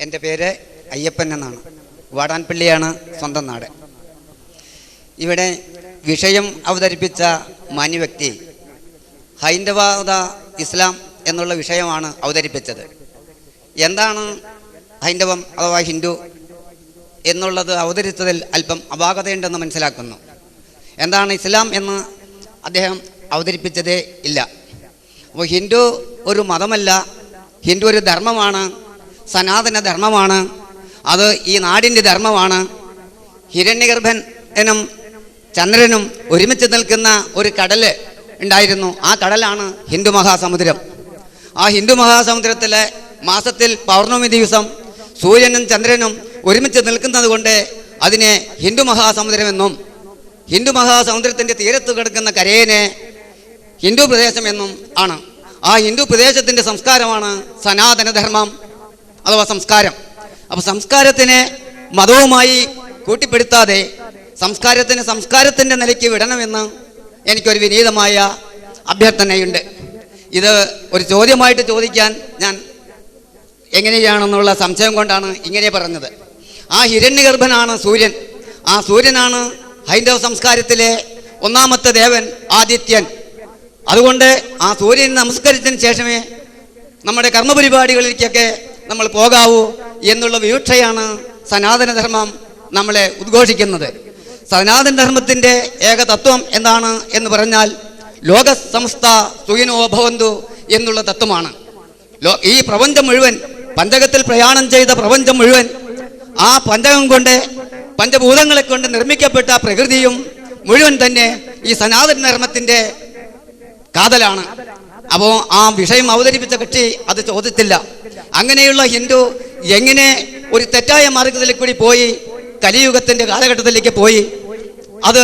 എൻ്റെ പേര് അയ്യപ്പൻ എന്നാണ്. വാടാൻപള്ളിയാണ് സ്വന്തം നാട്. ഇവിടെ വിഷയം അവതരിപ്പിച്ച മാന്യവ്യക്തി ഹൈന്ദവത ഇസ്ലാം എന്നുള്ള വിഷയമാണ് അവതരിപ്പിച്ചത്. എന്താണ് ഹൈന്ദവം അഥവാ ഹിന്ദു എന്നുള്ളത് അവതരിച്ചതിൽ അല്പം അപാകതയുണ്ടെന്ന് മനസ്സിലാക്കുന്നു. എന്താണ് ഇസ്ലാം എന്ന് അദ്ദേഹം അവതരിപ്പിച്ചതേ ഇല്ല. അപ്പോൾ ഹിന്ദു ഒരു മതമല്ല, ഹിന്ദു ഒരു ധർമ്മമാണ്, സനാതന ധർമ്മമാണ്. അത് ഈ നാടിൻ്റെ ധർമ്മമാണ്. ഹിരണ്യഗർഭനും ചന്ദ്രനും ഒരുമിച്ച് നിൽക്കുന്ന ഒരു കടൽ ഉണ്ടായിരുന്നു. ആ കടലാണ് ഹിന്ദു മഹാസമുദ്രം. ആ ഹിന്ദു മഹാസമുദ്രത്തിലെ മാസത്തിൽ പൗർണമി ദിവസം സൂര്യനും ചന്ദ്രനും ഒരുമിച്ച് നിൽക്കുന്നത് കൊണ്ട് അതിനെ ഹിന്ദു മഹാസമുദ്രമെന്നും ഹിന്ദു മഹാസമുദ്രത്തിൻ്റെ തീരത്ത് കിടക്കുന്ന കരയെ ഹിന്ദു പ്രദേശമെന്നും ആണ്. ആ ഹിന്ദു പ്രദേശത്തിൻ്റെ സംസ്കാരമാണ് സനാതനധർമ്മം അഥവാ സംസ്കാരം. അപ്പോൾ സംസ്കാരത്തിനെ മതവുമായി കൂട്ടിപ്പെടുത്താതെ സംസ്കാരത്തിൻ്റെ നിലയ്ക്ക് വിടണമെന്ന് എനിക്കൊരു വിനീതമായ അഭ്യർത്ഥനയുണ്ട്. ഇത് ഒരു ചോദ്യമായിട്ട് ചോദിക്കാൻ ഞാൻ എങ്ങനെയാണെന്നുള്ള സംശയം കൊണ്ടാണ് ഇങ്ങനെ പറഞ്ഞത്. ആ ഹിരണ്യഗർഭനാണ് സൂര്യൻ. ആ സൂര്യനാണ് ഹൈന്ദവ സംസ്കാരത്തിലെ ഒന്നാമത്തെ ദേവൻ, ആദിത്യൻ. അതുകൊണ്ട് ആ സൂര്യൻ നമസ്കരിച്ചതിന് ശേഷമേ നമ്മുടെ കർമ്മപരിപാടികളിലേക്കൊക്കെ നമ്മൾ പോകാവൂ എന്നുള്ള വീക്ഷയാണ് സനാതനധർമ്മം നമ്മളെ ഉദ്ഘോഷിക്കുന്നത്. സനാതനധർമ്മത്തിൻ്റെ ഏകതത്വം എന്താണ് എന്ന് പറഞ്ഞാൽ ലോക സമസ്ത സുഖിനോ ഭവന്തു എന്നുള്ള തത്വമാണ്. ഈ പ്രപഞ്ചം മുഴുവൻ, പഞ്ചകത്തിൽ പ്രയാണം ചെയ്ത പ്രപഞ്ചം മുഴുവൻ, ആ പഞ്ചകം കൊണ്ട്, പഞ്ചഭൂതങ്ങളെ കൊണ്ട് നിർമ്മിക്കപ്പെട്ട പ്രകൃതിയും മുഴുവൻ തന്നെ ഈ സനാതനധർമ്മത്തിൻ്റെ കാതലാണ്. അപ്പോൾ ആ വിഷയം അവതരിപ്പിച്ച കക്ഷി അത് ചോദിച്ചില്ല. അങ്ങനെയുള്ള ഹിന്ദു എങ്ങനെ ഒരു തെറ്റായ മാർഗത്തിലേക്ക് കൂടി പോയി കലിയുഗത്തിൻ്റെ കാലഘട്ടത്തിലേക്ക് പോയി? അത്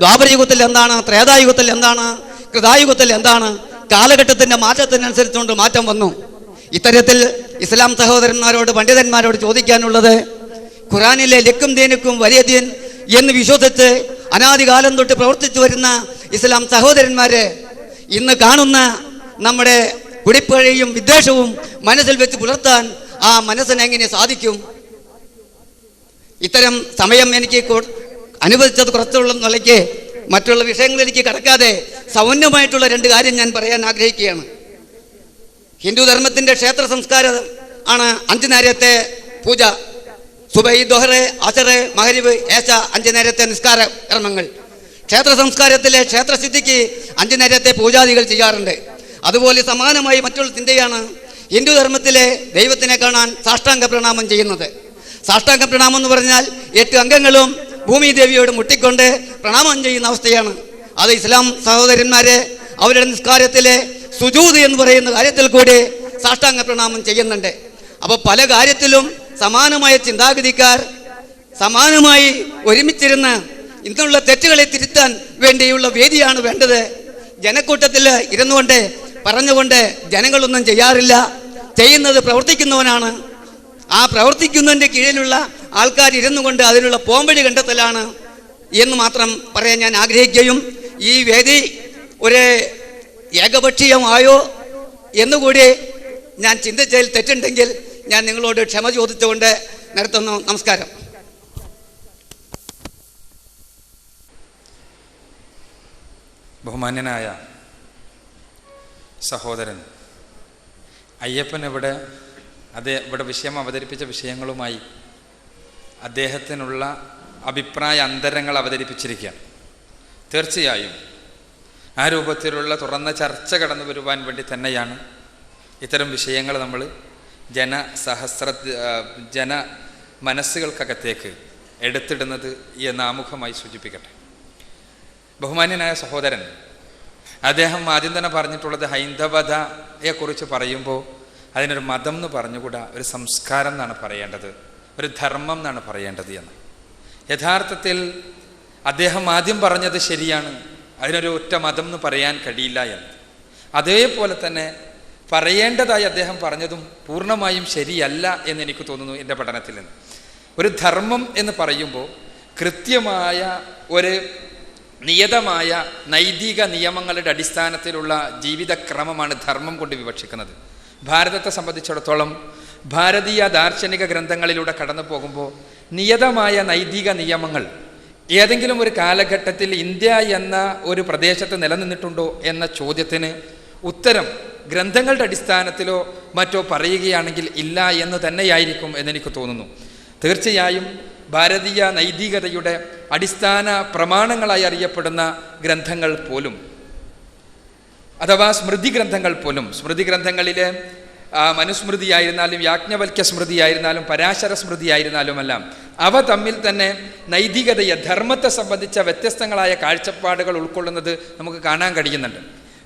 ദ്വാപരയുഗത്തിൽ എന്താണ്, ത്രേതായുഗത്തിൽ എന്താണ്, കൃതായുഗത്തിൽ എന്താണ്? കാലഘട്ടത്തിൻ്റെ മാറ്റത്തിനനുസരിച്ചുകൊണ്ട് മാറ്റം വന്നു. ഇത്തരത്തിൽ ഇസ്ലാം സഹോദരന്മാരോട്, പണ്ഡിതന്മാരോട് ചോദിക്കാനുള്ളത്, ഖുറാനിലെ ലക്കും ദീനുക്കും വലിയ ദീൻ എന്ന് വിശ്വസിച്ച് അനാദികാലം തൊട്ട് പ്രവർത്തിച്ചു വരുന്ന ഇസ്ലാം സഹോദരന്മാര് ഇന്ന് കാണുന്ന നമ്മുടെ കുടിപ്പഴയും വിദ്വേഷവും മനസ്സിൽ വെച്ച് പുലർത്താൻ ആ മനസ്സിനെങ്ങനെ സാധിക്കും? ഇത്തരം സമയം എനിക്ക് അനുവദിച്ചത് കുറച്ചുള്ള നിലയ്ക്ക് മറ്റുള്ള വിഷയങ്ങളിലേക്ക് കടക്കാതെ സൗമ്യമായിട്ടുള്ള രണ്ട് കാര്യം ഞാൻ പറയാൻ ആഗ്രഹിക്കുകയാണ്. ഹിന്ദു ധർമ്മത്തിൻ്റെ ക്ഷേത്ര സംസ്കാരം ആണ് 5 നേരത്തെ പൂജ. സുബൈ, ദോഹറ്, അസറ്, മഗ്രിബ്, ഏശ 5 നേരത്തെ നിസ്കാര കർമ്മങ്ങൾ. ക്ഷേത്ര സംസ്കാരത്തിലെ ക്ഷേത്രശുദ്ധിക്ക് 5 നേരത്തെ പൂജാദികൾ ചെയ്യാറുണ്ട്. അതുപോലെ സമാനമായി മറ്റുള്ള ചിന്തയാണ് ഹിന്ദു ധർമ്മത്തിലെ ദൈവത്തിനെ കാണാൻ സാഷ്ടാംഗ പ്രണാമം ചെയ്യുന്നത്. സാഷ്ടാംഗ പ്രണാമം എന്ന് പറഞ്ഞാൽ 8 അംഗങ്ങളും ഭൂമി ദേവിയോട് മുട്ടിക്കൊണ്ട് പ്രണാമം ചെയ്യുന്ന അവസ്ഥയാണ്. അത് ഇസ്ലാം സഹോദരന്മാരെ അവരുടെ നിസ്കാരത്തിലെ സുജൂദ് എന്ന് പറയുന്ന കാര്യത്തിൽ കൂടി സാഷ്ടാംഗ പ്രണാമം ചെയ്യുന്നുണ്ട്. അപ്പോൾ പല കാര്യത്തിലും സമാനമായ ചിന്താഗതിക്കാർ സമാനമായി ഒരുമിച്ചിരുന്ന് ഇന്നുള്ള തെറ്റുകളെ തിരുത്താൻ വേണ്ടിയുള്ള വേദിയാണ് വേണ്ടത്. ജനക്കൂട്ടത്തിൽ ഇരുന്നുകൊണ്ട് പറഞ്ഞുകൊണ്ട് ജനങ്ങളൊന്നും ചെയ്യാറില്ല. ചെയ്യുന്നത് പ്രവർത്തിക്കുന്നവനാണ്. ആ പ്രവർത്തിക്കുന്നതിൻ്റെ കീഴിലുള്ള ആൾക്കാർ ഇരുന്നു കൊണ്ട് അതിനുള്ള പോംവഴി കണ്ടെത്തലാണ് എന്ന് മാത്രം പറയാൻ ഞാൻ ആഗ്രഹിക്കുകയും, ഈ വേദി ഒരു ഏകപക്ഷീയമായോ എന്നുകൂടി ഞാൻ ചിന്തിച്ചതിൽ തെറ്റുണ്ടെങ്കിൽ ഞാൻ നിങ്ങളോട് ക്ഷമ ചോദിച്ചുകൊണ്ട് നിർത്തുന്നു. നമസ്കാരം. ബഹുമാന്യനായ സഹോദരൻ അയ്യപ്പൻ ഇവിടെ വിഷയം അവതരിപ്പിച്ച വിഷയങ്ങളുമായി അദ്ദേഹത്തിനുള്ള അഭിപ്രായ അന്തരങ്ങൾ അവതരിപ്പിച്ചിരിക്കുകയാണ്. തീർച്ചയായും ആ രൂപത്തിലുള്ള തുറന്ന ചർച്ച കടന്നു വരുവാൻ വേണ്ടി തന്നെയാണ് ഇത്തരം വിഷയങ്ങൾ നമ്മൾ ജന മനസ്സുകൾക്കകത്തേക്ക് എടുത്തിടുന്നത് എന്ന് ആമുഖമായി സൂചിപ്പിക്കട്ടെ. ബഹുമാന്യനായ സഹോദരൻ അദ്ദേഹം ആദ്യം തന്നെ പറഞ്ഞിട്ടുള്ളത് ഹൈന്ദവതയെക്കുറിച്ച് പറയുമ്പോൾ അതിനൊരു മതം എന്ന് പറഞ്ഞുകൂടാ, ഒരു സംസ്കാരം എന്നാണ് പറയേണ്ടത്, ഒരു ധർമ്മം എന്നാണ് പറയേണ്ടത് എന്ന്. യഥാർത്ഥത്തിൽ അദ്ദേഹം ആദ്യം പറഞ്ഞത് ശരിയാണ്, അതിനൊരു ഒറ്റ മതം എന്ന് പറയാൻ കഴിയില്ല എന്ന്. അതേപോലെ തന്നെ പറയേണ്ടതായി അദ്ദേഹം പറഞ്ഞതും പൂർണ്ണമായും ശരിയല്ല എന്ന് എനിക്ക് തോന്നുന്നു എൻ്റെ പഠനത്തിൽ നിന്ന്. ഒരു ധർമ്മം എന്ന് പറയുമ്പോൾ കൃത്യമായ ഒരു നിയതമായ നൈതിക നിയമങ്ങളുടെ അടിസ്ഥാനത്തിലുള്ള ജീവിതക്രമമാണ് ധർമ്മം കൊണ്ട് വിവക്ഷിക്കുന്നത്. ഭാരതത്തെ സംബന്ധിച്ചിടത്തോളം ഭാരതീയ ദാർശനിക ഗ്രന്ഥങ്ങളിലൂടെ കടന്നു പോകുമ്പോൾ നിയതമായ നൈതിക നിയമങ്ങൾ ഏതെങ്കിലും ഒരു കാലഘട്ടത്തിൽ ഇന്ത്യ എന്ന ഒരു പ്രദേശത്ത് നിലനിന്നിട്ടുണ്ടോ എന്ന ചോദ്യത്തിന് ഉത്തരം ഗ്രന്ഥങ്ങളുടെ അടിസ്ഥാനത്തിലോ മറ്റോ പറയുകയാണെങ്കിൽ ഇല്ല എന്ന് തന്നെയായിരിക്കും എന്നെനിക്ക് തോന്നുന്നു. തീർച്ചയായും ഭാരതീയ നൈതികതയുടെ അടിസ്ഥാന പ്രമാണങ്ങളായി അറിയപ്പെടുന്ന ഗ്രന്ഥങ്ങൾ പോലും, അഥവാ സ്മൃതി ഗ്രന്ഥങ്ങൾ പോലും, സ്മൃതി ഗ്രന്ഥങ്ങളിലെ മനുസ്മൃതിയായിരുന്നാലും യാജ്ഞവൽക്യ സ്മൃതിയായിരുന്നാലും പരാശര സ്മൃതിയായിരുന്നാലുമെല്ലാം അവ തമ്മിൽ തന്നെ നൈതികതയെ, ധർമ്മത്തെ സംബന്ധിച്ച വ്യത്യസ്തങ്ങളായ കാഴ്ചപ്പാടുകൾ ഉൾക്കൊള്ളുന്നത് നമുക്ക് കാണാൻ കഴിയുന്നുണ്ട്.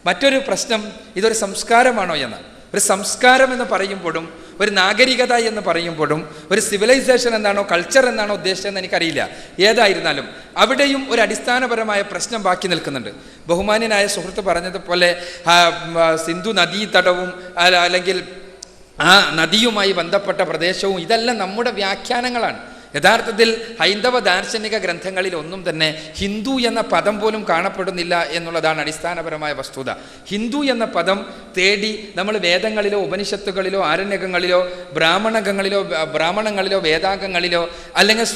മറ്റൊരു പ്രശ്നം ഇതൊരു സംസ്കാരമാണോ എന്നാണ്. ഒരു സംസ്കാരം എന്ന് പറയുമ്പോഴും ഒരു നാഗരികത എന്ന് പറയുമ്പോഴും ഒരു സിവിലൈസേഷൻ എന്നാണോ കൾച്ചർ എന്നാണോ ഉദ്ദേശിച്ചതെന്ന് എനിക്കറിയില്ല. ഏതായിരുന്നാലും അവിടെയും ഒരു അടിസ്ഥാനപരമായ പ്രശ്നം ബാക്കി നിൽക്കുന്നുണ്ട്. ബഹുമാന്യനായ സുഹൃത്ത് പറഞ്ഞതുപോലെ സിന്ധു നദീതടവും അല്ലെങ്കിൽ ആ നദിയുമായി ബന്ധപ്പെട്ട പ്രദേശവും ഇതെല്ലാം നമ്മുടെ വ്യാഖ്യാനങ്ങളാണ്. യഥാർത്ഥത്തിൽ ഹൈന്ദവ ദാർശനിക ഗ്രന്ഥങ്ങളിൽ ഒന്നും തന്നെ ഹിന്ദു എന്ന പദം പോലും കാണപ്പെടുന്നില്ല എന്നുള്ളതാണ് അടിസ്ഥാനപരമായ വസ്തുത. ഹിന്ദു എന്ന പദം തേടി നമ്മൾ വേദങ്ങളിലോ ഉപനിഷത്തുകളിലോ ആരണ്യകങ്ങളിലോ ബ്രാഹ്മണങ്ങളിലോ വേദാംഗങ്ങളിലോ അല്ലെങ്കിൽ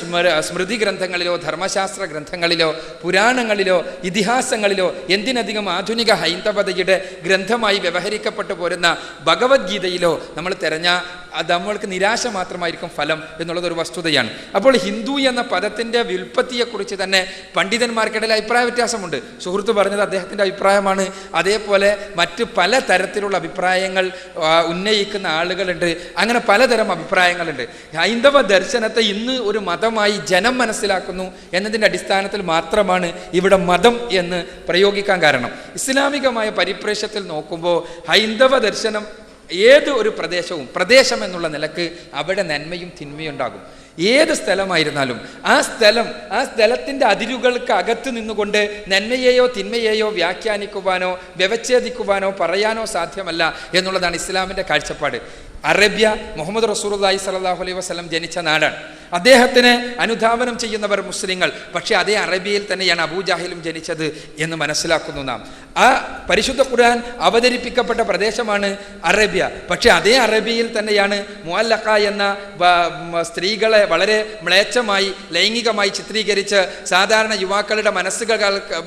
സ്മൃതി ഗ്രന്ഥങ്ങളിലോ ധർമ്മശാസ്ത്ര ഗ്രന്ഥങ്ങളിലോ പുരാണങ്ങളിലോ ഇതിഹാസങ്ങളിലോ എന്തിനധികം ആധുനിക ഹൈന്ദവതയുടെ ഗ്രന്ഥമായി വ്യവഹരിക്കപ്പെട്ടു പോരുന്ന ഭഗവത്ഗീതയിലോ നമ്മൾ നമ്മൾക്ക് നിരാശ മാത്രമായിരിക്കും ഫലം എന്നുള്ളതൊരു വസ്തുതയാണ്. അപ്പോൾ ഹിന്ദു എന്ന പദത്തിൻ്റെ വ്യുൽപ്പത്തിയെക്കുറിച്ച് തന്നെ പണ്ഡിതന്മാർക്കിടയിൽ അഭിപ്രായ വ്യത്യാസമുണ്ട്. സുഹൃത്ത് പറഞ്ഞത് അദ്ദേഹത്തിൻ്റെ അഭിപ്രായമാണ്. അതേപോലെ മറ്റ് പല തരത്തിലുള്ള അഭിപ്രായങ്ങൾ ഉന്നയിക്കുന്ന ആളുകളുണ്ട്. അങ്ങനെ പലതരം അഭിപ്രായങ്ങളുണ്ട്. ഹൈന്ദവ ദർശനത്തെ ഇന്ന് ഒരു മതമായി ജനം മനസ്സിലാക്കുന്നു എന്നതിൻ്റെ അടിസ്ഥാനത്തിൽ മാത്രമാണ് ഇവിടെ മതം എന്ന് പ്രയോഗിക്കാൻ കാരണം. ഇസ്ലാമികമായ പരിപ്രേക്ഷ്യത്തിൽ നോക്കുമ്പോൾ ഹൈന്ദവ ദർശനം ഏത് ഒരു പ്രദേശം എന്നുള്ള നിലക്ക് അവിടെ നന്മയും തിന്മയും ഉണ്ടാകും. ഏത് സ്ഥലമായിരുന്നാലും ആ സ്ഥലത്തിൻ്റെ അതിരുകൾക്ക് അകത്ത് നിന്നുകൊണ്ട് നന്മയെയോ തിന്മയെയോ വ്യാഖ്യാനിക്കുവാനോ വ്യവച്ഛേദിക്കുവാനോ പറയാനോ സാധ്യമല്ല എന്നുള്ളതാണ് ഇസ്ലാമിൻ്റെ കാഴ്ചപ്പാട്. അറേബ്യ മുഹമ്മദ് റസൂലുള്ളാഹി സ്വല്ലല്ലാഹു അലൈഹി വസല്ലം ജനിച്ച നാടാണ്. അദ്ദേഹത്തിന് അനുധാവനം ചെയ്യുന്നവർ മുസ്ലിങ്ങൾ. പക്ഷേ അതേ അറേബ്യയിൽ തന്നെയാണ് അബൂജാഹിലും ജനിച്ചത് എന്ന് മനസ്സിലാക്കുന്നു നാം. ആ പരിശുദ്ധ ഖുർആൻ അവതരിപ്പിക്കപ്പെട്ട പ്രദേശമാണ് അറേബ്യ. പക്ഷേ അതേ അറേബ്യയിൽ തന്നെയാണ് മുഅല്ലഖ എന്ന സ്ത്രീകളെ വളരെ മ്ലേച്ഛമായി ലൈംഗികമായി ചിത്രീകരിച്ച് സാധാരണ യുവാക്കളുടെ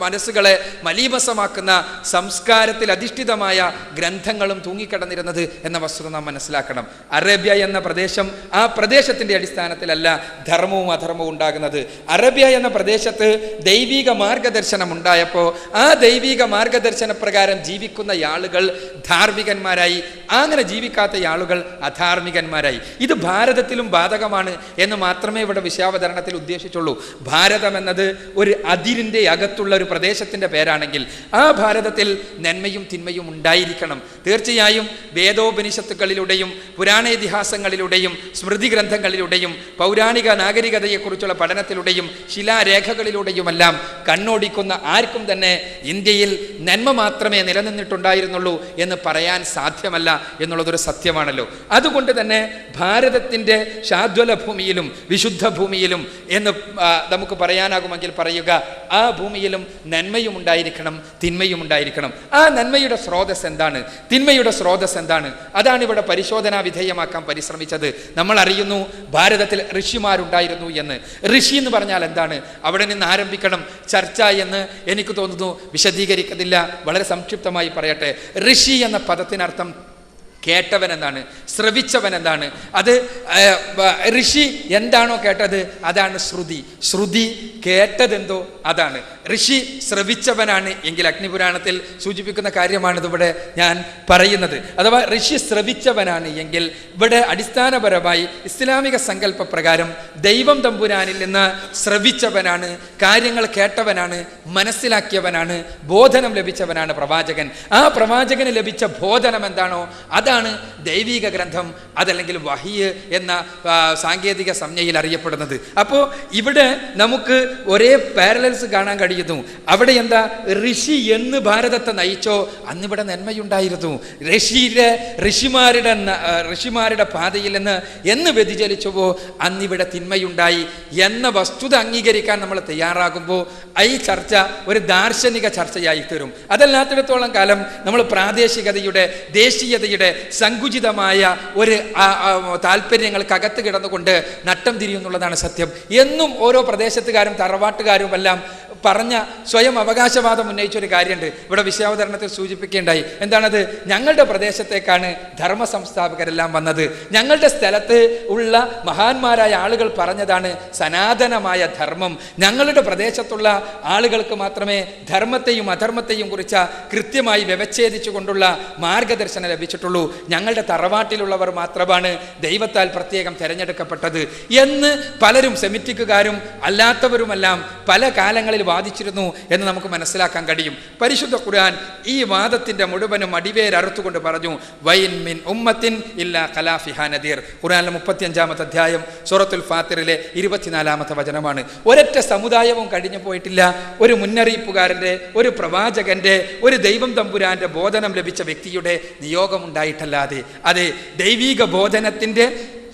മനസ്സുകളെ മലീമസമാക്കുന്ന സംസ്കാരത്തിൽ അധിഷ്ഠിതമായ ഗ്രന്ഥങ്ങളും തൂങ്ങിക്കിടന്നിരുന്നത് എന്ന വസ്തുത നാം മനസ്സിലാക്കണം. അറേബ്യ എന്ന പ്രദേശം, ആ പ്രദേശത്തിൻ്റെ അടിസ്ഥാനത്തിലല്ല ധർമ്മവും അധർമ്മവും ഉണ്ടാകുന്നത്. അറേബ്യ എന്ന പ്രദേശത്ത് ദൈവിക മാർഗദർശനം ഉണ്ടായപ്പോൾ ആ ദൈവിക മാർഗദർശന പ്രകാരം ജീവിക്കുന്ന ആളുകൾ ധാർമ്മികന്മാരായി, അങ്ങനെ ജീവിക്കാത്ത ആളുകൾ അധാർമികന്മാരായി. ഇത് ഭാരതത്തിലും ബാധകമാണ് എന്ന് മാത്രമേ ഇവിടെ വിഷയാവതരണത്തിൽ ഉദ്ദേശിച്ചുള്ളൂ. ഭാരതം എന്നത് ഒരു അതിരിൻ്റെ അകത്തുള്ള ഒരു പ്രദേശത്തിൻ്റെ പേരാണെങ്കിൽ ആ ഭാരതത്തിൽ നന്മയും തിന്മയും ഉണ്ടായിരിക്കണം. തീർച്ചയായും വേദോപനിഷത്തുകളിലൂടെയും പുരാണേതിഹാസങ്ങളിലൂടെയും സ്മൃതി ഗ്രന്ഥങ്ങളിലൂടെയും പൗരാണിക നാഗരികതയെക്കുറിച്ചുള്ള പഠനത്തിലൂടെയും ശിലാരേഖകളിലൂടെയുമെല്ലാം കണ്ണോടിക്കുന്ന ആർക്കും തന്നെ ഇന്ത്യയിൽ നന്മ മാത്രമേ നിലനിന്നിട്ടുണ്ടായിരുന്നുള്ളൂ എന്ന് പറയാൻ സാധ്യമല്ല എന്നുള്ളതൊരു സത്യമാണല്ലോ. അതുകൊണ്ട് തന്നെ ഭാരതത്തിൻ്റെ ശാദ്വല ഭൂമിയിലും വിശുദ്ധ ഭൂമിയിലും എന്ന് നമുക്ക് പറയാനാകുമെങ്കിൽ പറയുക, ആ ഭൂമിയിലും നന്മയും ഉണ്ടായിരിക്കണം തിന്മയും ഉണ്ടായിരിക്കണം. ആ നന്മയുടെ സ്രോതസ് എന്താണ്, തിന്മയുടെ സ്രോതസ് എന്താണ്, അതാണ് ഇവിടെ പരിശോധനാ വിധേയമാക്കാൻ പരിശ്രമിച്ചത്. നമ്മൾ അറിയുന്നു ഭാരതത്തിൽ ഋഷിമാരുണ്ടായിരുന്നു എന്ന്. ഋഷി എന്ന് പറഞ്ഞാൽ എന്താണ്, അവിടെ നിന്ന് ആരംഭിക്കണം ചർച്ച എന്ന് എനിക്ക് തോന്നുന്നു. വിശദീകരിക്കുന്നില്ല, വളരെ സംക്ഷിപ്തമായി പറയട്ടെ. ഋഷി എന്ന പദത്തിനർത്ഥം കേട്ടവൻ എന്നാണ്, ശ്രവിച്ചവൻ എന്നാണ്. അത് ഋഷി എന്താണോ കേട്ടത് അതാണ് ശ്രുതി. ശ്രുതി കേട്ടതെന്തോ അതാണ്. ഋഷി ശ്രവിച്ചവനാണ് എങ്കിൽ അഗ്നിപുരാണത്തിൽ സൂചിപ്പിക്കുന്ന കാര്യമാണ് ഇതിവിടെ ഞാൻ പറയുന്നത്. അഥവാ ഋഷി ശ്രവിച്ചവനാണ് എങ്കിൽ ഇവിടെ അടിസ്ഥാനപരമായി ഇസ്ലാമിക സങ്കല്പപ്രകാരം ദൈവം തമ്പുരാനിൽ നിന്ന് ശ്രവിച്ചവനാണ്, കാര്യങ്ങൾ കേട്ടവനാണ്, മനസ്സിലാക്കിയവനാണ്, ബോധനം ലഭിച്ചവനാണ് പ്രവാചകൻ. ആ പ്രവാചകന് ലഭിച്ച ബോധനം എന്താണോ അതാണ് ദൈവിക ഗ്രന്ഥം, അതല്ലെങ്കിൽ വഹിയ് എന്ന സാങ്കേതിക സംജ്ഞയിൽ അറിയപ്പെടുന്നത്. അപ്പോൾ ഇവിടെ നമുക്ക് ഒരേ പാരലൽസ് കാണാൻ കഴിയുന്നു. അവിടെ എന്താ, ഋഷി ഭാരതത്തെ നയിച്ചോ അന്നിവിടെ നന്മയുണ്ടായിരുന്നു. ഋഷിമാരുടെ പാതയിൽ എന്ന് വ്യതിചലിച്ചുവോ അന്നിവിടെ തിന്മയുണ്ടായി എന്ന വസ്തുത അംഗീകരിക്കാൻ നമ്മൾ തയ്യാറാകുമ്പോൾ ഈ ചർച്ച ഒരു ദാർശനിക ചർച്ചയായി തീരും. അതല്ലാത്തിടത്തോളം കാലം നമ്മൾ പ്രാദേശികതയുടെ, ദേശീയതയുടെ, സങ്കുചിതമായ ഒരു താല്പര്യങ്ങൾക്കകത്ത് കിടന്നുകൊണ്ട് നട്ടം തിരിയുന്നുള്ളതാണ് സത്യം. എന്നും ഓരോ പ്രദേശത്തുകാരും തറവാട്ടുകാരും എല്ലാം പറഞ്ഞ സ്വയം അവകാശവാദം ഉന്നയിച്ചൊരു കാര്യമുണ്ട്. ഇവിടെ വിഷയാവതരണത്തിൽ സൂചിപ്പിക്കേണ്ടായി. എന്താണത്? ഞങ്ങളുടെ പ്രദേശത്തേക്കാണ് ധർമ്മ സംസ്ഥാപകരെല്ലാം വന്നത്, ഞങ്ങളുടെ സ്ഥലത്ത് ഉള്ള മഹാന്മാരായ ആളുകൾ പറഞ്ഞതാണ് സനാതനമായ ധർമ്മം, ഞങ്ങളുടെ പ്രദേശത്തുള്ള ആളുകൾക്ക് മാത്രമേ ധർമ്മത്തെയും അധർമ്മത്തെയും കുറിച്ച് കൃത്യമായി വ്യവച്ഛേദിച്ചു കൊണ്ടുള്ള മാർഗദർശനം ലഭിച്ചിട്ടുള്ളൂ, ഞങ്ങളുടെ തറവാട്ടിലുള്ളവർ മാത്രമാണ് ദൈവത്താൽ പ്രത്യേകം തിരഞ്ഞെടുക്കപ്പെട്ടത് എന്ന് പലരും സെമിറ്റിക്കുകാരും അല്ലാത്തവരുമെല്ലാം പല കാലങ്ങളിൽ വാദിച്ചിരുന്നു എന്ന് നമുക്ക് മനസ്സിലാക്കാൻ കഴിയും. പരിശുദ്ധ ഖുർആൻ ഈ വാദത്തിന്റെ മുഴുവനും അടിവേരറുത്തുകൊണ്ട് പറഞ്ഞു, വൈൻ മിൻ ഉമ്മത്തിൻ ഇല്ലാ ഖലാ ഫിഹാ നദീർ. ഖുർആനിലെ 35-ാമത്തെ അധ്യായം സൂറത്തുൽ ഫാത്തിറിലെ 24-ാമത്തെ വചനമാണ്. ഒരൊറ്റ സമുദായവും കഴിഞ്ഞു പോയിട്ടില്ല ഒരു മുന്നറിയിപ്പുകാരൻ്റെ, ഒരു പ്രവാചകന്റെ, ഒരു ദൈവം തമ്പുരാന്റെ ബോധനം ലഭിച്ച വ്യക്തിയുടെ നിയോഗമുണ്ടായിട്ടല്ലാതെ. അതെ, ദൈവീക ബോധനത്തിന്റെ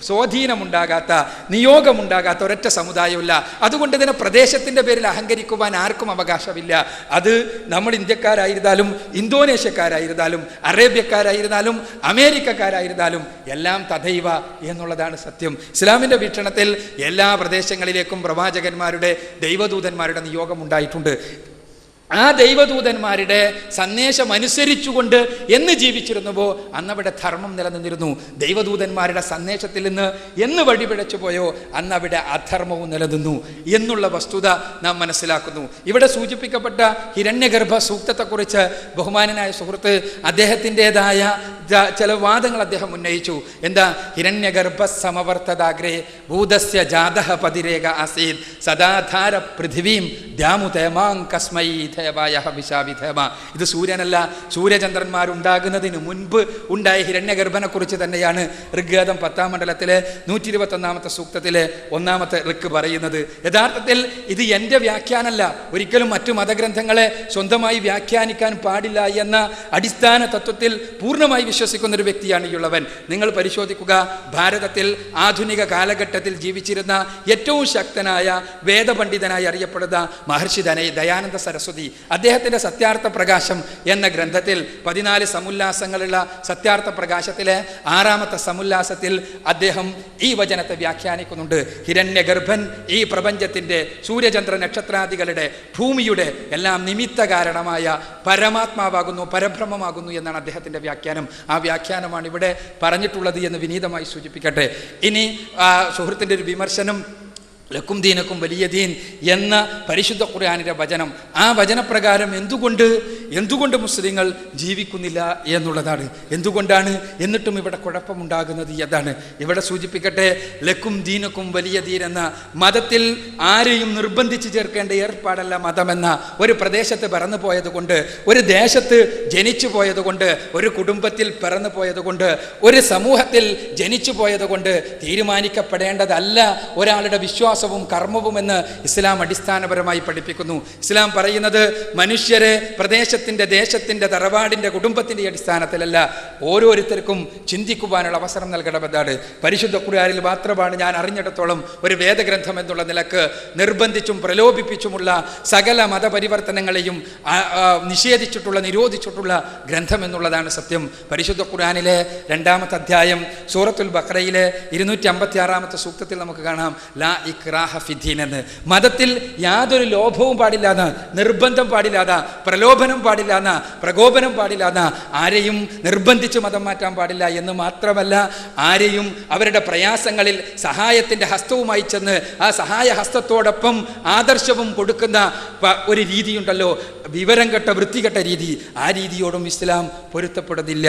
സ്വാധീനമുണ്ടാകാത്ത, നിയോഗമുണ്ടാകാത്ത ഒരൊറ്റ സമുദായമില്ല. അതുകൊണ്ട് തന്നെ പ്രദേശത്തിൻ്റെ പേരിൽ അഹങ്കരിക്കുവാൻ ആർക്കും അവകാശമില്ല. അത് നമ്മൾ ഇന്ത്യക്കാരായിരുന്നാലും ഇന്തോനേഷ്യക്കാരായിരുന്നാലും അറേബ്യക്കാരായിരുന്നാലും അമേരിക്കക്കാരായിരുന്നാലും എല്ലാം തഥൈവ എന്നുള്ളതാണ് സത്യം. ഇസ്ലാമിൻ്റെ വീക്ഷണത്തിൽ എല്ലാ പ്രദേശങ്ങളിലേക്കും പ്രവാചകന്മാരുടെ, ദൈവദൂതന്മാരുടെ നിയോഗം ഉണ്ടായിട്ടുണ്ട്. ആ ദൈവദൂതന്മാരുടെ സന്ദേശം അനുസരിച്ചുകൊണ്ട് എന്ന് ജീവിച്ചിരുന്നുവോ അന്നവിടെ ധർമ്മം നിലനിന്നിരുന്നു. ദൈവദൂതന്മാരുടെ സന്ദേശത്തിൽ നിന്ന് എന്ന് വഴിപിഴച്ചു പോയോ അന്നവിടെ അധർമ്മവും നിലനിന്നു എന്നുള്ള വസ്തുത നാം മനസ്സിലാക്കുന്നു. ഇവിടെ സൂചിപ്പിക്കപ്പെട്ട ഹിരണ്യഗർഭ സൂക്തത്തെക്കുറിച്ച് ബഹുമാനനായ സുഹൃത്ത് അദ്ദേഹത്തിൻ്റെതായ ചില വാദങ്ങൾ അദ്ദേഹം ഉന്നയിച്ചു. എന്താ? ഹിരണ്യഗർഭ സമവർത്തദാഗ്രേ ഭൂതസ്യ ജാതഃ പതിരേക ആസീത് സദാധാര പൃഥിവീം ദ്യാമുതേമാം കസ്മൈ ധേവായഃ വിശാവിധേമ. ഇത് സൂര്യനല്ല, സൂര്യചന്ദ്രന്മാരുണ്ടാകുന്നതിന് മുൻപ് ഉണ്ടായ ഹിരണ്യഗർഭനെ കുറിച്ച് തന്നെയാണ് ഋഗ്വേദം 10-ാം മണ്ഡലത്തിലെ 121-ാമത്തെ സൂക്തത്തിലെ 1-ാമത്തെ ഋക്ക് പറയുന്നത്. യഥാർത്ഥത്തിൽ ഇത് എൻ്റെ വ്യാഖ്യാനമല്ല. ഒരിക്കലും മറ്റു മതഗ്രന്ഥങ്ങളെ സ്വന്തമായി വ്യാഖ്യാനിക്കാൻ പാടില്ല എന്ന അടിസ്ഥാന തത്വത്തിൽ പൂർണ്ണമായി വിശ്വസിക്കുന്ന ഒരു വ്യക്തിയാണ് ഈ ഉള്ളവൻ. നിങ്ങൾ പരിശോധിക്കുക, ഭാരതത്തിൽ ആധുനിക കാലഘട്ടത്തിൽ ജീവിച്ചിരുന്ന ഏറ്റവും ശക്തനായ വേദപണ്ഡിതനായി അറിയപ്പെടുന്ന മഹർഷി ദയാനന്ദ സരസ്വതി അദ്ദേഹത്തിൻ്റെ സത്യാർത്ഥ പ്രകാശം എന്ന ഗ്രന്ഥത്തിൽ 14 സമുല്ലാസങ്ങളുള്ള സത്യാർത്ഥ പ്രകാശത്തിലെ 6-ാമത്തെ സമുല്ലാസത്തിൽ അദ്ദേഹം ഈ വചനത്തെ വ്യാഖ്യാനിക്കുന്നുണ്ട്. ഹിരണ്യഗർഭൻ ഈ പ്രപഞ്ചത്തിൻ്റെ സൂര്യചന്ദ്ര നക്ഷത്രാദികളുടെ ഭൂമിയുടെ എല്ലാം നിമിത്ത കാരണമായ പരമാത്മാവാകുന്നു, പരബ്രഹ്മമാകുന്നു എന്നാണ് അദ്ദേഹത്തിൻ്റെ വ്യാഖ്യാനം. ആ വ്യാഖ്യാനമാണ് ഇവിടെ പറഞ്ഞിട്ടുള്ളത് എന്ന് വിനീതമായി സൂചിപ്പിക്കട്ടെ. ഇനി സുഹൃത്തിൻ്റെ ഒരു വിമർശനം, ലക്കും ദീനക്കും വലിയ ദീൻ എന്ന പരിശുദ്ധ ഖുർആനിൻ്റെ വചനം, ആ വചനപ്രകാരം എന്തുകൊണ്ട് മുസ്ലിങ്ങൾ ജീവിക്കുന്നില്ല എന്നുള്ളതാണ്. എന്തുകൊണ്ടാണ്? എന്നിട്ടും ഇവിടെ കുഴപ്പമുണ്ടാകുന്നത് അതാണ്. ഇവിടെ സൂചിപ്പിക്കട്ടെ, ലക്കും ദീനക്കും വലിയ ദീൻ എന്ന മതത്തിൽ ആരെയും നിർബന്ധിച്ച് ചേർക്കേണ്ട ഏർപ്പാടല്ല മതമെന്ന, ഒരു പ്രദേശത്ത് പിറന്നു പോയതുകൊണ്ട്, ഒരു ദേശത്ത് ജനിച്ചു പോയതുകൊണ്ട്, ഒരു കുടുംബത്തിൽ പിറന്നു പോയതുകൊണ്ട്, ഒരു സമൂഹത്തിൽ ജനിച്ചു പോയതുകൊണ്ട് തീരുമാനിക്കപ്പെടേണ്ടതല്ല ഒരാളുടെ വിശ്വാസവും കർമ്മവും എന്ന് ഇസ്ലാം അടിസ്ഥാനപരമായി പഠിപ്പിക്കുന്നു. ഇസ്ലാം പറയുന്നത് മനുഷ്യരെ പ്രദേശത്തിൻ്റെ, ദേശത്തിൻ്റെ, തറവാടിൻ്റെ, കുടുംബത്തിൻ്റെ അടിസ്ഥാനത്തിലല്ല, ഓരോരുത്തർക്കും ചിന്തിക്കുവാനുള്ള അവസരം നൽകണമെന്നാണ്. പരിശുദ്ധ ഖുർആനിൽ മാത്രമാണ് ഞാൻ അറിഞ്ഞിടത്തോളം ഒരു വേദഗ്രന്ഥം എന്നുള്ള നിലക്ക് നിർബന്ധിച്ചും പ്രലോഭിപ്പിച്ചുമുള്ള സകല മതപരിവർത്തനങ്ങളെയും നിഷേധിച്ചിട്ടുള്ള, നിരോധിച്ചിട്ടുള്ള ഗ്രന്ഥം എന്നുള്ളതാണ് സത്യം. പരിശുദ്ധ ഖുർആനിലെ 2-ാമത്തെ അധ്യായം സൂറത്തുൽ ബഖറയിലെ 256-ാമത്തെ സൂക്തത്തിൽ നമുക്ക് കാണാം, ലാ ഇക്റാഹ ഫിദ്ദീൻ എന്ന്. മതത്തിൽ യാതൊരു ലോഭവും പാടില്ലാന്ന്, നിർബന്ധം പാടില്ലാന്ന്, പ്രലോഭനം പാടില്ലാന്ന്, പ്രകോപനം പാടില്ലാന്ന്, ആരെയും നിർബന്ധിച്ച് മതം മാറ്റാൻ പാടില്ല എന്ന് മാത്രമല്ല, ആരെയും അവരുടെ പ്രയാസങ്ങളിൽ സഹായത്തിൻ്റെ ഹസ്തവുമായി ചെന്ന് ആ സഹായ ഹസ്തത്തോടൊപ്പം ആദർശവും കൊടുക്കുന്ന ഒരു രീതിയുണ്ടല്ലോ, വിവരം കെട്ട വൃത്തികെട്ട രീതി, ആ രീതിയോടും ഇസ്ലാം പൊരുത്തപ്പെടുന്നില്ല.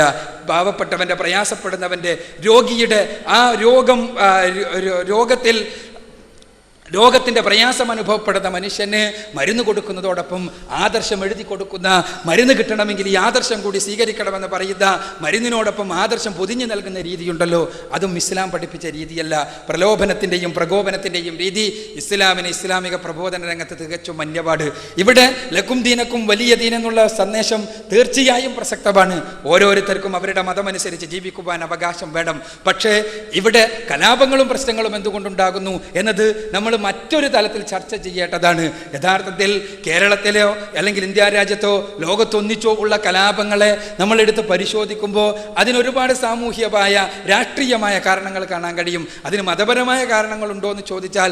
പാവപ്പെട്ടവൻ്റെ, പ്രയാസപ്പെടുന്നവൻ്റെ, രോഗിയുടെ ആ രോഗത്തിൻ്റെ പ്രയാസം അനുഭവപ്പെടുന്ന മനുഷ്യന് മരുന്ന് കൊടുക്കുന്നതോടൊപ്പം ആദർശം എഴുതി കൊടുക്കുന്ന, മരുന്ന് കിട്ടണമെങ്കിൽ ഈ ആദർശം കൂടി സ്വീകരിക്കണമെന്ന് പറയുന്ന മരുന്നിനോടൊപ്പം ആദർശം പൊതിഞ്ഞു നൽകുന്ന രീതിയുണ്ടല്ലോ, അതും ഇസ്ലാം പഠിപ്പിച്ച രീതിയല്ല. പ്രലോഭനത്തിൻ്റെയും പ്രകോപനത്തിൻ്റെയും രീതി ഇസ്ലാമിന്, ഇസ്ലാമിക പ്രബോധന രംഗത്ത് തികച്ചും മന്യപാട്. ഇവിടെ ലക്കും ദീനക്കും വലിയ ദീൻ എന്നുള്ള സന്ദേശം തീർച്ചയായും പ്രസക്തമാണ്. ഓരോരുത്തർക്കും അവരുടെ മതമനുസരിച്ച് ജീവിക്കുവാൻ അവകാശം വേണം. പക്ഷേ ഇവിടെ കലാപങ്ങളും പ്രശ്നങ്ങളും എന്തുകൊണ്ടുണ്ടാകുന്നു എന്നത് നമ്മൾ മറ്റൊരു തലത്തിൽ ചർച്ച ചെയ്യേണ്ടതാണ്. യഥാർത്ഥത്തിൽ കേരളത്തിലോ അല്ലെങ്കിൽ ഇന്ത്യ രാജ്യത്തോ ലോകത്തൊന്നിച്ചോ ഉള്ള കലാപങ്ങളെ നമ്മളെടുത്ത് പരിശോധിക്കുമ്പോൾ അതിനൊരുപാട് സാമൂഹ്യമായ രാഷ്ട്രീയമായ കാരണങ്ങൾ കാണാൻ കഴിയും. അതിന് മതപരമായ കാരണങ്ങളുണ്ടോ എന്ന് ചോദിച്ചാൽ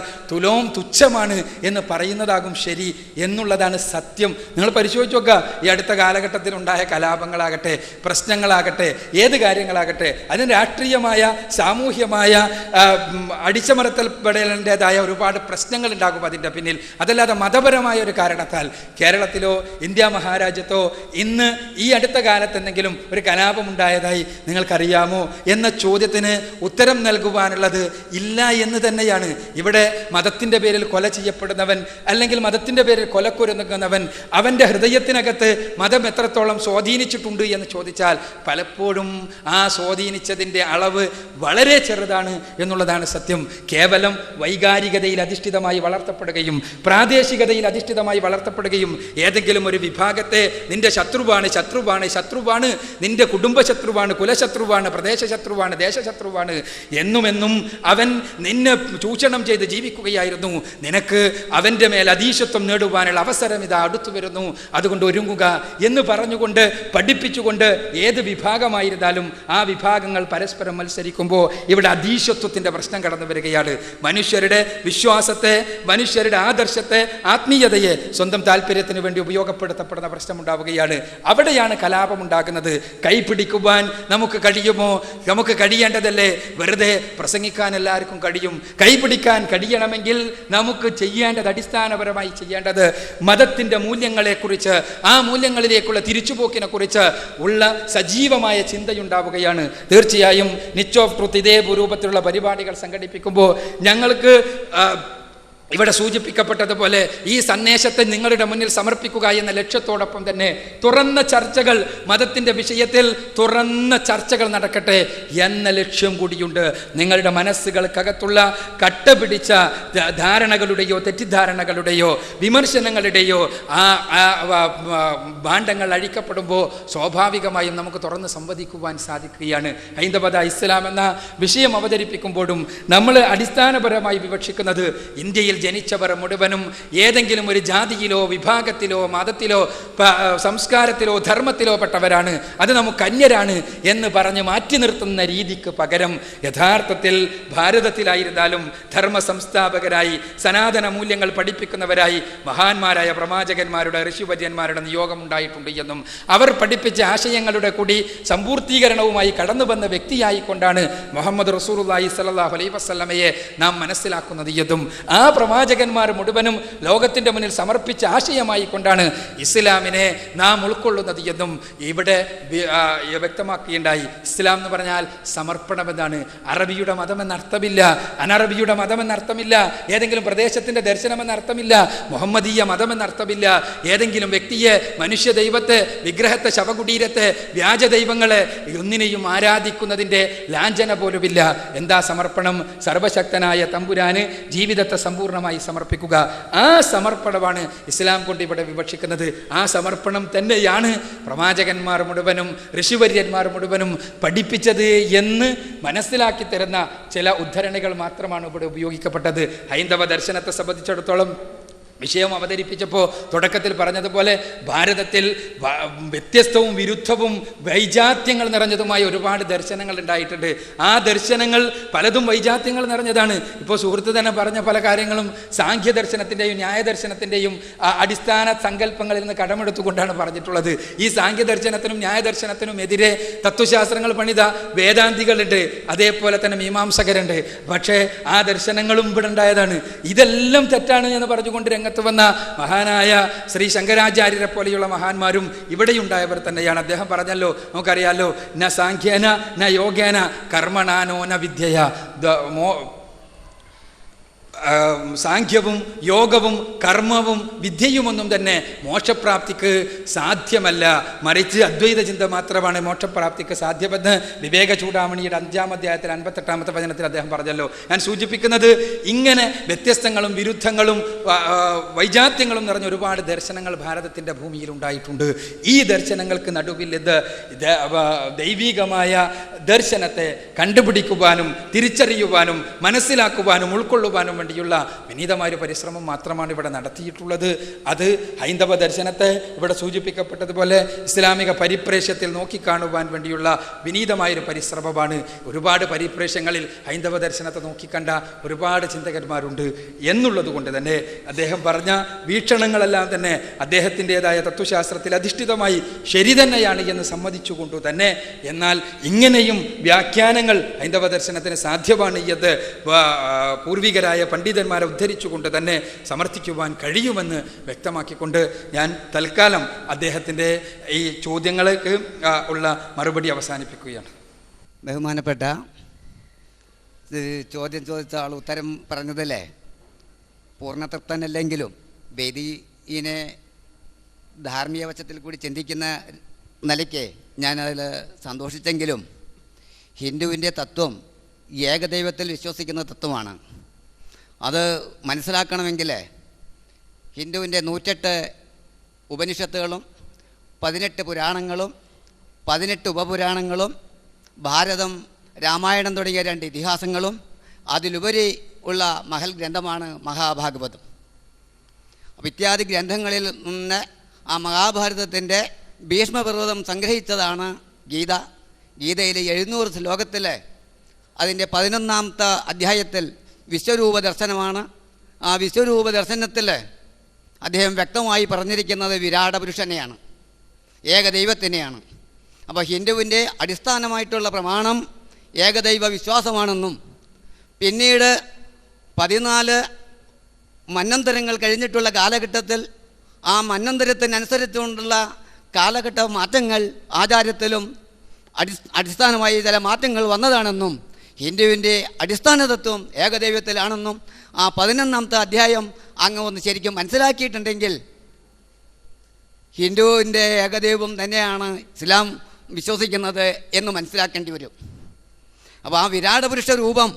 തുച്ഛമാണ് എന്ന് പറയുന്നതാകും ശരി എന്നുള്ളതാണ് സത്യം. നിങ്ങൾ പരിശോധിച്ച് നോക്കുക, ഈ അടുത്ത കാലഘട്ടത്തിലുണ്ടായ കലാപങ്ങളാകട്ടെ, പ്രശ്നങ്ങളാകട്ടെ, ഏത് കാര്യങ്ങളാകട്ടെ, അതിന് രാഷ്ട്രീയമായ സാമൂഹ്യമായ അടിച്ചമർത്തൽപ്പെടേണ്ടതായ ഒരുപാട് പ്രശ്നങ്ങൾ ഉണ്ടാകും അതിൻ്റെ പിന്നിൽ. അതല്ലാതെ മതപരമായ ഒരു കാരണത്താൽ കേരളത്തിലോ ഇന്ത്യ മഹാരാജ്യത്തോ ഇന്ന് ഈ അടുത്ത കാലത്ത് എന്തെങ്കിലും ഒരു കലാപമുണ്ടായതായി നിങ്ങൾക്കറിയാമോ എന്ന ചോദ്യത്തിന് ഉത്തരം നൽകുവാനുള്ളത് ഇല്ല എന്ന് തന്നെയാണ്. ഇവിടെ മതത്തിൻ്റെ പേരിൽ കൊല ചെയ്യപ്പെടുന്നവൻ അല്ലെങ്കിൽ മതത്തിൻ്റെ പേരിൽ കൊലക്കൊരുങ്ങുന്നവൻ അവൻ്റെ ഹൃദയത്തിനകത്ത് മതം എത്രത്തോളം സ്വാധീനിച്ചിട്ടുണ്ട് എന്ന് ചോദിച്ചാൽ പലപ്പോഴും ആ സ്വാധീനിച്ചതിൻ്റെ അളവ് വളരെ ചെറുതാണ് എന്നുള്ളതാണ് സത്യം. കേവലം വൈകാരികതയിൽ അധിഷ്ഠിതമായി വളർത്തപ്പെടുകയും പ്രാദേശികതയിൽ അധിഷ്ഠിതമായി വളർത്തപ്പെടുകയും ഏതെങ്കിലും ഒരു വിഭാഗത്തെ നിന്റെ ശത്രുവാണ് ശത്രുവാണ് ശത്രുവാണ്, നിന്റെ കുടുംബ ശത്രുവാണ്, കുലശത്രുവാണ്, പ്രദേശശത്രുവാണ്, ദേശശത്രുവാണ് എന്നുമെന്നും അവൻ നിന്നെ ചൂഷണം ചെയ്ത് ജീവിക്കുകയായിരുന്നു, നിനക്ക് അവൻ്റെ മേൽ അധീശത്വം നേടുവാനുള്ള അവസരം ഇതാ അടുത്തു വരുന്നു, അതുകൊണ്ട് ഒരുങ്ങുക എന്ന് പറഞ്ഞുകൊണ്ട് പഠിപ്പിച്ചുകൊണ്ട് ഏത് വിഭാഗമായിരുന്നാലും ആ വിഭാഗങ്ങൾ പരസ്പരം മത്സരിക്കുമ്പോൾ ഇവിടെ അധീശത്വത്തിൻ്റെ പ്രശ്നം കടന്നു വരികയാണ്. മനുഷ്യരുടെ വിശ്വാസത്തെ, മനുഷ്യരുടെ ആദർശത്തെ, ആത്മീയതയെ സ്വന്തം താല്പര്യത്തിന് വേണ്ടി ഉപയോഗപ്പെടുത്തപ്പെടുന്ന പ്രശ്നമുണ്ടാവുകയാണ്. അവിടെയാണ് കലാപമുണ്ടാകുന്നത്. കൈപിടിക്കുവാൻ നമുക്ക് കഴിയുമോ? നമുക്ക് കഴിയേണ്ടതല്ലേ? വെറുതെ പ്രസംഗിക്കാൻ എല്ലാവർക്കും കഴിയും. കൈപിടിക്കാൻ കഴിയണമെങ്കിൽ നമുക്ക് ചെയ്യേണ്ടത്, അടിസ്ഥാനപരമായി ചെയ്യേണ്ടത് മതത്തിൻ്റെ മൂല്യങ്ങളെക്കുറിച്ച്, ആ മൂല്യങ്ങളിലേക്കുള്ള തിരിച്ചുപോക്കിനെ കുറിച്ച് ഉള്ള സജീവമായ ചിന്തയുണ്ടാവുകയാണ്. തീർച്ചയായും നിച്ച് ഓഫ് ട്രൂത്ത് ഇതേ രൂപത്തിലുള്ള പരിപാടികൾ സംഘടിപ്പിക്കുമ്പോൾ ഞങ്ങൾക്ക് ഇവിടെ സൂചിപ്പിക്കപ്പെട്ടതുപോലെ ഈ സന്ദേശത്തെ നിങ്ങളുടെ മുന്നിൽ സമർപ്പിക്കുക എന്ന ലക്ഷ്യത്തോടൊപ്പം തന്നെ തുറന്ന ചർച്ചകൾ, മതത്തിൻ്റെ വിഷയത്തിൽ തുറന്ന ചർച്ചകൾ നടക്കട്ടെ എന്ന ലക്ഷ്യം കൂടിയുണ്ട്. നിങ്ങളുടെ മനസ്സുകൾക്കകത്തുള്ള കട്ടപിടിച്ച ധാരണകളുടെയോ തെറ്റിദ്ധാരണകളുടെയോ വിമർശനങ്ങളുടെയോ ആ ഭാണ്ഡങ്ങൾ അഴിക്കപ്പെടുമ്പോൾ സ്വാഭാവികമായും നമുക്ക് തുറന്ന് സംവദിക്കുവാൻ സാധിക്കുകയാണ്. ഹൈന്ദവത, ഇസ്ലാം എന്ന വിഷയം അവതരിപ്പിക്കുമ്പോഴും നമ്മൾ അടിസ്ഥാനപരമായി വിവക്ഷിക്കുന്നത് ഇന്ത്യയിൽ ജനിച്ചവർ മുഴുവനും ഏതെങ്കിലും ഒരു ജാതിയിലോ വിഭാഗത്തിലോ മതത്തിലോ സംസ്കാരത്തിലോ ധർമ്മത്തിലോ പെട്ടവരാണ്, അത് നമുക്ക് അന്യരാണ് എന്ന് പറഞ്ഞ് മാറ്റി നിർത്തുന്ന രീതിക്ക് പകരം യഥാർത്ഥത്തിൽ ഭാരതത്തിലായിരുന്നാലും ധർമ്മ സംസ്ഥാപകരായി സനാതന മൂല്യങ്ങൾ പഠിപ്പിക്കുന്നവരായി മഹാന്മാരായ പ്രവാചകന്മാരുടെ, ഋഷിവര്യന്മാരുടെ നിയോഗം ഉണ്ടായിട്ടുണ്ട് എന്നും അവർ പഠിപ്പിച്ച ആശയങ്ങളുടെ കൂടി സമ്പൂർത്തീകരണവുമായി കടന്നു വന്ന വ്യക്തിയായിക്കൊണ്ടാണ് മുഹമ്മദ് റസൂലുള്ളാഹി സ്വല്ലല്ലാഹു അലൈഹി വസല്ലമയെ നാം മനസ്സിലാക്കുന്നത് എന്നും ആ പ്രവാചകന്മാർ മുഴുവനും ലോകത്തിൻ്റെ മുന്നിൽ സമർപ്പിച്ച ആശയമായി കൊണ്ടാണ് ഇസ്ലാമിനെ നാം ഉൾക്കൊള്ളുന്നത് എന്നും ഇവിടെ വ്യക്തമാക്കുകയുണ്ടായി. ഇസ്ലാം എന്ന് പറഞ്ഞാൽ സമർപ്പണമെന്നാണ്. അറബിയുടെ മതമെന്നർത്ഥമില്ല, അനറബിയുടെ മതമെന്നർത്ഥമില്ല, ഏതെങ്കിലും പ്രദേശത്തിൻ്റെ ദർശനമെന്നർത്ഥമില്ല, മുഹമ്മദീയ മതമെന്നർത്ഥമില്ല, ഏതെങ്കിലും വ്യക്തിയെ, മനുഷ്യ ദൈവത്തെ, വിഗ്രഹത്തെ, ശവകുടീരത്തെ, വ്യാജ ദൈവങ്ങളെ ഒന്നിനെയും ആരാധിക്കുന്നതിൻ്റെ ലാഞ്ചന പോലുമില്ല. എന്താ സമർപ്പണം? സർവശക്തനായ തമ്പുരാന് ജീവിതത്തെ സമ്പൂർണ്ണമായി സമർപ്പിക്കുക. ആ സമർപ്പണമാണ് ഇസ്ലാം കൊണ്ട് ഇവിടെ വിവക്ഷിക്കുന്നത്. ആ സമർപ്പണം തന്നെയാണ് പ്രവാചകന്മാർ മുഴുവനും ഋഷിവര്യന്മാർ മുഴുവനും പഠിപ്പിച്ചത് എന്ന് മനസ്സിലാക്കി തരുന്ന ചില ഉദ്ധരണികൾ മാത്രമാണ് ഇവിടെ ഉപയോഗിക്കപ്പെട്ടത്. ഹൈന്ദവ ദർശനത്തെ സംബന്ധിച്ചിടത്തോളം വിഷയം അവതരിപ്പിച്ചപ്പോൾ തുടക്കത്തിൽ പറഞ്ഞതുപോലെ ഭാരതത്തിൽ വ്യത്യസ്തവും വിരുദ്ധവും വൈജാത്യങ്ങൾ നിറഞ്ഞതുമായ ഒരുപാട് ദർശനങ്ങൾ ഉണ്ടായിട്ടുണ്ട്. ആ ദർശനങ്ങൾ പലതും വൈജാത്യങ്ങൾ നിറഞ്ഞതാണ്. ഇപ്പോൾ സുഹൃത്ത് തന്നെ പറഞ്ഞ പല കാര്യങ്ങളും സാഖ്യ ദർശനത്തിൻ്റെയും ന്യായദർശനത്തിൻ്റെയും അടിസ്ഥാന സങ്കല്പങ്ങളിൽ നിന്ന് കടമെടുത്തുകൊണ്ടാണ് പറഞ്ഞിട്ടുള്ളത്. ഈ സാഖ്യ ദർശനത്തിനും ന്യായദർശനത്തിനും എതിരെ തത്വശാസ്ത്രങ്ങൾ പണിത വേദാന്തികളുണ്ട്, അതേപോലെ തന്നെ മീമാംസകരുണ്ട്. പക്ഷേ ആ ദർശനങ്ങളും ഇവിടെ ഉണ്ടായതാണ്. ഇതെല്ലാം തെറ്റാണ് എന്ന് പറഞ്ഞുകൊണ്ട് രംഗത്ത് വന്ന മഹാനായ ശ്രീ ശങ്കരാചാര്യരെ പോലെയുള്ള മഹാന്മാരും ഇവിടെയുണ്ടായവർ തന്നെയാണ്. അദ്ദേഹം പറഞ്ഞല്ലോ, നമുക്കറിയാലോ, ന സാഖ്യേന ന യോഗേന കർമ്മണാനോ ന വിദ്യയ. സാഖ്യവും യോഗവും കർമ്മവും വിദ്യയുമൊന്നും തന്നെ മോക്ഷപ്രാപ്തിക്ക് സാധ്യമല്ല, മറിച്ച് അദ്വൈത ചിന്ത മാത്രമാണ് മോക്ഷപ്രാപ്തിക്ക് സാധ്യമെന്ന് വിവേക ചൂടാമണിയുടെ 5-ാം അധ്യായത്തിൽ 58-ാമത്തെ വചനത്തിൽ അദ്ദേഹം പറഞ്ഞല്ലോ. ഞാൻ സൂചിപ്പിക്കുന്നത് ഇങ്ങനെ വ്യത്യസ്തങ്ങളും വിരുദ്ധങ്ങളും വൈജാത്യങ്ങളും നിറഞ്ഞ ഒരുപാട് ദർശനങ്ങൾ ഭാരതത്തിൻ്റെ ഭൂമിയിൽ ഉണ്ടായിട്ടുണ്ട്. ഈ ദർശനങ്ങൾക്ക് നടുവിൽ ഇത് ദൈവികമായ ദർശനത്തെ കണ്ടുപിടിക്കുവാനും തിരിച്ചറിയുവാനും മനസ്സിലാക്കുവാനും ഉൾക്കൊള്ളുവാനും വേണ്ടിയുള്ള വിനീതമായൊരു പരിശ്രമം മാത്രമാണ് ഇവിടെ നടത്തിയിട്ടുള്ളത്. അത് ഹൈന്ദവ ദർശനത്തെ ഇവിടെ സൂചിപ്പിക്കപ്പെട്ടതുപോലെ ഇസ്ലാമിക പരിപ്രേക്ഷ്യത്തിൽ നോക്കിക്കാണുവാൻ വേണ്ടിയുള്ള വിനീതമായൊരു പരിശ്രമമാണ്. ഒരുപാട് പരിപ്രേക്ഷ്യങ്ങളിൽ ഹൈന്ദവ ദർശനത്തെ നോക്കിക്കണ്ട ഒരുപാട് ചിന്തകന്മാരുണ്ട് എന്നുള്ളത് കൊണ്ട് തന്നെ അദ്ദേഹം പറഞ്ഞ വീക്ഷണങ്ങളെല്ലാം തന്നെ അദ്ദേഹത്തിൻ്റെതായ തത്വശാസ്ത്രത്തിൽ അധിഷ്ഠിതമായി ശരി തന്നെയാണ് എന്ന് സമ്മതിച്ചുകൊണ്ടു തന്നെ, എന്നാൽ ഇങ്ങനെയും വ്യാഖ്യാനങ്ങൾ ഹൈന്ദവ ദർശനത്തിന് സാധ്യമാണ് എന്ന് പൂർവികരായ പണ്ഡിതന്മാരെ ഉദ്ധരിച്ചുകൊണ്ട് തന്നെ സമർത്ഥിക്കുവാൻ കഴിയുമെന്ന് വ്യക്തമാക്കിക്കൊണ്ട് ഞാൻ തൽക്കാലം അദ്ദേഹത്തിൻ്റെ ഈ ചോദ്യങ്ങൾക്ക് ഉള്ള മറുപടി അവസാനിപ്പിക്കുകയാണ്. ബഹുമാനപ്പെട്ട ചോദ്യം ചോദിച്ച ആൾ ഉത്തരം പറഞ്ഞതല്ലേ പൂർണ്ണതൃപ്തനല്ലെങ്കിലും വേദിയെ ധാർമ്മിക വശത്തിൽ കൂടി ചിന്തിക്കുന്ന നിലയ്ക്ക് ഞാനതിൽ സന്തോഷിച്ചെങ്കിലും ഹിന്ദുവിൻ്റെ തത്വം ഏകദൈവത്തിൽ വിശ്വസിക്കുന്ന തത്വമാണ്. അത് മനസ്സിലാക്കണമെങ്കിൽ ഹിന്ദുവിൻ്റെ 108 ഉപനിഷത്തുകളും 18 പുരാണങ്ങളും 18 ഉപപുരാണങ്ങളും ഭാരതം രാമായണം തുടങ്ങിയ 2 ഇതിഹാസങ്ങളും അതിലുപരി ഉള്ള മഹൽ ഗ്രന്ഥമാണ് മഹാഭാഗവതം. ഇത്യാദി ഗ്രന്ഥങ്ങളിൽ നിന്ന് ആ മഹാഭാരതത്തിൻ്റെ ഭീഷ്മപർവ്വതം സംഗ്രഹിച്ചതാണ് ഗീത. ഗീതയിലെ 700 ശ്ലോകത്തിൽ അതിൻ്റെ 11ാമത്തെ അധ്യായത്തിൽ വിശ്വരൂപ ദർശനമാണ്. ആ വിശ്വരൂപ ദർശനത്തിൽ അദ്ദേഹം വ്യക്തമായി പറഞ്ഞിരിക്കുന്നത് വിരാട പുരുഷനെയാണ്, ഏകദൈവത്തിനെയാണ്. അപ്പോൾ ഹിന്ദുവിൻ്റെ അടിസ്ഥാനമായിട്ടുള്ള പ്രമാണം ഏകദൈവ വിശ്വാസമാണെന്നും പിന്നീട് 14 മന്വന്തരങ്ങൾ കഴിഞ്ഞിട്ടുള്ള കാലഘട്ടത്തിൽ ആ മന്വന്തരത്തിനനുസരിച്ചുകൊണ്ടുള്ള കാലഘട്ട മാറ്റങ്ങൾ ആചാരത്തിലും അടിസ്ഥാനമായി ചില മാറ്റങ്ങൾ വന്നതാണെന്നും ഹിന്ദുവിൻ്റെ അടിസ്ഥാന തത്വം ഏകദൈവത്തിലാണെന്നും ആ 11ാമത്തെ അധ്യായം അങ്ങ് ഒന്ന് ശരിക്കും മനസ്സിലാക്കിയിട്ടുണ്ടെങ്കിൽ ഹിന്ദുവിൻ്റെ ഏകദൈവം തന്നെയാണ് ഇസ്ലാം വിശ്വസിക്കുന്നത് എന്ന് മനസ്സിലാക്കേണ്ടി വരും. അപ്പോൾ ആ വിരാട പുരുഷ രൂപം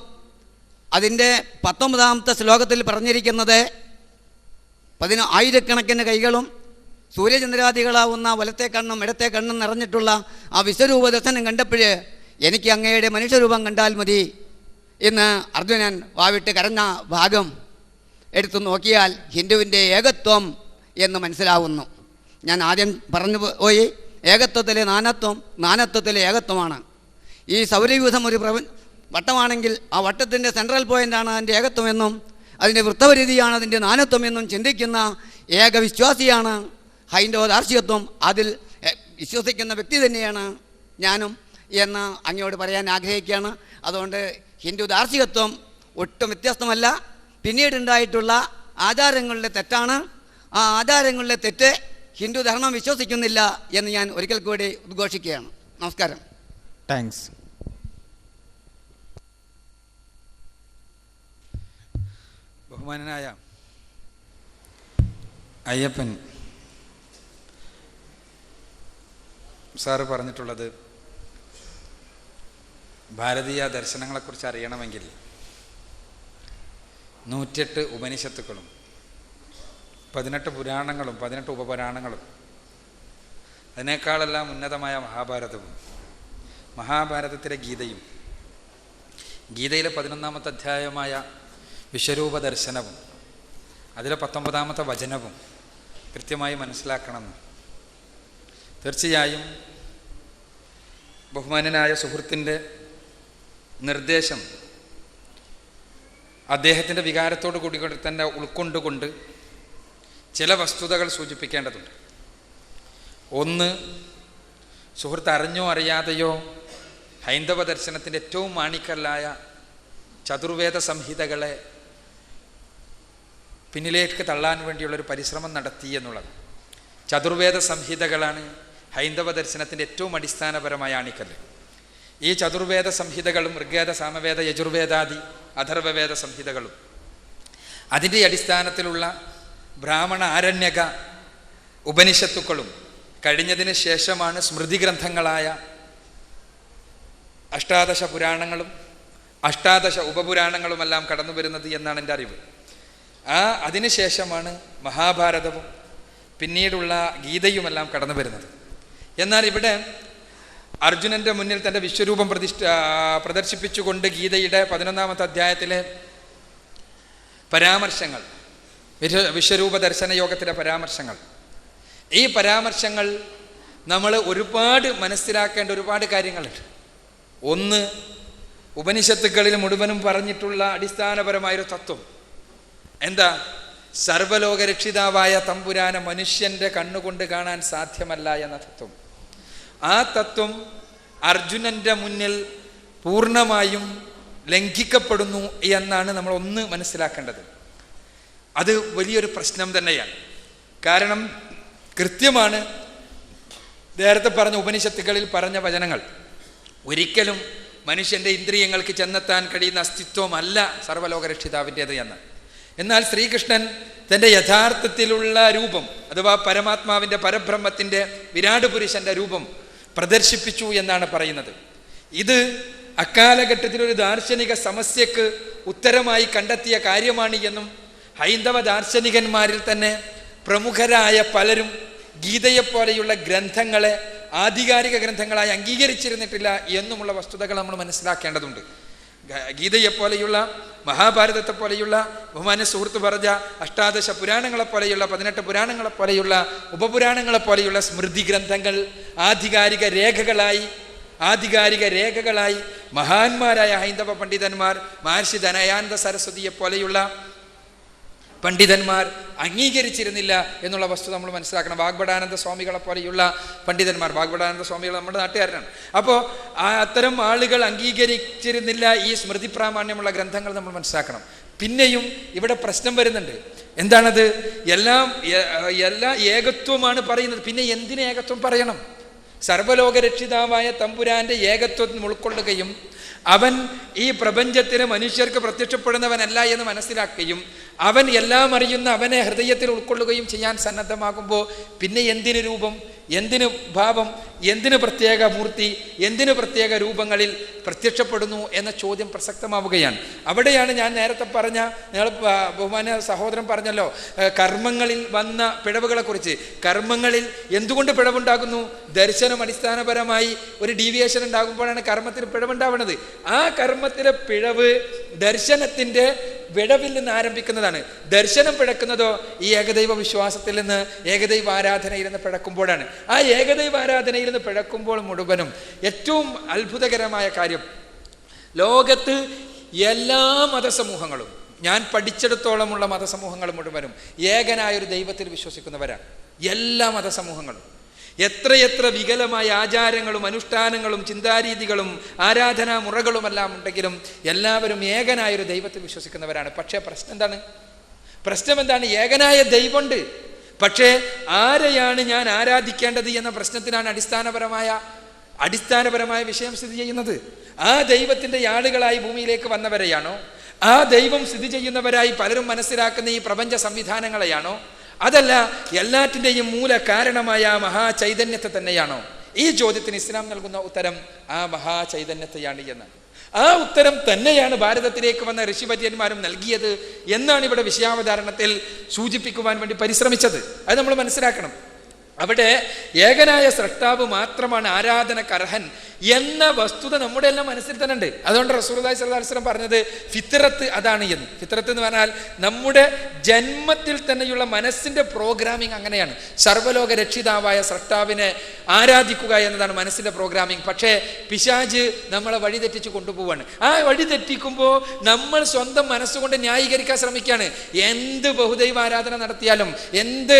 അതിൻ്റെ 19ാമത്തെ ശ്ലോകത്തിൽ പറഞ്ഞിരിക്കുന്നത് 10,000 കൈകളും സൂര്യചന്ദ്രാദികളാവുന്ന വലത്തെ കണ്ണും ഇടത്തെ കണ്ണും നിറഞ്ഞിട്ടുള്ള ആ വിശ്വരൂപ ദർശനം കണ്ടപ്പോഴേ എനിക്ക് അങ്ങയുടെ മനുഷ്യരൂപം കണ്ടാൽ മതി എന്ന് അർജുനൻ വാവിട്ട് കരഞ്ഞ ഭാഗം എടുത്തു നോക്കിയാൽ ഹിന്ദുവിൻ്റെ ഏകത്വം എന്ന് മനസ്സിലാവുന്നു. ഞാൻ ആദ്യം പറഞ്ഞു പോയി, ഏകത്വത്തിലെ നാനത്വം, നാനത്വത്തിലെ ഏകത്വമാണ്. ഈ സൗരയൂഥം ഒരു വട്ടമാണെങ്കിൽ ആ വട്ടത്തിൻ്റെ സെൻട്രൽ പോയിൻ്റാണ് അതിൻ്റെ ഏകത്വമെന്നും അതിൻ്റെ വൃത്തപരിധിയാണ് അതിൻ്റെ നാനത്വമെന്നും ചിന്തിക്കുന്ന ഏകവിശ്വാസിയാണ് ഹൈന്ദവ ദാർശികത്വം. അതിൽ വിശ്വസിക്കുന്ന വ്യക്തി തന്നെയാണ് ഞാനും എന്ന് അങ്ങയോട് പറയാൻ ആഗ്രഹിക്കുകയാണ്. അതുകൊണ്ട് ഹിന്ദു ദാർശികത്വം ഒട്ടും വ്യത്യസ്തമല്ല. പിന്നീടുണ്ടായിട്ടുള്ള ആചാരങ്ങളിലെ തെറ്റാണ്. ആ ആചാരങ്ങളിലെ തെറ്റ് ഹിന്ദു ധർമ്മം വിശ്വസിക്കുന്നില്ല എന്ന് ഞാൻ ഒരിക്കൽ കൂടി ഉദ്ഘോഷിക്കുകയാണ്. നമസ്കാരം. താങ്ക്സ്. ബഹുമാനനായ അയ്യപ്പൻ സാറ് പറഞ്ഞിട്ടുള്ളത് ഭാരതീയ ദർശനങ്ങളെക്കുറിച്ച് അറിയണമെങ്കിൽ 108 ഉപനിഷത്തുക്കളും 18 പുരാണങ്ങളും 18 ഉപപുരാണങ്ങളും അതിനേക്കാളെല്ലാം ഉന്നതമായ മഹാഭാരതവും മഹാഭാരതത്തിലെ ഗീതയും ഗീതയിലെ 11ാമത്തെ അധ്യായമായ വിശ്വരൂപ ദർശനവും അതിലെ 19ാമത്തെ വചനവും കൃത്യമായി മനസ്സിലാക്കണമെന്ന് തീർച്ചയായും ബഹുമാനനായ സുഹൃത്തിൻ്റെ നിർദ്ദേശം അദ്ദേഹത്തിൻ്റെ വികാരത്തോടു കൂടി തന്നെ ഉൾക്കൊണ്ടുകൊണ്ട് ചില വസ്തുതകൾ സൂചിപ്പിക്കേണ്ടതുണ്ട്. ഒന്ന്, സുഹൃത്ത് അറിഞ്ഞോ അറിയാതെയോ ഹൈന്ദവ ദർശനത്തിൻ്റെ ഏറ്റവും മാണിക്കല്ലായ ചതുർവേദ സംഹിതകളെ പിന്നിലേക്ക് തള്ളാൻ വേണ്ടിയുള്ളൊരു പരിശ്രമം നടത്തി എന്നുള്ളത്. ചതുർവേദ സംഹിതകളാണ് ഹൈന്ദവ ദർശനത്തിൻ്റെ ഏറ്റവും അടിസ്ഥാനപരമായ ആണിക്കല്ല്. ഈ ചതുർവേദ സംഹിതകളും ഋഗ്വേദ, സാമവേദ, യജുർവേദാദി അഥർവവേദ സംഹിതകളും അതിൻ്റെ അടിസ്ഥാനത്തിലുള്ള ബ്രാഹ്മണ ആരണ്യക ഉപനിഷത്തുക്കളും കഴിഞ്ഞതിന് ശേഷമാണ് സ്മൃതി ഗ്രന്ഥങ്ങളായ 18 പുരാണങ്ങളും 18 ഉപപുരാണങ്ങളുമെല്ലാം കടന്നു വരുന്നത് എന്നാണ് എൻ്റെ അറിവ്. അതിനുശേഷമാണ് മഹാഭാരതവും പിന്നീടുള്ള ഗീതയുമെല്ലാം കടന്നു വരുന്നത്. എന്നാൽ ഇവിടെ അർജുനൻ്റെ മുന്നിൽ തൻ്റെ വിശ്വരൂപം പ്രദർശിപ്പിച്ചുകൊണ്ട് ഗീതയുടെ 11-ാമത്തെ അധ്യായത്തിലെ പരാമർശങ്ങൾ, വിശ്വരൂപ ദർശന യോഗത്തിലെ പരാമർശങ്ങൾ, ഈ പരാമർശങ്ങൾ നമ്മൾ ഒരുപാട് മനസ്സിലാക്കേണ്ട ഒരുപാട് കാര്യങ്ങളുണ്ട്. ഒന്ന്, ഉപനിഷത്തുക്കളിൽ മുഴുവനും പറഞ്ഞിട്ടുള്ള അടിസ്ഥാനപരമായൊരു തത്വം എന്താ? സർവലോകരക്ഷിതാവായ തമ്പുരാനെ മനുഷ്യൻ്റെ കണ്ണുകൊണ്ട് കാണാൻ സാധ്യമല്ല എന്ന തത്വം. ആ തത്വം അർജുനൻ്റെ മുന്നിൽ പൂർണ്ണമായും ലംഘിക്കപ്പെടുന്നു എന്നാണ് നമ്മൾ ഒന്ന് മനസ്സിലാക്കേണ്ടത്. അത് വലിയൊരു പ്രശ്നം തന്നെയാണ്. കാരണം കൃത്യമാണ് നേരത്തെ പറഞ്ഞ ഉപനിഷത്തുകളിൽ പറഞ്ഞ വചനങ്ങൾ. ഒരിക്കലും മനുഷ്യൻ്റെ ഇന്ദ്രിയങ്ങൾക്ക് ചെന്നെത്താൻ കഴിയുന്ന അസ്തിത്വമല്ല സർവ്വലോകരക്ഷിതാവിൻ്റേത് എന്ന്. എന്നാൽ ശ്രീകൃഷ്ണൻ തൻ്റെ യഥാർത്ഥത്തിലുള്ള രൂപം അഥവാ പരമാത്മാവിൻ്റെ പരബ്രഹ്മത്തിൻ്റെ വിരാട് പുരുഷൻ്റെ രൂപം പ്രദർശിപ്പിച്ചു എന്നാണ് പറയുന്നത്. ഇത് അക്കാലഘട്ടത്തിൽ ഒരു ദാർശനിക സമസ്യക്ക് ഉത്തരമായി കണ്ടെത്തിയ കാര്യമാണ് എന്നും ഹൈന്ദവ ദാർശനികന്മാരിൽ തന്നെ പ്രമുഖരായ പലരും ഗീതയെപ്പോലെയുള്ള ഗ്രന്ഥങ്ങളെ ആധികാരിക ഗ്രന്ഥങ്ങളായി അംഗീകരിച്ചിരുന്നിട്ടില്ല എന്നുമുള്ള വസ്തുതകൾ നമ്മൾ മനസ്സിലാക്കേണ്ടതുണ്ട്. ഗീതയെപ്പോലെയുള്ള, മഹാഭാരതത്തെ പോലെയുള്ള, ബഹുമാന്യ സുഹൃത്ത് പറഞ്ഞ അഷ്ടാദശ പുരാണങ്ങളെപ്പോലെയുള്ള, 18 പുരാണങ്ങളെപ്പോലെയുള്ള, ഉപപുരാണങ്ങളെപ്പോലെയുള്ള സ്മൃതി ഗ്രന്ഥങ്ങൾ ആധികാരിക രേഖകളായി മഹാന്മാരായ ഹൈന്ദവ പണ്ഡിതന്മാർ, മഹർഷി ദനയാനന്ദ സരസ്വതിയെ പോലെയുള്ള പണ്ഡിതന്മാർ അംഗീകരിച്ചിരുന്നില്ല എന്നുള്ള വസ്തു നമ്മൾ മനസ്സിലാക്കണം. വാഗ്ഭടാനന്ദ സ്വാമികളെ പോലെയുള്ള പണ്ഡിതന്മാർ, വാഗ്ഭടാനന്ദ സ്വാമികൾ നമ്മുടെ നാട്ടുകാരനാണ്. അപ്പോൾ അത്തരം ആളുകൾ അംഗീകരിച്ചിരുന്നില്ല ഈ സ്മൃതി പ്രാമാണ്യമുള്ള ഗ്രന്ഥങ്ങൾ നമ്മൾ മനസ്സിലാക്കണം. പിന്നെയും ഇവിടെ പ്രശ്നം വരുന്നുണ്ട്. എന്താണത്? എല്ലാ ഏകത്വമാണ് പറയുന്നത്. പിന്നെ എന്തിന് ഏകത്വം പറയണം? സർവ്വലോകരക്ഷിതാവായ തമ്പുരാന്റെ ഏകത്വം ഉൾക്കൊള്ളുകയും അവൻ ഈ പ്രപഞ്ചത്തിന് മനുഷ്യർക്ക് പ്രത്യക്ഷപ്പെടുന്നവനല്ല എന്ന് മനസ്സിലാക്കുകയും അവൻ എല്ലാം അറിയുന്ന അവനെ ഹൃദയത്തിൽ ഉൾക്കൊള്ളുകയും ചെയ്യാൻ സന്നദ്ധമാകുമ്പോൾ പിന്നെ എന്തിന് രൂപം, എന്തിന് ഭാവം, എന്തിന് പ്രത്യേക മൂർത്തി, എന്തിന് പ്രത്യേക രൂപങ്ങളിൽ പ്രത്യക്ഷപ്പെടുന്നു എന്ന ചോദ്യം പ്രസക്തമാവുകയാണ്. അവിടെയാണ് ഞാൻ നേരത്തെ പറഞ്ഞ, നിങ്ങൾ ബഹുമാന സഹോദരൻ പറഞ്ഞല്ലോ, കർമ്മങ്ങളിൽ വന്ന പിഴവുകളെക്കുറിച്ച്. കർമ്മങ്ങളിൽ എന്തുകൊണ്ട് പിഴവുണ്ടാകുന്നു? ദർശനം അടിസ്ഥാനപരമായി ഒരു ഡീവിയേഷൻ ഉണ്ടാകുമ്പോഴാണ് കർമ്മത്തിൽ പിഴവുണ്ടാവുന്നത്. ആ കർമ്മത്തിലെ പിഴവ് ദർശനത്തിൻ്റെ വിടവിൽ നിന്ന് ആരംഭിക്കുന്നതാണ്. ദർശനം പിഴക്കുന്നതോ ഈ ഏകദൈവ വിശ്വാസത്തിൽ നിന്ന്, ഏകദൈവ ആരാധനയിൽ നിന്ന് പിഴക്കുമ്പോഴാണ്. ആ ഏകദൈവ ആരാധനയിൽ നിന്ന് പിഴക്കുമ്പോൾ മുഴുവനും ഏറ്റവും അത്ഭുതകരമായ കാര്യം, ലോകത്ത് എല്ലാ മതസമൂഹങ്ങളും, ഞാൻ പഠിച്ചിടത്തോളമുള്ള മതസമൂഹങ്ങൾ മുഴുവനും ഏകനായൊരു ദൈവത്തിൽ വിശ്വസിക്കുന്നവരാണ്. എല്ലാ മതസമൂഹങ്ങളും എത്രയെത്ര വികലമായ ആചാരങ്ങളും അനുഷ്ഠാനങ്ങളും ചിന്താരീതികളും ആരാധനാ മുറകളുമെല്ലാം ഉണ്ടെങ്കിലും എല്ലാവരും ഏകനായൊരു ദൈവത്തിൽ വിശ്വസിക്കുന്നവരാണ്. പക്ഷേ പ്രശ്നം എന്താണ്? ഏകനായ ദൈവമുണ്ട്, പക്ഷേ ആരെയാണ് ഞാൻ ആരാധിക്കേണ്ടത് എന്ന പ്രശ്നത്തിനാണ് അടിസ്ഥാനപരമായ വിഷയം സ്ഥിതി ചെയ്യുന്നത്. ആ ദൈവത്തിൻ്റെ ആളുകളായി ഭൂമിയിലേക്ക് വന്നവരെയാണോ? ആ ദൈവം സ്ഥിതി ചെയ്യുന്നവരായി പലരും മനസ്സിലാക്കുന്ന ഈ പ്രപഞ്ച സംവിധാനങ്ങളെയാണോ? അതല്ല എല്ലാറ്റിൻ്റെയും മൂല കാരണമായ ആ മഹാചൈതന്യത്തെ തന്നെയാണോ? ഈ ചോദ്യത്തിന് ഇസ്ലാം നൽകുന്ന ഉത്തരം ആ മഹാചൈതന്യത്തെയാണ് എന്ന്. ആ ഉത്തരം തന്നെയാണ് ഭാരതത്തിലേക്ക് വന്ന ഋഷിവര്യന്മാരും നൽകിയത് എന്നാണ് ഇവിടെ വിഷയാവതാരണത്തിൽ സൂചിപ്പിക്കുവാൻ വേണ്ടി പരിശ്രമിച്ചത്. അത് നമ്മൾ മനസ്സിലാക്കണം. അവിടെ ഏകനായ സ്രഷ്ടാവ് മാത്രമാണ് ആരാധനക്കർഹൻ എന്ന വസ്തുത നമ്മുടെ എല്ലാം മനസ്സിൽ തന്നെ ഉണ്ട്. അതുകൊണ്ട് റസൂലുള്ളാഹി സ്വല്ലല്ലാഹു അലൈഹി വസല്ലം പറഞ്ഞത് ഫിത്രത്ത് അതാണ് എന്ന്. ഫിത്രത്ത് എന്ന് പറഞ്ഞാൽ നമ്മുടെ ജന്മത്തിൽ തന്നെയുള്ള മനസ്സിന്റെ പ്രോഗ്രാമിംഗ് അങ്ങനെയാണ്. സർവ്വലോക രക്ഷിതാവായ സ്രഷ്ടാവിനെ ആരാധിക്കുക എന്നതാണ് മനസ്സിന്റെ പ്രോഗ്രാമിംഗ്. പക്ഷേ പിശാച് നമ്മളെ വഴിതെറ്റിച്ച് കൊണ്ടുപോവാണ്. ആ വഴി തെറ്റിക്കുമ്പോൾ നമ്മൾ സ്വന്തം മനസ്സുകൊണ്ട് ന്യായീകരിക്കാൻ ശ്രമിക്കുകയാണ്. എന്ത് ബഹുദൈവ ആരാധന നടത്തിയാലും, എന്ത്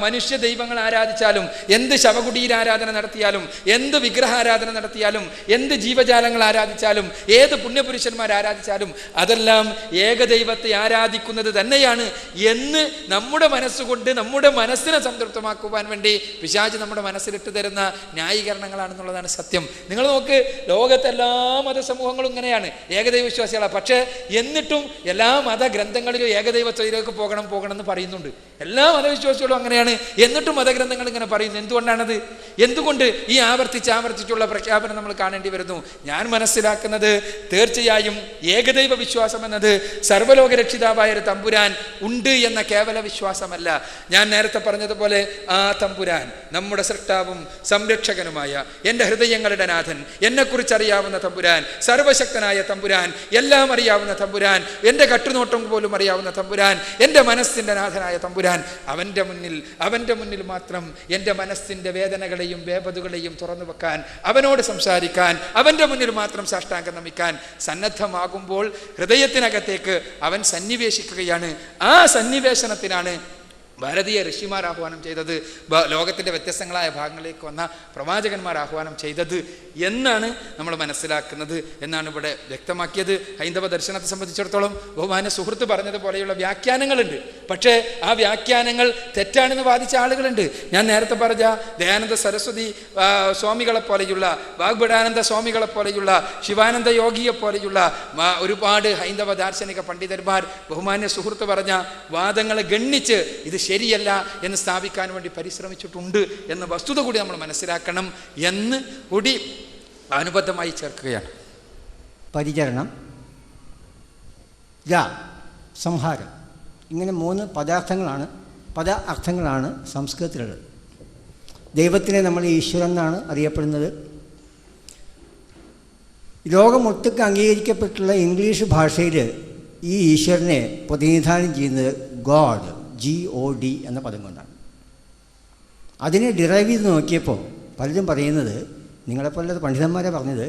മനുഷ്യ ദൈവങ്ങൾ ആരാധിച്ചാലും, എന്ത് ശവകുടീര ആരാധന നടത്തിയാലും, എന്ത് വിഗ്രഹാരാധന നടത്തിയാലും, എന്ത് ജീവജാലങ്ങൾ ആരാധിച്ചാലും, ഏത് പുണ്യപുരുഷന്മാർ ആരാധിച്ചാലും അതെല്ലാം ഏകദൈവത്തെ ആരാധിക്കുന്നത് തന്നെയാണ് എന്ന് നമ്മുടെ മനസ്സുകൊണ്ട് നമ്മുടെ മനസ്സിനെ സംതൃപ്തമാക്കുവാൻ വേണ്ടി പിശാച് നമ്മുടെ മനസ്സിലിട്ട് തരുന്ന ന്യായീകരണങ്ങളാണെന്നുള്ളതാണ് സത്യം. നിങ്ങൾ നോക്ക്, ലോകത്തെ എല്ലാ മതസമൂഹങ്ങളും ഇങ്ങനെയാണ്, ഏകദൈവ വിശ്വാസികളാണ്. പക്ഷേ എന്നിട്ടും എല്ലാ മതഗ്രന്ഥങ്ങളിലും ഏകദൈവത്തിലേക്ക് പോകണം എന്ന് പറയുന്നുണ്ട്. എല്ലാ മതവിശ്വാസികളും അങ്ങനെയാണ്. എന്നിട്ടും മതഗ്രന്ഥങ്ങൾ ഇങ്ങനെ പറയുന്നു. എന്തുകൊണ്ടാണത്? എന്തുകൊണ്ട് ഈ ആവർത്തിച്ചുള്ള പ്രഖ്യാപനം നമ്മൾ കാണേണ്ടി വരുന്നു. ഞാൻ മനസ്സിലാക്കുന്നത് തീർച്ചയായും ഏകദൈവ വിശ്വാസം എന്നത് സർവ്വലോക രക്ഷിതാവായ ഒരു തമ്പുരാൻ ഉണ്ട് എന്ന കേവല വിശ്വാസമല്ല. ഞാൻ നേരത്തെ പറഞ്ഞതുപോലെ ആ തമ്പുരാൻ നമ്മുടെ സൃഷ്ടാവും സംരക്ഷകനുമായ എൻ്റെ ഹൃദയങ്ങളുടെ നാഥൻ, എന്നെക്കുറിച്ച് അറിയാവുന്ന തമ്പുരാൻ, സർവശക്തനായ തമ്പുരാൻ, എല്ലാം അറിയാവുന്ന തമ്പുരാൻ, എൻ്റെ കട്ടുനോട്ടം പോലും അറിയാവുന്ന തമ്പുരാൻ, എൻ്റെ മനസ്സിൻ്റെ നാഥനായ തമ്പുരാൻ, അവൻ്റെ മുന്നിൽ മാത്രം എൻ്റെ മനസ്സിൻ്റെ വേദനകളെയും വേപതുകളെയും തുറന്നു വെക്കാൻ, അവനോട് സംസാരിക്കാൻ, അവൻ്റെ മുന്നിൽ മാത്രം സാഷ്ടാംഗം നമിക്കാൻ സന്നദ്ധമാകുമ്പോൾ ഹൃദയത്തിനകത്തേക്ക് അവൻ സന്നിവേശിക്കുകയാണ്. ആ സന്നിവേശനത്തിനാണ് ഭാരതീയ ഋഷിമാർ ആഹ്വാനം ചെയ്തത്, ലോകത്തിൻ്റെ വ്യത്യസ്തങ്ങളായ ഭാഗങ്ങളിലേക്ക് വന്ന പ്രവാചകന്മാർ ആഹ്വാനം ചെയ്തത് എന്നാണ് നമ്മൾ മനസ്സിലാക്കുന്നത് എന്നാണ് ഇവിടെ വ്യക്തമാക്കിയത്. ഹൈന്ദവ ദർശനത്തെ സംബന്ധിച്ചിടത്തോളം ബഹുമാന്യ സുഹൃത്ത് പറഞ്ഞതുപോലെയുള്ള വ്യാഖ്യാനങ്ങളുണ്ട്. പക്ഷേ ആ വ്യാഖ്യാനങ്ങൾ തെറ്റാണെന്ന് വാദിച്ച ആളുകളുണ്ട്. ഞാൻ നേരത്തെ പറഞ്ഞ ദയാനന്ദ സരസ്വതി സ്വാമികളെപ്പോലെയുള്ള, വാഗ്ഭടാനന്ദ സ്വാമികളെപ്പോലെയുള്ള, ശിവാനന്ദ യോഗിയെപ്പോലെയുള്ള ഒരുപാട് ഹൈന്ദവ ദാർശനിക പണ്ഡിതന്മാർ ബഹുമാന്യ സുഹൃത്ത് പറഞ്ഞ വാദങ്ങളെ ഗണ്ണിച്ച് ഇത് ശരിയല്ല എന്ന് സ്ഥാപിക്കാൻ വേണ്ടി പരിശ്രമിച്ചിട്ടുണ്ട് എന്ന വസ്തുത കൂടി നമ്മൾ മനസ്സിലാക്കണം എന്ന് കൂടി അനുബദ്ധമായി ചേർക്കുകയാണ്. പരിചരണം, സംഹാരം, ഇങ്ങനെ 3 പദ അർത്ഥങ്ങളാണ് സംസ്കൃതത്തിലുള്ളത്. ദൈവത്തിനെ നമ്മൾ ഈശ്വരൻ എന്നാണ് അറിയപ്പെടുന്നത്. ലോകമൊട്ടുക്ക് അംഗീകരിക്കപ്പെട്ടുള്ള ഇംഗ്ലീഷ് ഭാഷയിൽ ഈ ഈശ്വരനെ പ്രതിനിധാനം ചെയ്യുന്നത് ഗോഡ്, GOD എന്ന പദം കൊണ്ടാണ്. അതിനെ ഡിറൈവ് ചെയ്ത് നോക്കിയപ്പോൾ പലരും പറയുന്നത്, നിങ്ങളെപ്പോലുള്ള പണ്ഡിതന്മാരെ പറഞ്ഞത്,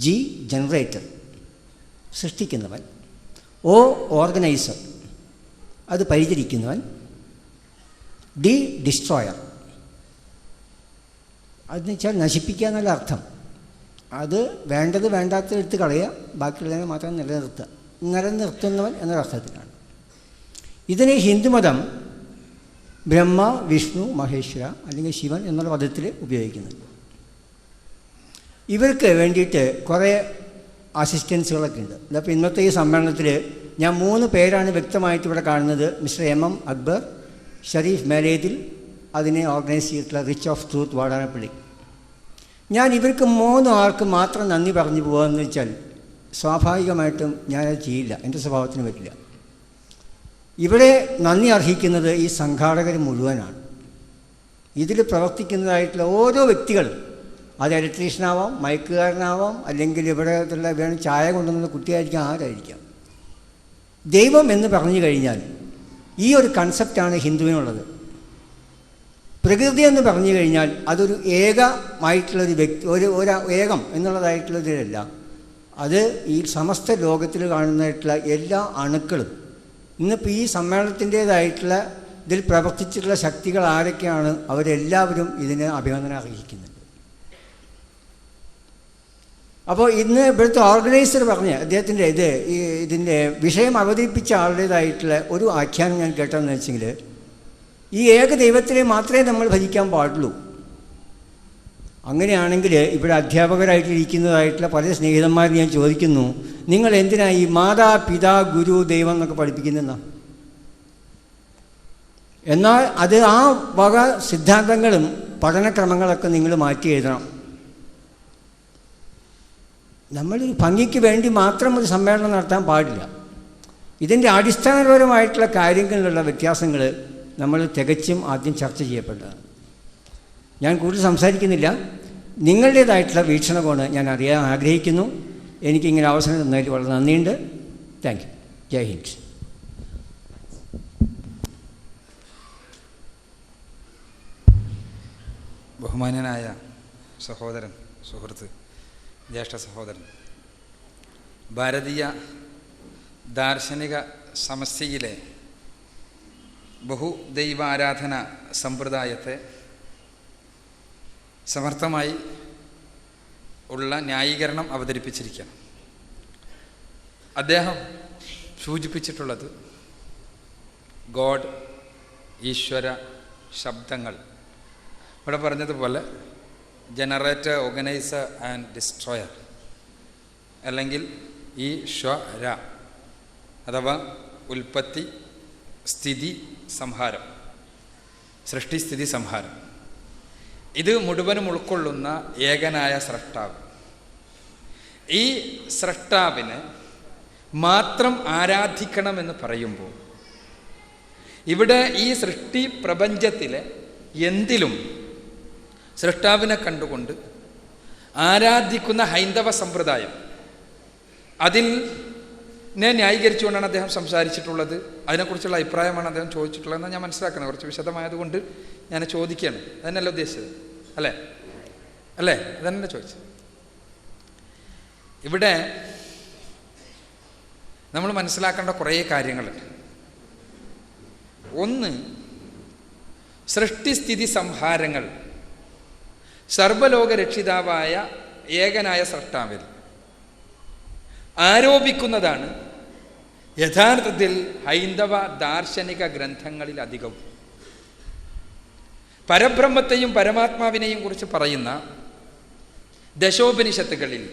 G ജനറേറ്റർ, സൃഷ്ടിക്കുന്നവൻ, O ഓർഗനൈസർ, അത് പരിചരിക്കുന്നവൻ, D ഡിസ്ട്രോയർ, അതെന്ന് വെച്ചാൽ നശിപ്പിക്കുക എന്നുള്ള അർത്ഥം. അത് വേണ്ടത് വേണ്ടാത്തത് എടുത്ത് കളയുക, ബാക്കിയുള്ളതിനെ മാത്രം നിലനിർത്തുന്നവൻ എന്നൊരർത്ഥത്തിലാണ്. ഇതിന് ഹിന്ദുമതം ബ്രഹ്മ, വിഷ്ണു, മഹേശ്വര അല്ലെങ്കിൽ ശിവൻ എന്നുള്ള പദത്തിൽ ഉപയോഗിക്കുന്നുണ്ട്. ഇവർക്ക് വേണ്ടിയിട്ട് കുറേ അസിസ്റ്റൻസുകളൊക്കെ ഉണ്ട്. അപ്പോൾ ഇന്നത്തെ ഈ സമ്മേളനത്തിൽ ഞാൻ 3 പേരാണ് വ്യക്തമായിട്ട് ഇവിടെ കാണുന്നത്. മിസ്റ്റർ MM അക്ബർ, ഷരീഫ് മേലേതിൽ, അതിനെ ഓർഗനൈസ് ചെയ്തിട്ടുള്ള റിച്ച് ഓഫ് ട്രൂത്ത് വാടാനപ്പള്ളി. ഞാൻ ഇവർക്ക് 3 ആൾക്ക് മാത്രം നന്ദി പറഞ്ഞു പോകുകയെന്ന് വെച്ചാൽ സ്വാഭാവികമായിട്ടും ഞാനത് ചെയ്യില്ല, എൻ്റെ സ്വഭാവത്തിന് പറ്റില്ല. ഇവിടെ നന്ദി അർഹിക്കുന്നത് ഈ സംഘാടകർ മുഴുവനാണ്. ഇതിൽ പ്രവർത്തിക്കുന്നതായിട്ടുള്ള ഓരോ വ്യക്തികളും, അത് ഇലക്ട്രീഷ്യനാവാം, മയക്കുകാരനാവാം, അല്ലെങ്കിൽ ഇവിടെ വേണം ചായ കൊണ്ടുവന്ന കുട്ടിയായിരിക്കാം, ആരായിരിക്കാം. ദൈവം എന്ന് പറഞ്ഞു കഴിഞ്ഞാൽ ഈ ഒരു കൺസെപ്റ്റാണ് ഹിന്ദുവിനുള്ളത്. പ്രകൃതി എന്ന് പറഞ്ഞു കഴിഞ്ഞാൽ അതൊരു ഏകമായിട്ടുള്ളൊരു വ്യക്തി, ഒരു ഏകം എന്നുള്ളതായിട്ടുള്ളതിലല്ല. അത് ഈ സമസ്ത ലോകത്തിൽ കാണുന്നതായിട്ടുള്ള എല്ലാ അണുക്കളും, ഇന്നിപ്പോൾ ഈ സമ്മേളനത്തിൻ്റേതായിട്ടുള്ള ഇതിൽ പ്രവർത്തിച്ചിട്ടുള്ള ശക്തികൾ ആരൊക്കെയാണ്, അവരെല്ലാവരും ഇതിന് അഭിനന്ദനം അറിയിക്കുന്നുണ്ട്. അപ്പോൾ ഇന്ന് ഇവിടുത്തെ ഓർഗനൈസർ പറഞ്ഞ അദ്ദേഹത്തിൻ്റെ ഇതിൻ്റെ വിഷയം അവതരിപ്പിച്ച ആളുടേതായിട്ടുള്ള ഒരു ആഖ്യാനം ഞാൻ കേട്ടതെന്ന് വെച്ചെങ്കിൽ, ഈ ഏകദൈവത്തിനെ മാത്രമേ നമ്മൾ ഭജിക്കാൻ പാടുള്ളൂ. അങ്ങനെയാണെങ്കിൽ ഇവിടെ അധ്യാപകരായിട്ടിരിക്കുന്നതായിട്ടുള്ള പല സ്നേഹിതന്മാരും ഞാൻ ചോദിക്കുന്നു, നിങ്ങൾ എന്തിനാ ഈ മാതാ, പിതാ, ഗുരു, ദൈവം എന്നൊക്കെ പഠിപ്പിക്കുന്നെന്നാ? എന്നാൽ അത് ആ വക സിദ്ധാന്തങ്ങളും പഠനക്രമങ്ങളൊക്കെ നിങ്ങൾ മാറ്റി എഴുതണം. നമ്മൾ ഭംഗിക്ക് വേണ്ടി മാത്രം ഒരു സമ്മേളനം നടത്താൻ പാടില്ല. ഇതിൻ്റെ അടിസ്ഥാനപരമായിട്ടുള്ള കാര്യങ്ങളിലുള്ള വ്യത്യാസങ്ങൾ നമ്മൾ തികച്ചും ആദ്യം ചർച്ച ചെയ്യപ്പെട്ടതാണ്. ഞാൻ കൂടുതൽ സംസാരിക്കുന്നില്ല. നിങ്ങളുടേതായിട്ടുള്ള വീക്ഷണകോണ് ഞാൻ അറിയാൻ ആഗ്രഹിക്കുന്നു. എനിക്കിങ്ങനെ അവസരം തന്നതിൽ വളരെ നന്ദിയുണ്ട്. Thank you. ജയ് ഹിന്ദ്. ബഹുമാന്യനായ സഹോദരൻ, സുഹൃത്ത്, ജ്യേഷ്ഠ സഹോദരൻ, ഭാരതീയ ദാർശനിക സമസ്യയിലെ ബഹുദൈവാരാധന സമ്പ്രദായത്തെ സമർത്ഥമായി ഉള്ള ന്യായീകരണം അവതരിപ്പിച്ചിരിക്കുകയാണ്. അദ്ദേഹം സൂചിപ്പിച്ചിട്ടുള്ളത് ഗോഡ്, ഈശ്വര ശബ്ദങ്ങൾ, ഇവിടെ പറഞ്ഞതുപോലെ ജനറേറ്റർ, ഓർഗനൈസർ ആൻഡ് ഡിസ്ട്രോയർ, അല്ലെങ്കിൽ ഈശ്വര അഥവാ ഉൽപ്പത്തി, സ്ഥിതി, സംഹാരം, സൃഷ്ടി, സ്ഥിതി, സംഹാരം. ഇത് മുഴുവനും ഉൾക്കൊള്ളുന്ന ഏകനായ സ്രഷ്ടാവ്. ഈ സ്രഷ്ടാവിനെ മാത്രം ആരാധിക്കണമെന്ന് പറയുമ്പോൾ ഇവിടെ ഈ സൃഷ്ടി പ്രപഞ്ചത്തിലെ എന്തിലും സ്രഷ്ടാവിനെ കണ്ടുകൊണ്ട് ആരാധിക്കുന്ന ഹൈന്ദവ സമ്പ്രദായം, അതിൽ ന്യായീകരിച്ചുകൊണ്ടാണ് അദ്ദേഹം സംസാരിച്ചിട്ടുള്ളത്. അതിനെക്കുറിച്ചുള്ള അഭിപ്രായമാണ് അദ്ദേഹം ചോദിച്ചിട്ടുള്ളതെന്ന് ഞാൻ മനസ്സിലാക്കണം. കുറച്ച് വിശദമായതുകൊണ്ട് ഞാൻ ചോദിക്കുകയാണ്. അതന്നെയല്ല ഉദ്ദേശിച്ചത്, അല്ലേ? അതന്നെ ചോദിച്ചത്. ഇവിടെ നമ്മൾ മനസ്സിലാക്കേണ്ട കുറേ കാര്യങ്ങളുണ്ട്. ഒന്ന്, സൃഷ്ടിസ്ഥിതി സംഹാരങ്ങൾ സർവലോക രക്ഷിതാവായ ഏകനായ സ്രഷ്ടാവിൽ ആരോപിക്കുന്നതാണ് യഥാർത്ഥത്തിൽ ഹൈന്ദവ ദാർശനിക ഗ്രന്ഥങ്ങളിൽ അധികവും. പരബ്രഹ്മത്തെയും പരമാത്മാവിനെയും കുറിച്ച് പറയുന്ന ദശോപനിഷത്തുകളിൽ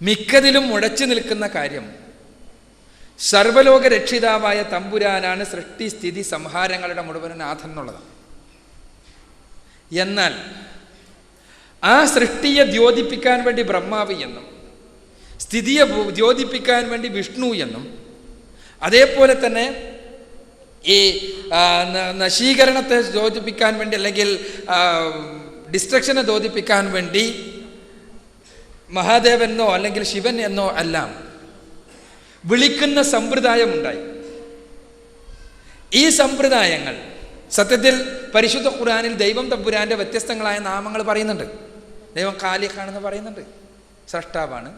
മിക്കതിലും മുഴച്ചു നിൽക്കുന്ന കാര്യം സർവലോക രക്ഷിതാവായ തമ്പുരാനാണ് സൃഷ്ടിസ്ഥിതി സംഹാരങ്ങളുടെ മുഴുവൻ നാഥൻ എന്നുള്ളതാണ്. എന്നാൽ ആ സൃഷ്ടിയെ ദ്യോതിപ്പിക്കാൻ വേണ്ടി ബ്രഹ്മാവ് എന്നും സ്ഥിതിയെ ദ്യോതിപ്പിക്കാൻ വേണ്ടി വിഷ്ണു എന്നും അതേപോലെ തന്നെ ഈ നശീകരണത്തെ ദ്യോതിപ്പിക്കാൻ വേണ്ടി അല്ലെങ്കിൽ ഡിസ്ട്രക്ഷനെ ദ്യോതിപ്പിക്കാൻ വേണ്ടി മഹാദേവനെന്നോ അല്ലെങ്കിൽ ശിവൻ എന്നോ എല്ലാം വിളിക്കുന്ന സമ്പ്രദായമുണ്ടായി. ഈ സമ്പ്രദായങ്ങൾ സത്യത്തിൽ പരിശുദ്ധ ഖുർആനിൽ ദൈവം തമ്പുരാന്റെ വ്യത്യസ്തങ്ങളായ നാമങ്ങൾ പറയുന്നുണ്ട്. ദൈവം ഖാലിഖാണെന്ന് പറയുന്നുണ്ട്, സ്രഷ്ടാവാണ്.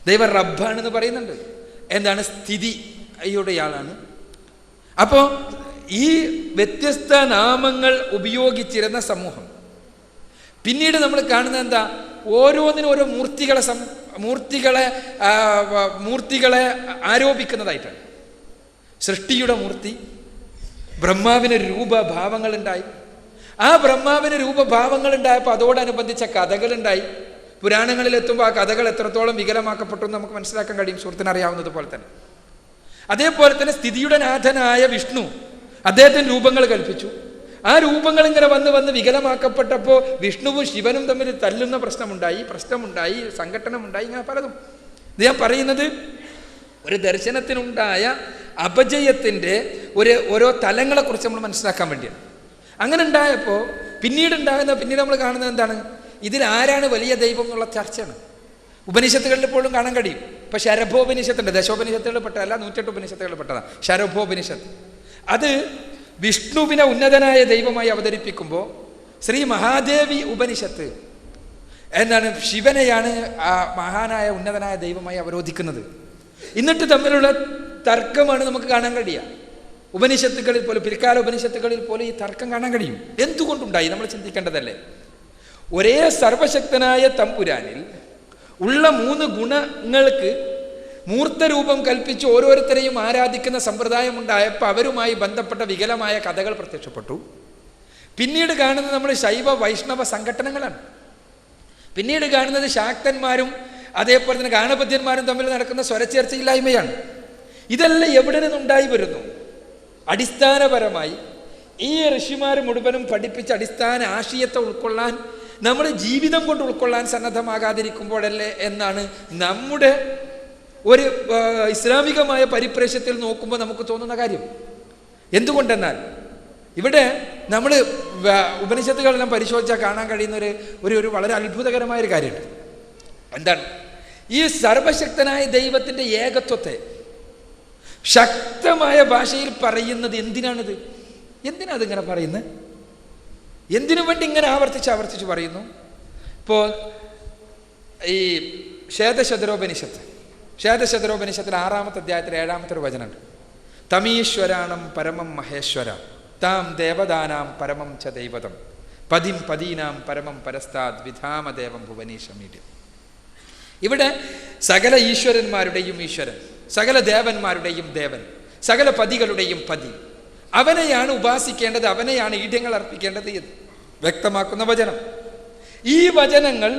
ദൈവം റബ്ബാണെന്ന് പറയുന്നുണ്ട്, എന്താണ് സ്ഥിതിയുടെയാളാണ്. അപ്പോൾ ഈ വ്യത്യസ്ത നാമങ്ങൾ ഉപയോഗിച്ചിരുന്ന സമൂഹം പിന്നീട് നമ്മൾ കാണുന്നത് എന്താ? ഓരോന്നിനും ഓരോ മൂർത്തികളെ ആരോപിക്കുന്നതായിട്ടാണ്. സൃഷ്ടിയുടെ മൂർത്തി, ബ്രഹ്മാവിന് രൂപഭാവങ്ങളുണ്ടായി. ആ ബ്രഹ്മാവിന് രൂപഭാവങ്ങളുണ്ടായപ്പോൾ അതോടനുബന്ധിച്ച കഥകളുണ്ടായി. പുരാണങ്ങളിലെത്തുമ്പോൾ ആ കഥകൾ എത്രത്തോളം വികലമാക്കപ്പെട്ടു എന്ന് നമുക്ക് മനസ്സിലാക്കാൻ കഴിയും, സുഹൃത്തിനറിയാവുന്നത് പോലെ തന്നെ. അതേപോലെ തന്നെ സ്ഥിതിയുടെ നാഥനായ വിഷ്ണു അദ്ദേഹത്തിന് രൂപങ്ങൾ കൽപ്പിച്ചു. ആ രൂപങ്ങൾ ഇങ്ങനെ വന്ന് വികലമാക്കപ്പെട്ടപ്പോൾ വിഷ്ണുവും ശിവനും തമ്മിൽ തല്ലുന്ന പ്രശ്നമുണ്ടായി, സംഘട്ടനമുണ്ടായി, ഇങ്ങനെ പലതും. ഇത് ഞാൻ പറയുന്നത് ഒരു ദർശനത്തിനുണ്ടായ അപജയത്തിൻ്റെ ഓരോ തലങ്ങളെക്കുറിച്ച് നമ്മൾ മനസ്സിലാക്കാൻ വേണ്ടിയാണ്. അങ്ങനെ ഉണ്ടായപ്പോൾ പിന്നീട് നമ്മൾ കാണുന്നത് എന്താണ്? ഇതിൽ ആരാണ് വലിയ ദൈവം എന്നുള്ള ചർച്ചയാണ്. ഉപനിഷത്തുകളിൽ പോലും കാണാൻ കഴിയും. ഇപ്പം ശരഭോപനിഷത്തുണ്ട്, ദശോപനിഷത്തുകളിൽ പെട്ടതല്ല, 108 ഉപനിഷത്തുകളിൽ പെട്ടതാണ് ശരഭോപനിഷത്ത്. അത് വിഷ്ണുവിനെ ഉന്നതനായ ദൈവമായി അവതരിപ്പിക്കുമ്പോൾ ശ്രീ മഹാദേവി ഉപനിഷത്ത് എന്താണ്? ശിവനെയാണ് ആ മഹാനായ ഉന്നതനായ ദൈവമായി അവരോധിക്കുന്നത്. എന്നിട്ട് തമ്മിലുള്ള തർക്കമാണ് നമുക്ക് കാണാൻ കഴിയുക. ഉപനിഷത്തുകളിൽ പോലും, പിൽക്കാല ഉപനിഷത്തുകളിൽ പോലും ഈ തർക്കം കാണാൻ കഴിയും. എന്തുകൊണ്ടുണ്ടായി നമ്മൾ ചിന്തിക്കേണ്ടതല്ലേ? ഒരേ സർവശക്തനായ തമ്പുരാനിൽ ഉള്ള 3 ഗുണങ്ങൾക്ക് മൂർത്തരൂപം കൽപ്പിച്ച് ഓരോരുത്തരെയും ആരാധിക്കുന്ന സമ്പ്രദായം ഉണ്ടായപ്പോൾ അവരുമായി ബന്ധപ്പെട്ട വികലമായ കഥകൾ പ്രത്യക്ഷപ്പെട്ടു. പിന്നീട് കാണുന്നത് നമ്മൾ ശൈവ വൈഷ്ണവ സംഘടനകളാണ്. പിന്നീട് കാണുന്നത് ശാക്തന്മാരും അതേപോലെ തന്നെ ഗാണപത്യന്മാരും തമ്മിൽ നടക്കുന്ന സ്വരച്ചേർച്ചയില്ലായ്മയാണ്. ഇതെല്ലാം എവിടെ നിന്നുണ്ടായി വരുന്നു? അടിസ്ഥാനപരമായി ഈ ഋഷിമാർ മുഴുവനും പഠിപ്പിച്ച അടിസ്ഥാന ആശയത്തെ ഉൾക്കൊള്ളാൻ, നമ്മുടെ ജീവിതം കൊണ്ട് ഉൾക്കൊള്ളാൻ സന്നദ്ധമാകാതിരിക്കുമ്പോഴല്ലേ എന്നാണ് നമ്മുടെ ഒരു ഇസ്ലാമികമായ പരിപ്രേക്ഷ്യത്തിൽ നോക്കുമ്പോൾ നമുക്ക് തോന്നുന്ന കാര്യം. എന്തുകൊണ്ടെന്നാൽ ഇവിടെ നമ്മൾ ഉപനിഷത്തുകളെല്ലാം പരിശോധിച്ചാൽ കാണാൻ കഴിയുന്ന ഒരു വളരെ അത്ഭുതകരമായൊരു കാര്യമുണ്ട്. എന്താണ്? ഈ സർവശക്തനായ ദൈവത്തിൻ്റെ ഏകത്വത്തെ ശക്തമായ ഭാഷയിൽ പറയുന്നത് എന്തിനാണിത്? എന്തിനാ അതിങ്ങനെ പറയുന്നത്? എന്തിനു വേണ്ടി ഇങ്ങനെ ആവർത്തിച്ച് പറയുന്നു? ഇപ്പോൾ ഈ ശ്വേതശതരോപനിഷത്തിൽ 6-ാമത്തെ അധ്യായത്തിൽ 7-ാമത്തെ ഒരു വചനമുണ്ട്. തമീശ്വരാണം പരമം മഹേശ്വര താം ദേവദാനാം പരമം ച ദൈവതം പദീനാം പരമം പരസ്താദ് വിധാമദേവം ഭുവനീശമീഡ്യം. ഇവിടെ സകല ഈശ്വരന്മാരുടെയും ഈശ്വരൻ, സകല ദേവന്മാരുടെയും ദേവൻ, സകല പതികളുടെയും പതി, അവനെയാണ് ഉപാസിക്കേണ്ടത്, അവനെയാണ് ഈഢ്യങ്ങൾ അർപ്പിക്കേണ്ടത് എന്ന് വ്യക്തമാക്കുന്ന വചനം. ഈ വചനങ്ങൾ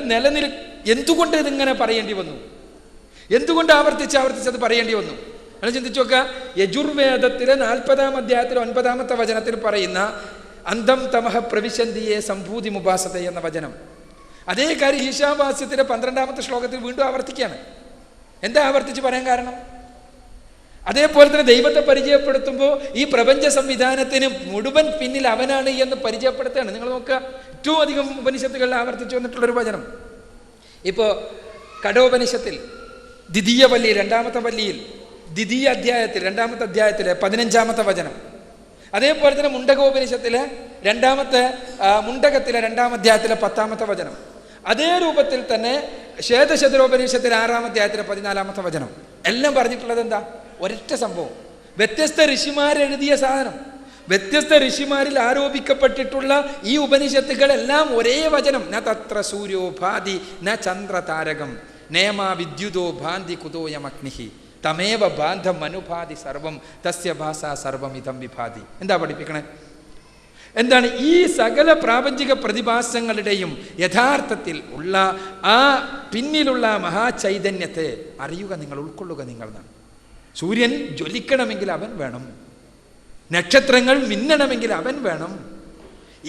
എന്തുകൊണ്ട് ഇതിങ്ങനെ പറയേണ്ടി വന്നു? എന്തുകൊണ്ട് ആവർത്തിച്ചത് പറയേണ്ടി വന്നു? നമ്മൾ ചിന്തിച്ചു നോക്കുക. യജുർവേദത്തിലെ 40-ാം അധ്യായത്തിൽ 9-ാമത്തെ വചനത്തിൽ പറയുന്ന അന്തം തമഹ പ്രവിശന്തിയെ സംഭൂതി മുപാസത എന്ന വചനം. അതേ കാര്യം ഈശാവാസ്യത്തിലെ 12ാമത്തെ ശ്ലോകത്തിൽ വീണ്ടും ആവർത്തിക്കുകയാണ്. എന്താ ആവർത്തിച്ച് പറയാൻ കാരണം? അതേപോലെ തന്നെ ദൈവത്തെ പരിചയപ്പെടുത്തുമ്പോൾ ഈ പ്രപഞ്ച സംവിധാനത്തിന് മുഴുവൻ പിന്നിൽ അവനാണ് എന്ന് പരിചയപ്പെടുത്തുകയാണ്. നിങ്ങൾ നോക്കുക, ഏറ്റവും അധികം ഉപനിഷത്തുകളിൽ ആവർത്തിച്ചു വന്നിട്ടുള്ളൊരു വചനം. ഇപ്പോൾ കഠോപനിഷത്തിൽ ദ്വിതീയ വല്ലിയിൽ 2ാമത്തെ വല്ലിയിൽ ദ്വിതീയ അധ്യായത്തിൽ 2ാമത്തെ അധ്യായത്തിലെ 15ാമത്തെ വചനം. അതേപോലെ തന്നെ മുണ്ടകോപനിഷത്തിലെ 2ാമത്തെ മുണ്ടകത്തിലെ 2ാം അധ്യായത്തിലെ 10ാമത്തെ വചനം. അതേ രൂപത്തിൽ തന്നെ ശ്വേതശതരോപനിഷത്തിലെ 6ാം അധ്യായത്തിലെ 14ാമത്തെ വചനം. എല്ലാം പറഞ്ഞിട്ടുള്ളത് എന്താ? ഒരൊറ്റ സംഭവം. വ്യത്യസ്ത ഋഷിമാരെഴുതിയ സാധനം, വ്യത്യസ്ത ഋഷിമാരിൽ ആരോപിക്കപ്പെട്ടിട്ടുള്ള ഈ ഉപനിഷത്തുകളെല്ലാം ഒരേ വചനം. ന തത്ര സൂര്യോ ഭാതി ന ചന്ദ്ര താരകം നേമ വിദ്യുതോ ഭാന്തി കുതോയമഗ്നിഹി തമേവ ബാന്ധം അനുഭാതി സർവം തസ്യ ഭാഷ സർവം ഇതം വിഭാതി. എന്താ പഠിപ്പിക്കണേ? എന്താണ്? ഈ സകല പ്രാപഞ്ചിക പ്രതിഭാസങ്ങളുടെയും യഥാർത്ഥത്തിൽ ഉള്ള ആ പിന്നിലുള്ള മഹാചൈതന്യത്തെ അറിയുക നിങ്ങൾ, ഉൾക്കൊള്ളുക നിങ്ങൾ എന്നാണ്. സൂര്യൻ ജ്വലിക്കണമെങ്കിൽ അവൻ വേണം, നക്ഷത്രങ്ങൾ മിന്നണമെങ്കിൽ അവൻ വേണം,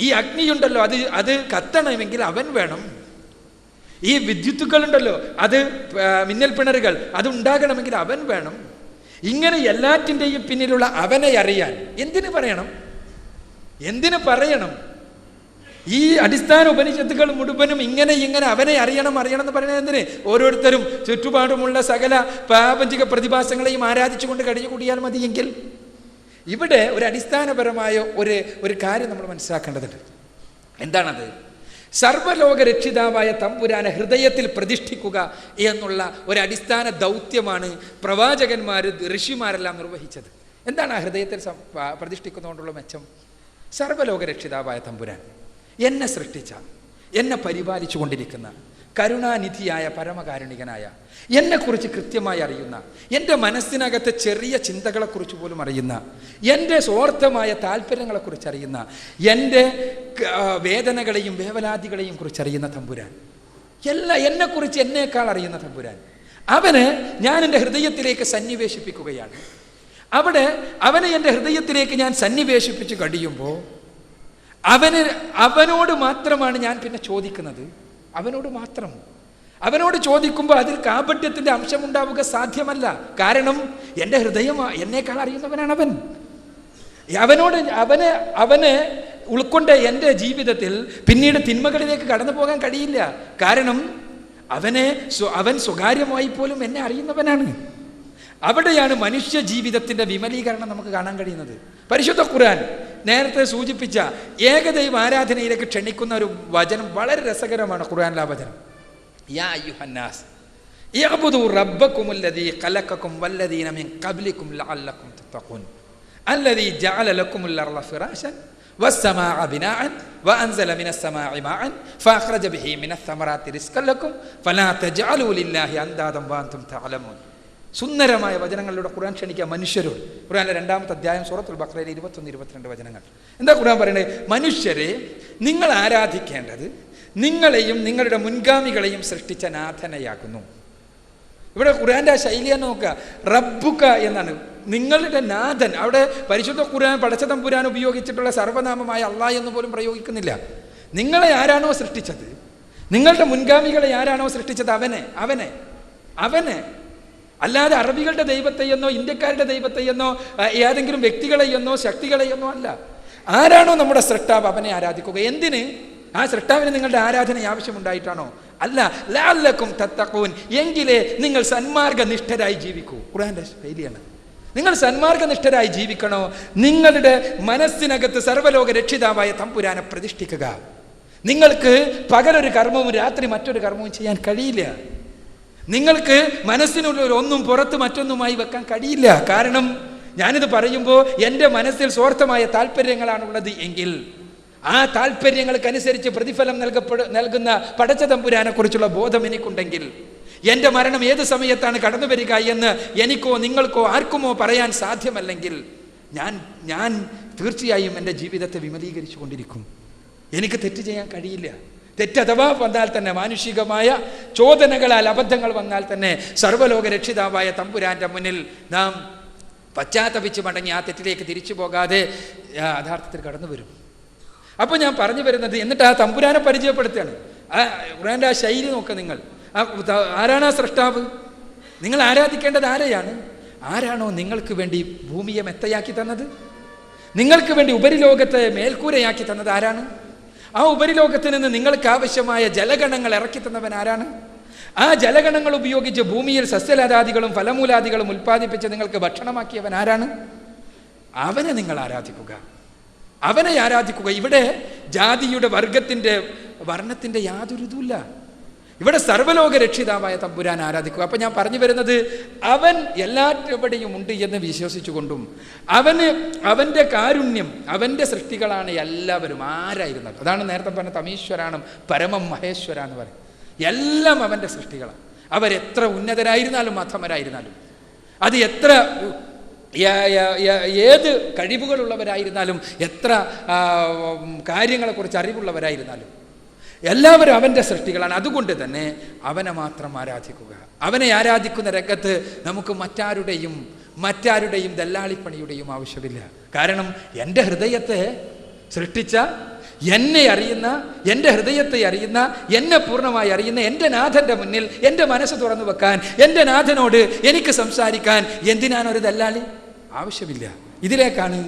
ഈ അഗ്നിയുണ്ടല്ലോ അത് കത്തണമെങ്കിൽ അവൻ വേണം, ഈ വിദ്യുത്തുക്കളുണ്ടല്ലോ അത് മിന്നൽ പിണറുകൾ അതുണ്ടാകണമെങ്കിൽ അവൻ വേണം. ഇങ്ങനെ എല്ലാറ്റിൻ്റെയും പിന്നിലുള്ള അവനെ അറിയാൻ എന്തിനു പറയണം? ഈ അടിസ്ഥാന ഉപനിഷത്തുകൾ മുഴുവനും ഇങ്ങനെ അവനെ അറിയണം എന്ന് പറയുന്നത് എന്തിന്? ഓരോരുത്തരും ചുറ്റുപാടുമുള്ള സകല പ്രാപഞ്ചിക പ്രതിഭാസങ്ങളെയും ആരാധിച്ചുകൊണ്ട് കഴിഞ്ഞുകൂടിയാൽ മതിയെങ്കിൽ. ഇവിടെ ഒരു അടിസ്ഥാനപരമായ ഒരു കാര്യം നമ്മൾ മനസ്സിലാക്കേണ്ടതുണ്ട്. എന്താണത്? സർവലോക രക്ഷിതാവായ തമ്പുരാനെ ഹൃദയത്തിൽ പ്രതിഷ്ഠിക്കുക എന്നുള്ള ഒരു അടിസ്ഥാന ദൗത്യമാണ് പ്രവാചകന്മാർ, ഋഷിമാരെല്ലാം നിർവഹിച്ചത്. എന്താണ് ആ ഹൃദയത്തിൽ പ്രതിഷ്ഠിക്കുന്നതുകൊണ്ടുള്ള മെച്ചം? സർവലോക രക്ഷിതാവായ തമ്പുരാൻ, എന്നെ സൃഷ്ടിച്ച, എന്നെ പരിപാലിച്ചു കൊണ്ടിരിക്കുന്ന, കരുണാനിധിയായ പരമകാരുണികനായ, എന്നെക്കുറിച്ച് കൃത്യമായി അറിയുന്ന, എൻ്റെ മനസ്സിനകത്തെ ചെറിയ ചിന്തകളെക്കുറിച്ച് പോലും അറിയുന്ന, എൻ്റെ സ്വാർത്ഥമായ താല്പര്യങ്ങളെക്കുറിച്ച് അറിയുന്ന, എൻ്റെ വേദനകളെയും വേവലാതികളെയും കുറിച്ചറിയുന്ന തമ്പുരാൻ, എന്നെക്കുറിച്ച് എന്നേക്കാൾ അറിയുന്ന തമ്പുരാൻ, അവന് ഞാൻ എൻ്റെ ഹൃദയത്തിലേക്ക് സന്നിവേശിപ്പിക്കുകയാണ്. അവനെ എൻ്റെ ഹൃദയത്തിലേക്ക് ഞാൻ സന്നിവേശിപ്പിച്ച് കഴിയുമ്പോൾ അവനോട് മാത്രമാണ് ഞാൻ പിന്നെ ചോദിക്കുന്നത്. അവനോട് മാത്രം. അവനോട് ചോദിക്കുമ്പോൾ അതിൽ കാപട്യത്തിൻ്റെ അംശമുണ്ടാവുക സാധ്യമല്ല. കാരണം എൻ്റെ ഹൃദയം എന്നേക്കാൾ അറിയുന്നവനാണ് അവൻ. അവനെ ഉൾക്കൊണ്ട എൻ്റെ ജീവിതത്തിൽ പിന്നീട് തിന്മകളിലേക്ക് കടന്നു പോകാൻ കഴിയില്ല. കാരണം അവൻ സ്വകാര്യമായി പോലും എന്നെ അറിയുന്നവനാണ്. അവിടെയാണ് മനുഷ്യ ജീവിതത്തിൻ്റെ വിമലീകരണം നമുക്ക് കാണാൻ കഴിയുന്നത്. പരിശുദ്ധ ഖുർആൻ നേരത്തെ സൂചിപ്പിച്ച ഏകദൈവ ആരാധനയിലേക്ക് ക്ഷണിക്കുന്ന ഒരു വചനം വളരെ രസകരമാണ്. ഖുർആനിലെ ആ വചനം, യാ അയ്യുഹന്നാസ് ഇഅ്ബുദൂ റബ്ബക്കുമുല്ലദീ ഖലഖക്കും വല്ലദീന മിൻ ഖബ്ലിക്കും ലഅല്ലക്കും തത്തഖൂൻ അല്ലദീ ജഅല ലക്കുമുൽ അർള ഫിറാശൻ വസ്സമാഅ ബിനാഅൻ വഅൻസല മിനസ് സമാഇ മാഅൻ ഫഅഖ്റജ ബിഹി മിനസ് സമറാത്തി റിസ്കൻ ലക്കും ഫലാ തജ്അലൂ ലില്ലാഹി അൻദാദൻ വഅൻതും തഅലമൂൻ. സുന്ദരമായ വചനങ്ങളിലൂടെ ഖുർആൻ ക്ഷണിക്കുക മനുഷ്യരോട്. ഖുർആനിലെ 2ാമത്തെ അധ്യായം സൂറത്തുൽ ബഖറയിലെ 21-22 വചനങ്ങൾ. എന്താ ഖുർആൻ പറയുന്നത്? മനുഷ്യരെ, നിങ്ങൾ ആരാധിക്കേണ്ടത് നിങ്ങളെയും നിങ്ങളുടെ മുൻഗാമികളെയും സൃഷ്ടിച്ച നാഥനെയാകുന്നു. ഇവിടെ ഖുർആന്റെ ആ ശൈലിയാണ് നോക്കുക. റബ്ബുക എന്നാണ്, നിങ്ങളുടെ നാഥൻ. അവിടെ പരിശുദ്ധ ഖുർആൻ പടച്ച തമ്പുരാൻ ഉപയോഗിച്ചിട്ടുള്ള സർവനാമമായ അള്ളാഹ് എന്ന് പോലും പ്രയോഗിക്കുന്നില്ല. നിങ്ങളെ ആരാണോ സൃഷ്ടിച്ചത്, നിങ്ങളുടെ മുൻഗാമികളെ ആരാണോ സൃഷ്ടിച്ചത്, അവനെ അല്ലാതെ അറബികളുടെ ദൈവത്തെയെന്നോ ഇന്ത്യക്കാരുടെ ദൈവത്തെയെന്നോ ഏതെങ്കിലും വ്യക്തികളെയെന്നോ ശക്തികളെയെന്നോ അല്ല. ആരാണോ നമ്മുടെ സൃഷ്ടാവ് അവനെ ആരാധിക്കുക. എന്തിന്? ആ സൃഷ്ടാവിന് നിങ്ങളുടെ ആരാധന ആവശ്യമുണ്ടായിട്ടാണോ? അല്ല, ലഅല്ലക്കും തത്തഖൂൻ, എങ്കിലേ നിങ്ങൾ സന്മാർഗനിഷ്ഠരായി ജീവിക്കൂ. ഖുർആന്റെ ശൈലിയാണ്. നിങ്ങൾ സന്മാർഗനിഷ്ഠരായി ജീവിക്കണോ? നിങ്ങളുടെ മനസ്സിനകത്ത് സർവ്വലോക രക്ഷിതാവായ തമ്പുരാനെ പ്രതിഷ്ഠിക്കുക. നിങ്ങൾക്ക് പകലൊരു കർമ്മവും രാത്രി മറ്റൊരു കർമ്മവും ചെയ്യാൻ കഴിയില്ല. നിങ്ങൾക്ക് മനസ്സിനുള്ളിൽ ഒന്നും പുറത്ത് മറ്റൊന്നുമായി വെക്കാൻ കഴിയില്ല. കാരണം ഞാനിത് പറയുമ്പോൾ എൻ്റെ മനസ്സിൽ സ്വാർത്ഥമായ താല്പര്യങ്ങളാണുള്ളത് എങ്കിൽ ആ താല്പര്യങ്ങൾക്കനുസരിച്ച് പ്രതിഫലം നൽകുന്ന പടച്ച തമ്പുരാനെ കുറിച്ചുള്ള ബോധം എനിക്കുണ്ടെങ്കിൽ, എൻ്റെ മരണം ഏത് സമയത്താണ് കടന്നു വരിക എന്ന് എനിക്കോ നിങ്ങൾക്കോ ആർക്കുമോ പറയാൻ സാധ്യമല്ലെങ്കിൽ ഞാൻ തീർച്ചയായും എൻ്റെ ജീവിതത്തെ വിമലീകരിച്ചു കൊണ്ടിരിക്കും. എനിക്ക് തെറ്റ് ചെയ്യാൻ കഴിയില്ല. തെറ്റഥവാ വന്നാൽ തന്നെ, മാനുഷികമായ ചോദനകളാൽ അബദ്ധങ്ങൾ വന്നാൽ തന്നെ സർവ്വലോക രക്ഷിതാവായ തമ്പുരാൻ്റെ മുന്നിൽ നാം പശ്ചാത്തപിച്ച് മടങ്ങി ആ തെറ്റിലേക്ക് തിരിച്ചു പോകാതെ യഥാർത്ഥത്തിൽ കടന്നു വരും. അപ്പോൾ ഞാൻ പറഞ്ഞു വരുന്നത്, എന്നിട്ട് ആ തമ്പുരാനെ പരിചയപ്പെടുത്തുകയാണ്. ആ ഖുർആൻ്റെ ആ ശൈലി നോക്കുക നിങ്ങൾ. ആരാണ് ആ സൃഷ്ടാവ്? നിങ്ങൾ ആരാധിക്കേണ്ടത് ആരെയാണ്? ആരാണോ നിങ്ങൾക്ക് വേണ്ടി ഭൂമിയെ മെത്തയാക്കി തന്നത്, നിങ്ങൾക്ക് വേണ്ടി ഉപരിലോകത്തെ മേൽക്കൂരയാക്കി തന്നത് ആരാണ്? ആ ഉപരിലോകത്ത് നിന്ന് നിങ്ങൾക്ക് ആവശ്യമായ ജലഗണങ്ങൾ ഇറക്കി തന്നവൻ ആരാണ്? ആ ജലഗണങ്ങൾ ഉപയോഗിച്ച് ഭൂമിയിൽ സസ്യലതാദികളും ഫലമൂലാദികളും ഉൽപ്പാദിപ്പിച്ച് നിങ്ങൾക്ക് ഭക്ഷണമാക്കിയവൻ ആരാണ്? അവനെ നിങ്ങൾ ആരാധിക്കുക, അവനെ ആരാധിക്കുക. ഇവിടെ ജാതിയുടെ വർഗത്തിൻ്റെ വർണ്ണത്തിൻ്റെ യാതൊരു ഇതുമില്ല. ഇവിടെ സർവ്വലോക രക്ഷിതാവായ തമ്പുരാൻ ആരാധിക്കുക. അപ്പം ഞാൻ പറഞ്ഞു വരുന്നത്, അവൻ എല്ലാറ്റിവിടെയും ഉണ്ട് എന്ന് വിശ്വസിച്ചുകൊണ്ടും അവൻ്റെ കാരുണ്യം, അവൻ്റെ സൃഷ്ടികളാണ് എല്ലാവരും, ആരായിരുന്നാലും. അതാണ് നേരത്തെ പറഞ്ഞ തമീശ്വരാണ് പരമം മഹേശ്വര എന്ന് പറയും. എല്ലാം അവൻ്റെ സൃഷ്ടികളാണ്. അവരെത്ര ഉന്നതരായിരുന്നാലും അധമരായിരുന്നാലും, അത് എത്ര ഏത് കഴിവുകളുള്ളവരായിരുന്നാലും, എത്ര കാര്യങ്ങളെക്കുറിച്ച് അറിവുള്ളവരായിരുന്നാലും, എല്ലാവരും അവൻ്റെ സൃഷ്ടികളാണ്. അതുകൊണ്ട് തന്നെ അവനെ മാത്രം ആരാധിക്കുക. അവനെ ആരാധിക്കുന്ന രംഗത്ത് നമുക്ക് മറ്റാരുടെയും ദല്ലാളിപ്പണിയുടെയും ആവശ്യമില്ല. കാരണം എൻ്റെ ഹൃദയത്തെ സൃഷ്ടിച്ച, എന്നെ അറിയുന്ന, എൻ്റെ ഹൃദയത്തെ അറിയുന്ന, എന്നെ പൂർണ്ണമായി അറിയുന്ന എൻ്റെ നാഥൻ്റെ മുന്നിൽ എൻ്റെ മനസ്സ് തുറന്നു വെക്കാൻ, എൻ്റെ നാഥനോട് എനിക്ക് സംസാരിക്കാൻ എന്തിനാണ് ഒരു ദല്ലാളി? ആവശ്യമില്ല. ഇതിലേക്കാണ്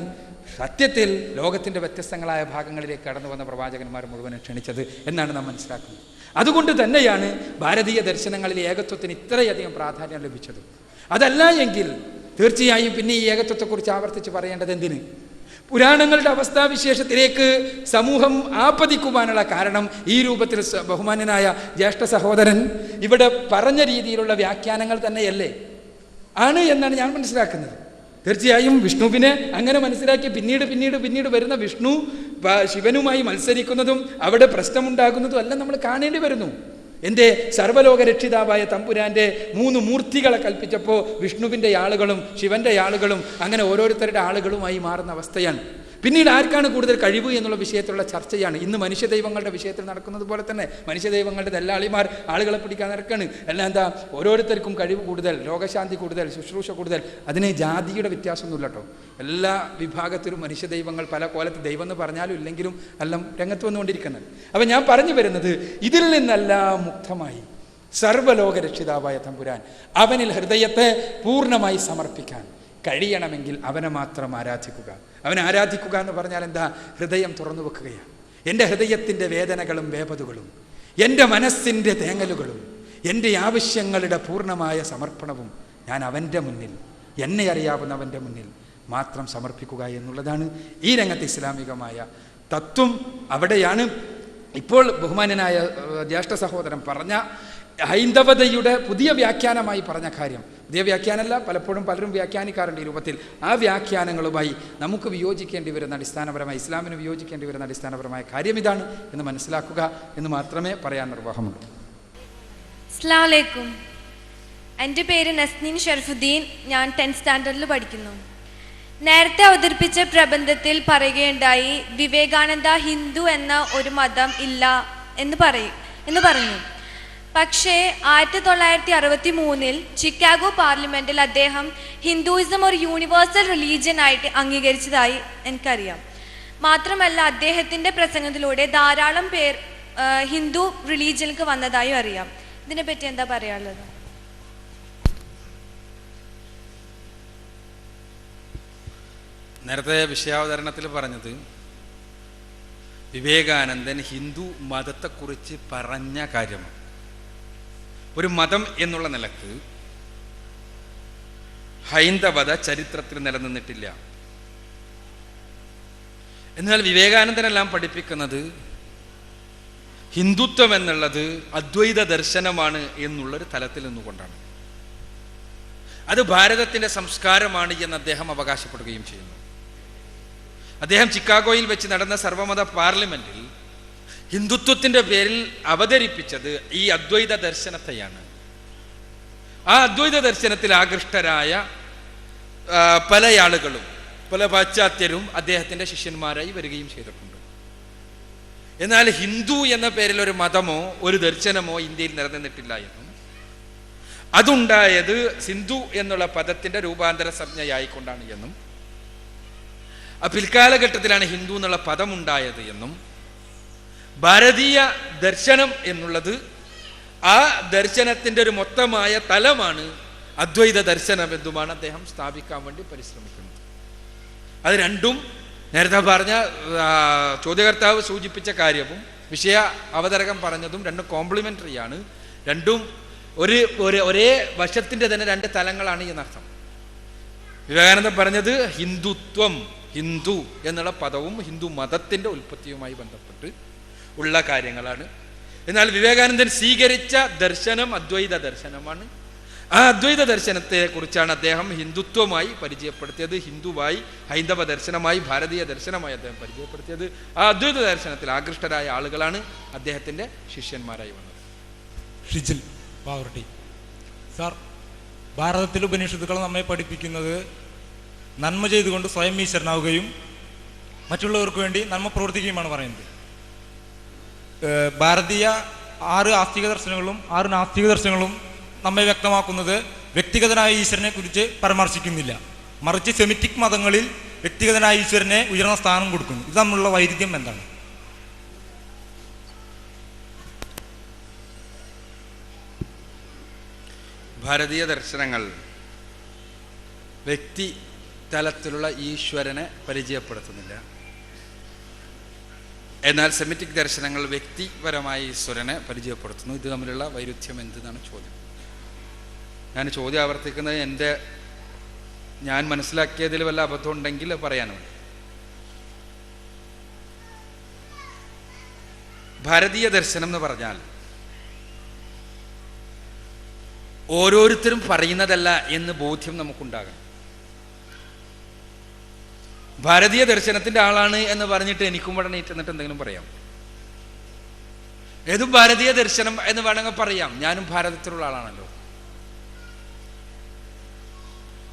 സത്യത്തിൽ ലോകത്തിൻ്റെ വ്യത്യസ്തങ്ങളായ ഭാഗങ്ങളിലേക്ക് കടന്നു വന്ന പ്രവാചകന്മാർ മുഴുവനും ക്ഷണിച്ചത് എന്നാണ് നാം മനസ്സിലാക്കുന്നത്. അതുകൊണ്ട് തന്നെയാണ് ഭാരതീയ ദർശനങ്ങളിൽ ഏകത്വത്തിന് ഇത്രയധികം പ്രാധാന്യം ലഭിച്ചത്. അതല്ല എങ്കിൽ തീർച്ചയായും പിന്നെ ഈ ഏകത്വത്തെക്കുറിച്ച് ആവർത്തിച്ച് പറയേണ്ടത് എന്തിന്? പുരാണങ്ങളുടെ അവസ്ഥാവിശേഷത്തിലേക്ക് സമൂഹം ആപതിക്കുവാനുള്ള കാരണം ഈ രൂപത്തിൽ ബഹുമാന്യനായ ജ്യേഷ്ഠ സഹോദരൻ ഇവിടെ പറഞ്ഞ രീതിയിലുള്ള വ്യാഖ്യാനങ്ങൾ തന്നെയല്ലേ ആണ് എന്നാണ് ഞാൻ മനസ്സിലാക്കുന്നത്. തീർച്ചയായും വിഷ്ണുവിനെ അങ്ങനെ മനസ്സിലാക്കി പിന്നീട് വരുന്ന വിഷ്ണു ശിവനുമായി മത്സരിക്കുന്നതും അവിടെ പ്രശ്നമുണ്ടാകുന്നതും എല്ലാം നമ്മൾ കാണേണ്ടി വരുന്നു. എൻ്റെ സർവ്വലോക രക്ഷിതാവായ തമ്പുരാൻ്റെ 3 മൂർത്തികളെ കൽപ്പിച്ചപ്പോൾ വിഷ്ണുവിൻ്റെ ആളുകളും ശിവൻ്റെ ആളുകളും അങ്ങനെ ഓരോരുത്തരുടെ ആളുകളുമായി മാറുന്ന അവസ്ഥയാണ്. പിന്നീട് ആർക്കാണ് കൂടുതൽ കഴിവ് എന്നുള്ള വിഷയത്തിലുള്ള ചർച്ചയാണ് ഇന്ന് മനുഷ്യദൈവങ്ങളുടെ വിഷയത്തിൽ നടക്കുന്നത് പോലെ തന്നെ. മനുഷ്യദൈവങ്ങളുടെ ദല്ലാളിമാർ ആളുകളെ പിടിക്കാൻ നടക്കാണ്. അല്ല എന്താ, ഓരോരുത്തർക്കും കഴിവ് കൂടുതൽ, രോഗശാന്തി കൂടുതൽ, ശുശ്രൂഷ കൂടുതൽ. അതിന് ജാതിയുടെ വ്യത്യാസമൊന്നുമില്ല കേട്ടോ. എല്ലാ വിഭാഗത്തിലും മനുഷ്യദൈവങ്ങൾ പല കോലത്ത് ദൈവം എന്ന് പറഞ്ഞാലും ഇല്ലെങ്കിലും എല്ലാം രംഗത്ത് വന്നുകൊണ്ടിരിക്കുന്നത്. അപ്പം ഞാൻ പറഞ്ഞു വരുന്നത്, ഇതിൽ നിന്നെല്ലാം മുക്തമായി സർവ്വലോക രക്ഷിതാവായ തമ്പുരാൻ അവനിൽ ഹൃദയത്തെ പൂർണ്ണമായി സമർപ്പിക്കാൻ കഴിയണമെങ്കിൽ അവനെ മാത്രം ആരാധിക്കുക. അവനെ ആരാധിക്കുക എന്ന് പറഞ്ഞാൽ എന്താ? ഹൃദയം തുറന്നു വെക്കുകയാണ്. എൻ്റെ ഹൃദയത്തിൻ്റെ വേദനകളും വേപതുകളും, എൻ്റെ മനസ്സിൻ്റെ തേങ്ങലുകളും, എൻ്റെ ആവശ്യങ്ങളുടെ പൂർണ്ണമായ സമർപ്പണവും ഞാൻ അവൻ്റെ മുന്നിൽ, എന്നെ അറിയാവുന്നവൻ്റെ മുന്നിൽ മാത്രം സമർപ്പിക്കുക എന്നുള്ളതാണ് ഈ രംഗത്ത് ഇസ്ലാമികമായ തത്വം. അവിടെയാണ് ഇപ്പോൾ ബഹുമാന്യനായ ജ്യേഷ്ഠ സഹോദരൻ പറഞ്ഞ ഹൈന്ദവതയുടെ പുതിയ വ്യാഖ്യാനമായി പറഞ്ഞ കാര്യം. പുതിയ വ്യാഖ്യാനമല്ല, പലപ്പോഴും പലരും വ്യാഖ്യാനിക്കാറുണ്ട് ഈ രൂപത്തിൽ. ആ വ്യാഖ്യാനങ്ങളുമായി നമുക്ക് വിയോജിക്കേണ്ടി വരുന്ന അടിസ്ഥാനപരമായ, ഇസ്ലാമിന് വിയോജിക്കേണ്ടി വരുന്ന അടിസ്ഥാനപരമായ കാര്യം ഇതാണ് എന്ന് മനസ്സിലാക്കുക എന്ന് മാത്രമേ പറയാൻ നിർവാഹമുള്ളൂ. അസ്സലാമു അലൈക്കും. എൻ്റെ പേര് നസ്നീൻ ഷർഫുദ്ദീൻ. ഞാൻ 10th സ്റ്റാൻഡേർഡിൽ പഠിക്കുന്നു. നേരത്തെ അവതരിപ്പിച്ച പ്രബന്ധത്തിൽ പറയുകയുണ്ടായി, വിവേകാനന്ദ ഹിന്ദു എന്ന ഒരു മതം ഇല്ല എന്ന് പറഞ്ഞു. പക്ഷേ 1963 ചിക്കാഗോ പാർലമെൻറ്റിൽ അദ്ദേഹം ഹിന്ദുയിസം ഒരു യൂണിവേഴ്സൽ റിലീജിയൻ ആയിട്ട് അംഗീകരിച്ചതായി എനിക്കറിയാം. മാത്രമല്ല അദ്ദേഹത്തിൻ്റെ പ്രസംഗത്തിലൂടെ ധാരാളം പേർ ഹിന്ദു റിലീജിയനിലേക്ക് വന്നതായും അറിയാം. ഇതിനെപ്പറ്റി എന്താ പറയാനുള്ളത്? നേരത്തെ വിഷയാവതരണത്തിൽ പറഞ്ഞത് വിവേകാനന്ദൻ ഹിന്ദു മതത്തെക്കുറിച്ച് പറഞ്ഞ കാര്യമാണ്. ഒരു മതം എന്നുള്ള നിലക്ക് ഹൈന്ദവത ചരിത്രത്തിൽ നിലനിന്നിട്ടില്ല. എന്നാൽ വിവേകാനന്ദനെല്ലാം പഠിപ്പിക്കുന്നത് ഹിന്ദുത്വം എന്നുള്ളത് അദ്വൈത ദർശനമാണ് എന്നുള്ളൊരു തലത്തിൽ നിന്നുകൊണ്ടാണ്. അത് ഭാരതത്തിൻ്റെ സംസ്കാരമാണ് എന്ന് അദ്ദേഹം അവകാശപ്പെടുകയും ചെയ്യുന്നു. അദ്ദേഹം ചിക്കാഗോയിൽ വെച്ച് നടന്ന സർവമത പാർലമെന്റിൽ ഹിന്ദുത്വത്തിൻ്റെ പേരിൽ അവതരിപ്പിച്ചത് ഈ അദ്വൈത ദർശനത്തെയാണ്. ആ അദ്വൈത ദർശനത്തിൽ ആകൃഷ്ടരായ പല ആളുകളും, പല പാശ്ചാത്യരും അദ്ദേഹത്തിൻ്റെ ശിഷ്യന്മാരായി വരികയും ചെയ്തിട്ടുണ്ട്. എന്നാൽ ഹിന്ദു എന്ന പേരിൽ ഒരു മതമോ ഒരു ദർശനമോ ഇന്ത്യയിൽ നിലനിന്നിട്ടില്ല എന്നും, അതുണ്ടായത് സിന്ധു എന്നുള്ള പദത്തിൻ്റെ രൂപാന്തര സംജ്ഞയായിക്കൊണ്ടാണ് എന്നും, പിൽക്കാലഘട്ടത്തിലാണ് ഹിന്ദു എന്നുള്ള പദമുണ്ടായത് എന്നും ഭാരതീയ ദർശനം എന്നുള്ളത് ആ ദർശനത്തിൻ്റെ ഒരു മൊത്തമായ തലമാണ് അദ്വൈത ദർശനം എന്നുമാണ് അദ്ദേഹം സ്ഥാപിക്കാൻ വേണ്ടി പരിശ്രമിക്കുന്നത്. അത് രണ്ടും നേരത്തെ പറഞ്ഞ ചോദ്യകർത്താവ് സൂചിപ്പിച്ച കാര്യവും വിഷയ അവതരകം പറഞ്ഞതും രണ്ടും കോംപ്ലിമെൻ്ററിയാണ്. രണ്ടും ഒരേ വശത്തിൻ്റെ തന്നെ രണ്ട് തലങ്ങളാണ് എന്നർത്ഥം. വിവേകാനന്ദൻ പറഞ്ഞത് ഹിന്ദുത്വം, ഹിന്ദു എന്നുള്ള പദവും ഹിന്ദു മതത്തിൻ്റെ ഉൽപ്പത്തിയുമായി ബന്ധപ്പെട്ട് ഉള്ള കാര്യങ്ങളാണ്. എന്നാൽ വിവേകാനന്ദൻ സ്വീകരിച്ച ദർശനം അദ്വൈത ദർശനമാണ്. ആ അദ്വൈത ദർശനത്തെ കുറിച്ചാണ് അദ്ദേഹം ഹിന്ദുത്വമായി പരിചയപ്പെടുത്തിയത്, ഹിന്ദുവായി, ഹൈന്ദവ ദർശനമായി, ഭാരതീയ ദർശനമായി അദ്ദേഹം പരിചയപ്പെടുത്തിയത്. ആ അദ്വൈത ദർശനത്തിൽ ആകൃഷ്ടരായ ആളുകളാണ് അദ്ദേഹത്തിൻ്റെ ശിഷ്യന്മാരായി വന്നത്. ഷിജിൽ പാവർട്ടി സാർ, ഭാരതത്തിൽ ഉപനിഷത്തുക്കൾ നമ്മെ പഠിപ്പിക്കുന്നത് നന്മ ചെയ്തുകൊണ്ട് സ്വയം ഈശ്വരനാവുകയും മറ്റുള്ളവർക്ക് വേണ്ടി നന്മ പ്രവർത്തിക്കുകയുമാണ് പറയുന്നത്. ഭാരതീയ 6 ആസ്തിക ദർശനങ്ങളും 6 നാസ്തിക ദർശനങ്ങളും നമ്മെ വ്യക്തമാക്കുന്നത് വ്യക്തിഗതനായ ഈശ്വരനെ കുറിച്ച് പരാമർശിക്കുന്നില്ല. മറിച്ച് സെമിറ്റിക് മതങ്ങളിൽ വ്യക്തിഗതനായ ഈശ്വരനെ ഉയർന്ന സ്ഥാനം കൊടുക്കുന്നു. ഇത് തമ്മിലുള്ള വൈരുദ്ധ്യം എന്താണ്? ഭാരതീയ ദർശനങ്ങൾ വ്യക്തി തലത്തിലുള്ള ഈശ്വരനെ പരിചയപ്പെടുത്തുന്നില്ല. എന്നാൽ സെമിറ്റിക് ദർശനങ്ങൾ വ്യക്തിപരമായ ഈശ്വരനെ പരിചയപ്പെടുത്തുന്നു. ഇത് തമ്മിലുള്ള വൈരുദ്ധ്യം എന്തെന്നാണ് ചോദ്യം. ഞാൻ ചോദ്യം ആവർത്തിക്കുന്നത് ഞാൻ മനസ്സിലാക്കിയതിൽ വല്ല അബദ്ധം ഉണ്ടെങ്കിൽ പറയാനുണ്ട്. ഭാരതീയ ദർശനം എന്ന് പറഞ്ഞാൽ ഓരോരുത്തരും പറയുന്നതല്ല എന്ന് ബോധ്യം നമുക്കുണ്ടാകണം. ഭാരതീയ ദർശനത്തിൻ്റെ ആളാണ് എന്ന് പറഞ്ഞിട്ട് എനിക്കും ഇവിടെ എന്നിട്ട് എന്തെങ്കിലും പറയാം. ഏതും ഭാരതീയ ദർശനം എന്ന് വേണമെങ്കിൽ പറയാം. ഞാനും ഭാരതത്തിലുള്ള ആളാണല്ലോ.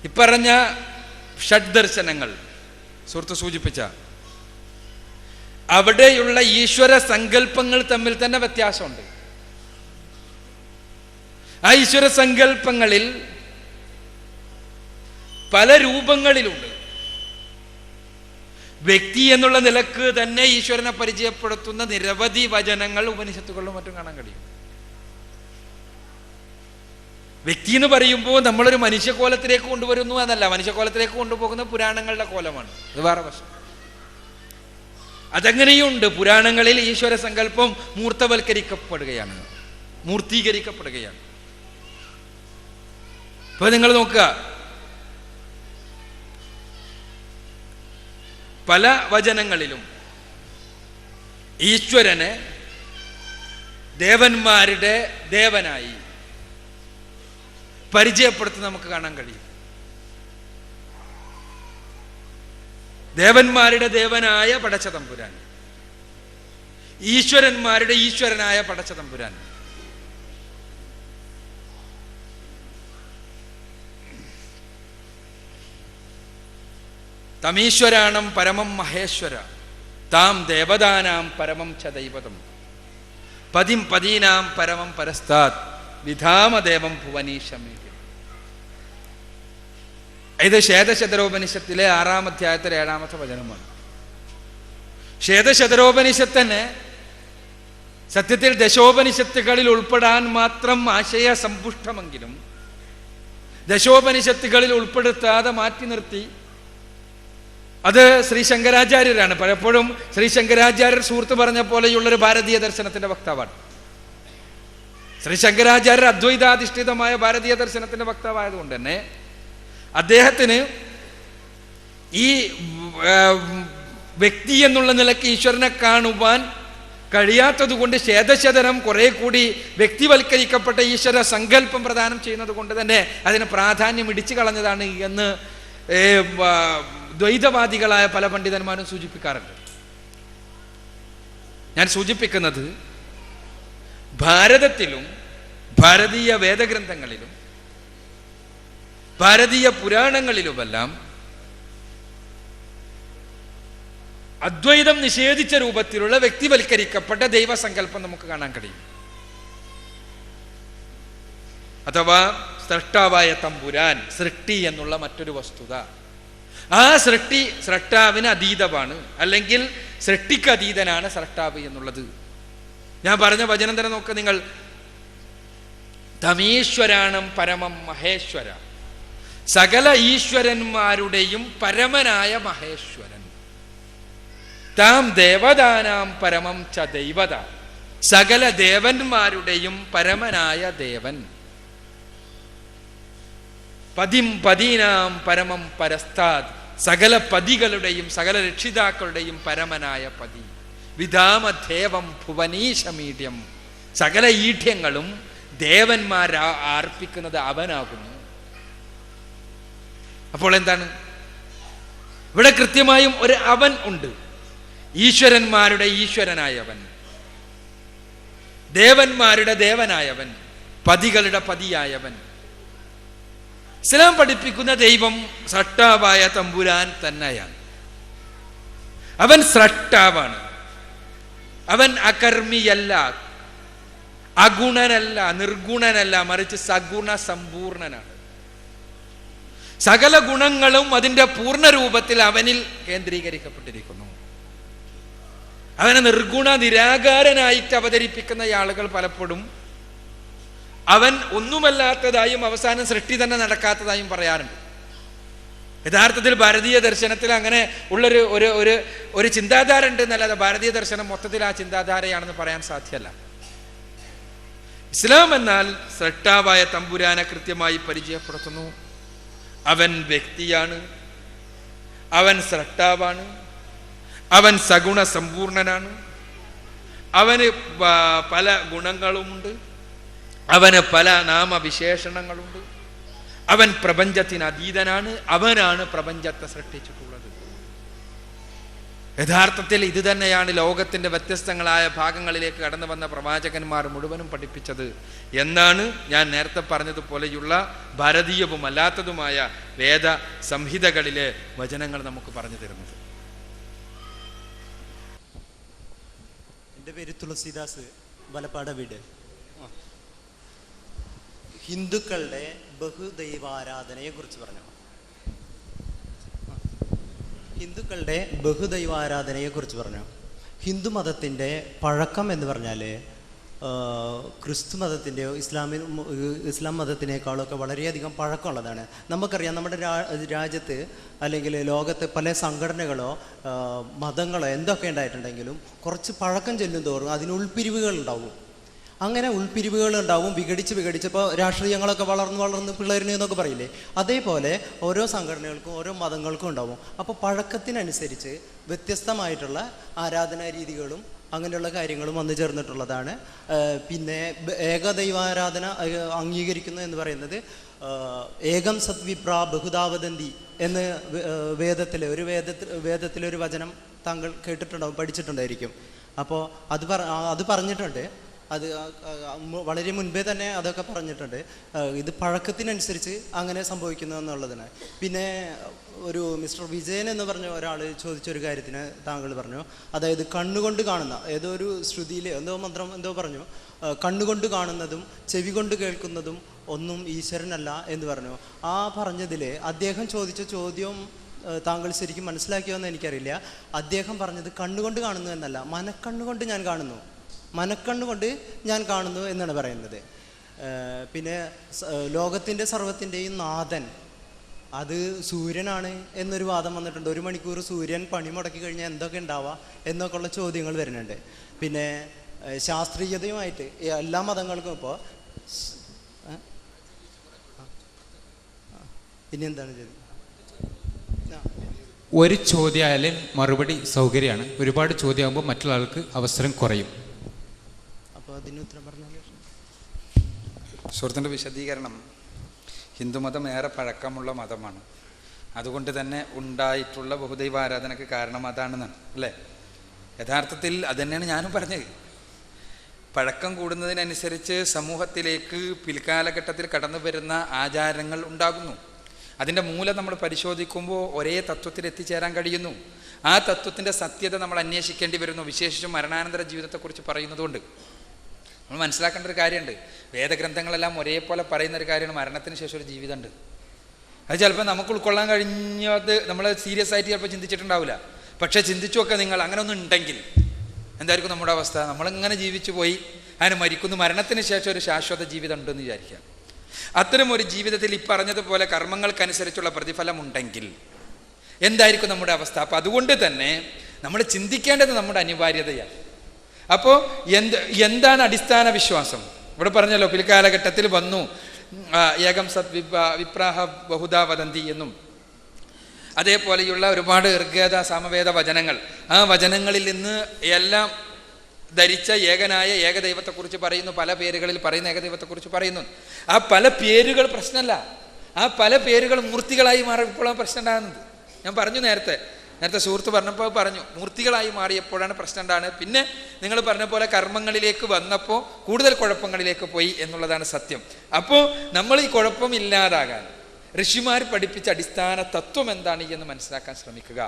ഇപ്പറഞ്ഞ ഷഡ് ദർശനങ്ങൾ സുഹൃത്ത് സൂചിപ്പിച്ച അവിടെയുള്ള ഈശ്വര സങ്കല്പങ്ങൾ തമ്മിൽ തന്നെ വ്യത്യാസമുണ്ട്. ആ ഈശ്വര സങ്കല്പങ്ങളിൽ പല രൂപങ്ങളിലുണ്ട്. വ്യക്തി എന്നുള്ള നിലക്ക് തന്നെ ഈശ്വരനെ പരിചയപ്പെടുത്തുന്ന നിരവധി വചനങ്ങൾ ഉപനിഷത്തുകളിലും മറ്റും കാണാൻ കഴിയും. വ്യക്തി എന്ന് പറയുമ്പോൾ നമ്മളൊരു മനുഷ്യക്കോലത്തിലേക്ക് കൊണ്ടുവരുന്നു എന്നല്ല, മനുഷ്യക്കോലത്തിലേക്ക് കൊണ്ടുപോകുന്ന പുരാണങ്ങളുടെ കോലമാണ്. അത് വേറെ വശം. അതങ്ങനെയുണ്ട്. പുരാണങ്ങളിൽ ഈശ്വര സങ്കല്പം മൂർത്തവൽക്കരിക്കപ്പെടുകയാണ്, മൂർത്തീകരിക്കപ്പെടുകയാണ്. ഇപ്പൊ നിങ്ങൾ നോക്കുക, പല വചനങ്ങളിലും ഈശ്വരനെ ദേവന്മാരുടെ ദേവനായി പരിചയപ്പെടുത്തുന്ന നമുക്ക് കാണാൻ കഴിയും. ദേവന്മാരുടെ ദേവനായ പടച്ചതമ്പുരാൻ, ഈശ്വരന്മാരുടെ ഈശ്വരനായ പടച്ചതമ്പുരാൻ. തമീശ്വരാണം പരമം മഹേശ്വര താം ദേവതാനാം പരമം ച ദൈവതം പതിം പദീനാം പരമം പരസ്താത് വിധാമദേവം ഭുവനീശമേ. ഇത് ശ്വേതശതരോപനിഷത്തിലെ 6-ാം അധ്യായത്തിലെ 7-ാമത്തെ വചനമാണ്. ശ്വേതശതരോപനിഷത്തിന് സത്യത്തിൽ ദശോപനിഷത്തുകളിൽ ഉൾപ്പെടാൻ മാത്രം ആശയ സമ്പുഷ്ടമെങ്കിലും ദശോപനിഷത്തുകളിൽ ഉൾപ്പെടുത്താതെ മാറ്റി നിർത്തി അത് ശ്രീ ശങ്കരാചാര്യരാണ്. പലപ്പോഴും ശ്രീ ശങ്കരാചാര്യർ സുഹൃത്ത് പറഞ്ഞ പോലെയുള്ളൊരു ഭാരതീയ ദർശനത്തിന്റെ വക്താവാണ്. ശ്രീ ശങ്കരാചാര്യർ അദ്വൈതാധിഷ്ഠിതമായ ഭാരതീയ ദർശനത്തിന്റെ വക്താവായതുകൊണ്ട് തന്നെ അദ്ദേഹത്തിന് ഈ വ്യക്തി എന്നുള്ള നിലയ്ക്ക് ഈശ്വരനെ കാണുവാൻ കഴിയാത്തത് കൊണ്ട് ശ്വേതശതരം കുറെ കൂടി വ്യക്തിവൽക്കരിക്കപ്പെട്ട ഈശ്വര സങ്കല്പം പ്രദാനം ചെയ്യുന്നത് കൊണ്ട് തന്നെ അതിന് പ്രാധാന്യം ഇടിച്ചു കളഞ്ഞതാണ് എന്ന് ദ്വൈതവാദികളായ പല പണ്ഡിതന്മാരും സൂചിപ്പിക്കാറുണ്ട്. ഞാൻ സൂചിപ്പിക്കുന്നത് ഭാരതത്തിലും ഭാരതീയ വേദഗ്രന്ഥങ്ങളിലും ഭാരതീയ പുരാണങ്ങളിലുമെല്ലാം അദ്വൈതം നിഷേധിച്ച രൂപത്തിലുള്ള വ്യക്തിവൽക്കരിക്കപ്പെട്ട ദൈവസങ്കല്പം നമുക്ക് കാണാൻ കഴിയും. അഥവാ സൃഷ്ടാവായ തമ്പുരാൻ, സൃഷ്ടി എന്നുള്ള മറ്റൊരു വസ്തുത, ആ സ്രഷ്ടാവിന് അതീതമാണ്, അല്ലെങ്കിൽ സൃഷ്ടിക്ക് അതീതനാണ് സ്രഷ്ടാവ് എന്നുള്ളത്. ഞാൻ പറഞ്ഞ വചനം തന്നെ നോക്കുക നിങ്ങൾ. തമീശ്വരാണം പരമം മഹേശ്വര, സകല ഈശ്വരന്മാരുടെയും പരമനായ മഹേശ്വരൻ. താം ദേവതാനാം പരമം ച ദൈവത, സകല ദേവന്മാരുടെയും പരമനായ ദേവൻ. പതിം പദീനാം പരമം പരസ്താദ്, സകല പതികളുടെയും സകല രക്ഷിതാക്കളുടെയും പരമനായ പതി. വിധാമദേവം ഭുവനീശമീഡ്യം, സകല ഈഢ്യങ്ങളും ദേവന്മാർ അർപ്പിക്കുന്നത് അവനാകുന്നു. അപ്പോൾ എന്താണ് ഇവിടെ? കൃത്യമായും ഒരു അവൻ ഉണ്ട്. ഈശ്വരന്മാരുടെ ഈശ്വരനായവൻ, ദേവന്മാരുടെ ദേവനായവൻ, പതികളുടെ പതിയായവൻ. ഇസ്ലാം പഠിപ്പിക്കുന്ന ദൈവം സ്രഷ്ടാവായ തമ്പുരാൻ തന്നെയാണ്. അവൻ സ്രഷ്ടാവാണ്. അവൻ അകർമ്മിയല്ല, അഗുണനല്ല, നിർഗുണനല്ല, മറിച്ച് സഗുണ സമ്പൂർണനാണ്. സകല ഗുണങ്ങളും അതിൻ്റെ പൂർണ്ണ രൂപത്തിൽ അവനിൽ കേന്ദ്രീകരിക്കപ്പെട്ടിരിക്കുന്നു. അവനെ നിർഗുണ നിരാകാരനായിട്ട് അവതരിപ്പിക്കുന്ന ആളുകൾ പലപ്പോഴും അവൻ ഒന്നുമല്ലാത്തതായും അവസാനം സൃഷ്ടി തന്നെ നടക്കാത്തതായും പറയാറുണ്ട്. യഥാർത്ഥത്തിൽ ഭാരതീയ ദർശനത്തിൽ അങ്ങനെ ഉള്ളൊരു ഒരു ഒരു ഒരു ചിന്താധാര ഉണ്ട് എന്നല്ലാതെ ഭാരതീയ ദർശനം മൊത്തത്തിൽ ആ ചിന്താധാരയാണെന്ന് പറയാൻ സാധ്യമല്ല. ഇസ്ലാം എന്നാൽ സ്രഷ്ടാവായ തമ്പുരാനെ കൃത്യമായി പരിചയപ്പെടുത്തുന്നു. അവൻ വ്യക്തിയാണ്, അവൻ സ്രഷ്ടാവാണ്, അവൻ സഗുണ സമ്പൂർണനാണ്, അവന് പല ഗുണങ്ങളുമുണ്ട്, അവന് പല നാമവിശേഷണങ്ങളുണ്ട്, അവൻ പ്രപഞ്ചത്തിന് അതീതനാണ്, അവനാണ് പ്രപഞ്ചത്തെ സൃഷ്ടിച്ചിട്ടുള്ളത്. യഥാർത്ഥത്തിൽ ഇത് തന്നെയാണ് ലോകത്തിൻ്റെ വ്യത്യസ്തങ്ങളായ ഭാഗങ്ങളിലേക്ക് കടന്നു വന്ന പ്രവാചകന്മാർ മുഴുവനും പഠിപ്പിച്ചത് എന്നാണ് ഞാൻ നേരത്തെ പറഞ്ഞതുപോലെയുള്ള ഭാരതീയവും അല്ലാത്തതുമായ വേദ സംഹിതകളിലെ വചനങ്ങൾ നമുക്ക് പറഞ്ഞു തരുന്നത്. എൻ്റെ പേര് തുളസിദാസ്, വലപ്പാട് വീട്. ഹിന്ദുക്കളുടെ ബഹുദൈവാരാധനയെ കുറിച്ച് പറഞ്ഞു. ഹിന്ദുക്കളുടെ ബഹുദൈവാരാധനയെ കുറിച്ച് പറഞ്ഞു. ഹിന്ദു മതത്തിൻ്റെ പഴക്കം എന്ന് പറഞ്ഞാൽ ക്രിസ്തു മതത്തിൻ്റെയോ ഇസ്ലാം മതത്തിനേക്കാളൊക്കെ വളരെയധികം പഴക്കമുള്ളതാണ്. നമുക്കറിയാം, നമ്മുടെ രാജ്യത്ത് അല്ലെങ്കിൽ ലോകത്ത് പല സംഘടനകളോ മതങ്ങളോ എന്തൊക്കെ ഉണ്ടായിട്ടുണ്ടെങ്കിലും കുറച്ച് പഴക്കം ചെല്ലും തോറും അതിന് ഉൾപ്പിരിവുകൾ ഉണ്ടാവും. അങ്ങനെ ഉൾപ്പിരിവുകൾ ഉണ്ടാവും, വിഘടിച്ചപ്പോൾ രാഷ്ട്രീയങ്ങളൊക്കെ വളർന്ന് പിള്ളേരിന് എന്നൊക്കെ പറയില്ലേ, അതേപോലെ ഓരോ സംഘടനകൾക്കും ഓരോ മതങ്ങൾക്കും ഉണ്ടാവും. അപ്പോൾ പഴക്കത്തിനനുസരിച്ച് വ്യത്യസ്തമായിട്ടുള്ള ആരാധനാ രീതികളും അങ്ങനെയുള്ള കാര്യങ്ങളും വന്നു ചേർന്നിട്ടുള്ളതാണ്. പിന്നെ ഏകദൈവാരാധന അംഗീകരിക്കുന്നു എന്ന് പറയുന്നത് ഏകം സദ്വിപ്ര ബഹുദാവദന്തി എന്ന് വേദത്തിലെ ഒരു വചനം താങ്കൾ കേട്ടിട്ടുണ്ടാവും, പഠിച്ചിട്ടുണ്ടായിരിക്കും. അപ്പോൾ അത് പറഞ്ഞിട്ടുണ്ട്. അത് വളരെ മുൻപേ തന്നെ അതൊക്കെ പറഞ്ഞിട്ടുണ്ട്. ഇത് പഴക്കത്തിനനുസരിച്ച് അങ്ങനെ സംഭവിക്കുന്നു എന്നുള്ളതിന്. പിന്നെ ഒരു മിസ്റ്റർ വിജയൻ എന്ന് പറഞ്ഞ ഒരാൾ ചോദിച്ചൊരു കാര്യത്തിന് താങ്കൾ പറഞ്ഞു, അതായത് കണ്ണുകൊണ്ട് കാണുന്ന ഏതോ ഒരു ശ്രുതിയിൽ എന്തോ മന്ത്രം എന്തോ പറഞ്ഞു, കണ്ണുകൊണ്ട് കാണുന്നതും ചെവി കൊണ്ട് കേൾക്കുന്നതും ഒന്നും ഈശ്വരനല്ല എന്ന് പറഞ്ഞു. ആ പറഞ്ഞതിൽ അദ്ദേഹം ചോദിച്ച ചോദ്യം താങ്കൾ ശരിക്കും മനസ്സിലാക്കിയോന്ന് എനിക്കറിയില്ല. അദ്ദേഹം പറഞ്ഞത് കണ്ണുകൊണ്ട് കാണുന്നു എന്നല്ല, മനക്കണ്ണുകൊണ്ട് ഞാൻ കാണുന്നു, മനക്കണ്ണുകൊണ്ട് ഞാൻ കാണുന്നു എന്നാണ് പറയുന്നത്. പിന്നെ ലോകത്തിൻ്റെ സർവ്വത്തിൻ്റെയും നാഥൻ അത് സൂര്യനാണ് എന്നൊരു വാദം വന്നിട്ടുണ്ട്. 1 മണിക്കൂർ സൂര്യൻ പണി മുടക്കി കഴിഞ്ഞാൽ എന്തൊക്കെ ഉണ്ടാവുക എന്നൊക്കെ ഉള്ള ചോദ്യങ്ങൾ വരുന്നുണ്ട്. പിന്നെ ശാസ്ത്രീയതയുമായിട്ട് എല്ലാ മതങ്ങൾക്കും ഇപ്പോൾ ഇനി എന്താണ് ചോദ്യം? ഒരു ചോദ്യമായാലും മറുപടി സൗകര്യമാണ്. ഒരുപാട് ചോദ്യമാകുമ്പോൾ മറ്റുള്ള ആൾക്ക് അവസരം കുറയും. അപ്പോൾ അതിന് ഉത്തരം പറഞ്ഞാൽ സുഹൃത്തിൻ്റെ വിശദീകരണം, ഹിന്ദുമതം ഏറെ പഴക്കമുള്ള മതമാണ്, അതുകൊണ്ട് തന്നെ ഉണ്ടായിട്ടുള്ള ബഹുദൈവ ആരാധനയ്ക്ക് കാരണം അതാണെന്നാണ് അല്ലേ? യഥാർത്ഥത്തിൽ അതുതന്നെയാണ് ഞാനും പറഞ്ഞത്. പഴക്കം കൂടുന്നതിനനുസരിച്ച് സമൂഹത്തിലേക്ക് പിൽക്കാലഘട്ടത്തിൽ കടന്നു വരുന്ന ആചാരങ്ങൾ ഉണ്ടാകുന്നു. അതിൻ്റെ മൂലം നമ്മൾ പരിശോധിക്കുമ്പോൾ ഒരേ തത്വത്തിൽ എത്തിച്ചേരാൻ കഴിയുന്നു. ആ തത്വത്തിൻ്റെ സത്യത നമ്മൾ അന്വേഷിക്കേണ്ടി വരുന്നു, വിശേഷിച്ചും മരണാനന്തര ജീവിതത്തെക്കുറിച്ച് പറയുന്നതുകൊണ്ട്. നമ്മൾ മനസ്സിലാക്കേണ്ട ഒരു കാര്യമുണ്ട്, വേദഗ്രന്ഥങ്ങളെല്ലാം ഒരേപോലെ പറയുന്നൊരു കാര്യമാണ്, മരണത്തിന് ശേഷം ഒരു ജീവിതമുണ്ട്. അത് ചിലപ്പോൾ നമുക്ക് ഉൾക്കൊള്ളാൻ കഴിഞ്ഞത് നമ്മൾ സീരിയസ് ആയിട്ട് ചിലപ്പോൾ ചിന്തിച്ചിട്ടുണ്ടാവില്ല. പക്ഷേ ചിന്തിച്ചു നോക്കുക നിങ്ങൾ, അങ്ങനെ ഒന്നും ഉണ്ടെങ്കിൽ എന്തായിരിക്കും നമ്മുടെ അവസ്ഥ? നമ്മളിങ്ങനെ ജീവിച്ചു പോയി, അങ്ങനെ മരിക്കുന്നു, മരണത്തിന് ശേഷം ഒരു ശാശ്വത ജീവിതം ഉണ്ടെന്ന് വിചാരിക്കുക. അത്തരം ഒരു ജീവിതത്തിൽ ഈ പറഞ്ഞതുപോലെ കർമ്മങ്ങൾക്കനുസരിച്ചുള്ള പ്രതിഫലം ഉണ്ടെങ്കിൽ എന്തായിരിക്കും നമ്മുടെ അവസ്ഥ? അപ്പം അതുകൊണ്ട് തന്നെ നമ്മൾ ചിന്തിക്കേണ്ടത് നമ്മുടെ അനിവാര്യതയാണ്. അപ്പോൾ എന്താണ് അടിസ്ഥാന വിശ്വാസം? ഇവിടെ പറഞ്ഞല്ലോ, പിൽക്കാലഘട്ടത്തിൽ വന്നു ഏകം സത് വിപ്രാഹ ബഹുദാ വദന്തി എന്നും അതേപോലെയുള്ള ഒരുപാട് ഋഗ്വേദ സാമവേദ വചനങ്ങൾ, ആ വചനങ്ങളിൽ നിന്ന് എല്ലാം ധരിച്ച ഏകനായ ഏകദൈവത്തെക്കുറിച്ച് പറയുന്നു, പല പേരുകളിൽ പറയുന്ന ഏകദൈവത്തെക്കുറിച്ച് പറയുന്നു. ആ പല പേരുകൾ പ്രശ്നമല്ല, ആ പല പേരുകൾ മൂർത്തികളായി മാറിയപ്പോഴാണ് പ്രശ്നം ഉണ്ടാകുന്നത്. ഞാൻ പറഞ്ഞു നേരത്തെ സുഹൃത്ത് പറഞ്ഞപ്പോൾ പറഞ്ഞു, മൂർത്തികളായി മാറിയപ്പോഴാണ് പ്രശ്നം ഉണ്ടാകുന്നത്. പിന്നെ നിങ്ങൾ പറഞ്ഞ പോലെ കർമ്മങ്ങളിലേക്ക് വന്നപ്പോൾ കൂടുതൽ കുഴപ്പങ്ങളിലേക്ക് പോയി എന്നുള്ളതാണ് സത്യം. അപ്പോൾ നമ്മൾ ഈ കുഴപ്പമില്ലാതാകാൻ ഋഷിമാർ പഠിപ്പിച്ച അടിസ്ഥാന തത്വം എന്താണ് എന്ന് മനസ്സിലാക്കാൻ ശ്രമിക്കുക.